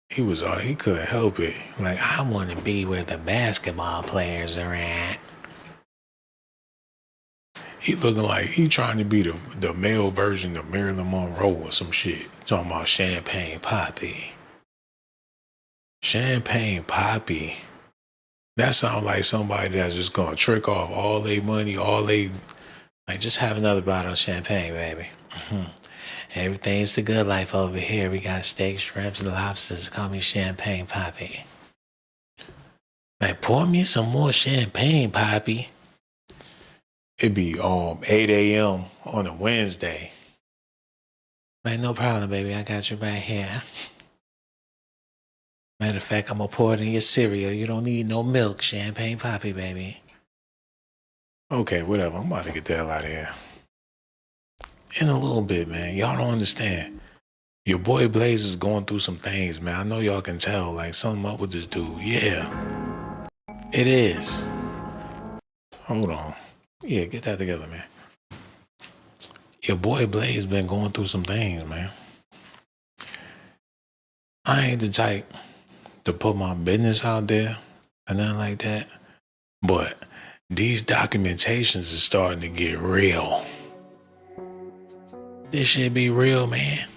He couldn't help it. Like, I want to be where the basketball players are at. He looking like he trying to be the male version of Marilyn Monroe or some shit. Talking about Champagne Poppy. Champagne Poppy. That sounds like somebody that's just gonna trick off all their money, like, just have another bottle of champagne, baby. Everything's the good life over here. We got steak, shrimps, and lobsters. Call me Champagne Poppy. Like, pour me some more Champagne Poppy. It'd be 8 a.m. on a Wednesday. Like, no problem, baby. I got you right here. Matter of fact, I'm gonna pour it in your cereal. You don't need no milk. Champagne Poppy, baby. Okay, whatever. I'm about to get the hell out of here. In a little bit, man. Y'all don't understand. Your boy Blaze is going through some things, man. I know y'all can tell. Like, something up with this dude. Yeah. It is. Hold on. Yeah, get that together, man. Your boy Blaze been going through some things, man. I ain't the type to put my business out there or nothing like that. But these documentations is starting to get real. This shit be real, man.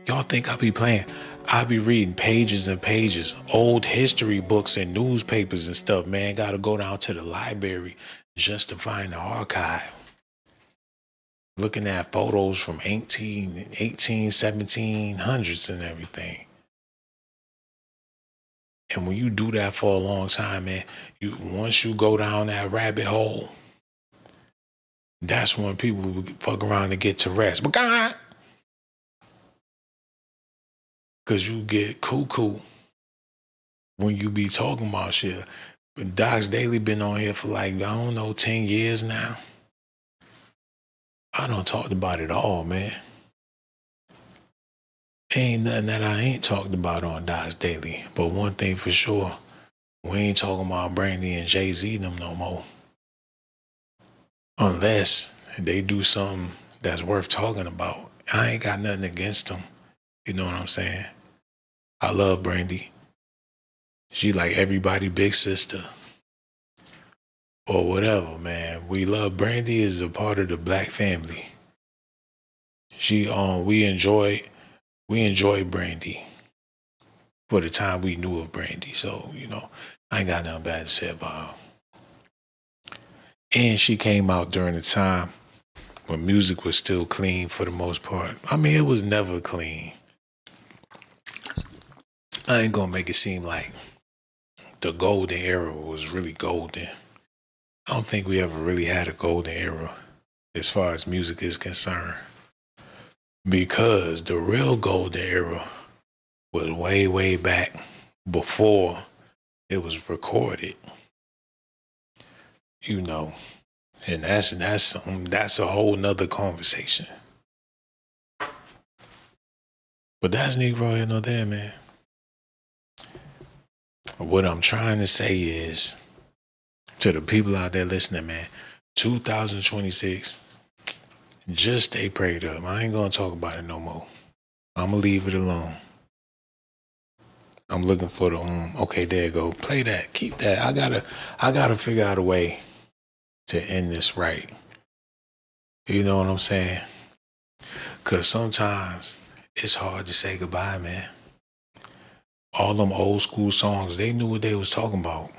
Y'all think I be playing? I be reading pages and pages, old history books and newspapers and stuff, man. Gotta go down to the library just to find the archive. Looking at photos from 1700s and everything. And when you do that for a long time, man, once you go down that rabbit hole, that's when people fuck around and get to rest. Because you get cuckoo when you be talking about shit. But Doc's Daily been on here for like, I don't know, 10 years now. I done talked about it all, man. Ain't nothing that I ain't talked about on Doc's Daily. But one thing for sure, we ain't talking about Brandy and Jay-Z them no more. Unless they do something that's worth talking about. I ain't got nothing against them. You know what I'm saying? I love Brandy. She like everybody big sister. Or whatever, man. We love Brandy is a part of the black family. We enjoy Brandy for the time we knew of Brandy. So, you know, I ain't got nothing bad to say about her. And she came out during a time when music was still clean for the most part. I mean, it was never clean. I ain't gonna make it seem like the golden era was really golden. I don't think we ever really had a golden era as far as music is concerned. Because the real golden era was way, way back before it was recorded. You know, and that's a whole nother conversation. But that's Negro here nor there, man. What I'm trying to say is, to the people out there listening, man, 2026, just stay prayed up. I ain't gonna talk about it no more. I'm gonna leave it alone. I'm looking for the okay, there you go. Play that. Keep that. I gotta figure out a way to end this right. You know what I'm saying? Cause sometimes it's hard to say goodbye, man. All them old school songs, they knew what they was talking about.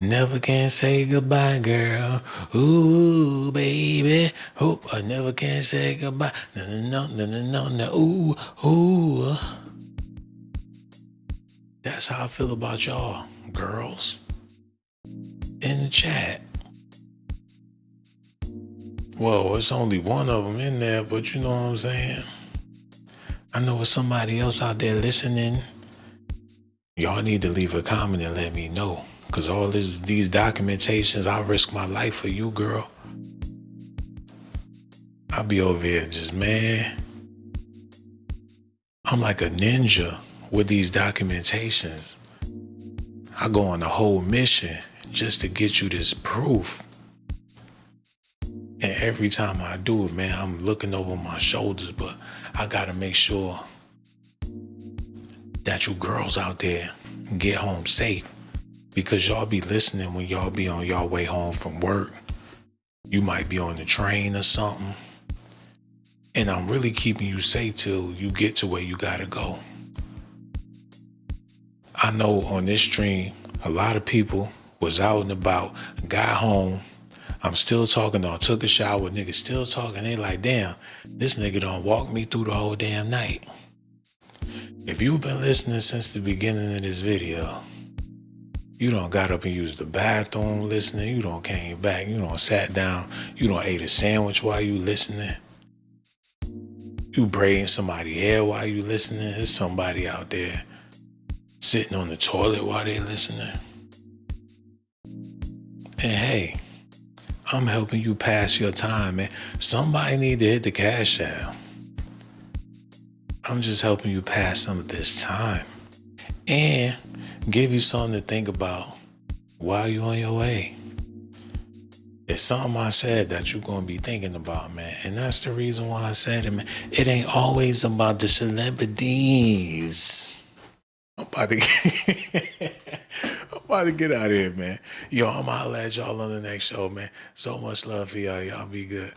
Never can say goodbye, girl. Ooh, baby. Hope I never can say goodbye. No. Ooh. That's how I feel about y'all, girls. In the chat. Well, it's only one of them in there, but you know what I'm saying? I know it's somebody else out there listening. Y'all need to leave a comment and let me know. Because all these documentations, I risk my life for you, girl. I'll be over here just, man. I'm like a ninja with these documentations. I go on a whole mission just to get you this proof. And every time I do it, man, I'm looking over my shoulders, but I gotta make sure that you girls out there get home safe. Because y'all be listening when y'all be on y'all way home from work. You might be on the train or something. And I'm really keeping you safe till you get to where you gotta go. I know on this stream, a lot of people was out and about, got home. I'm still talking on, took a shower, niggas still talking. They like, damn, this nigga done walked me through the whole damn night. If you've been listening since the beginning of this video, you done got up and used the bathroom listening. You done came back. You done sat down. You done ate a sandwich while you listening. You braiding somebody's hair while you listening. There's somebody out there sitting on the toilet while they listening. And hey, I'm helping you pass your time, man. Somebody need to hit the cash out. I'm just helping you pass some of this time. And give you something to think about while you're on your way. It's something I said that you're going to be thinking about, man. And that's the reason why I said it, man. It ain't always about the celebrities. I'm about to get out of here, man. Yo, I'm going to holler at y'all on the next show, man. So much love for y'all. Y'all be good.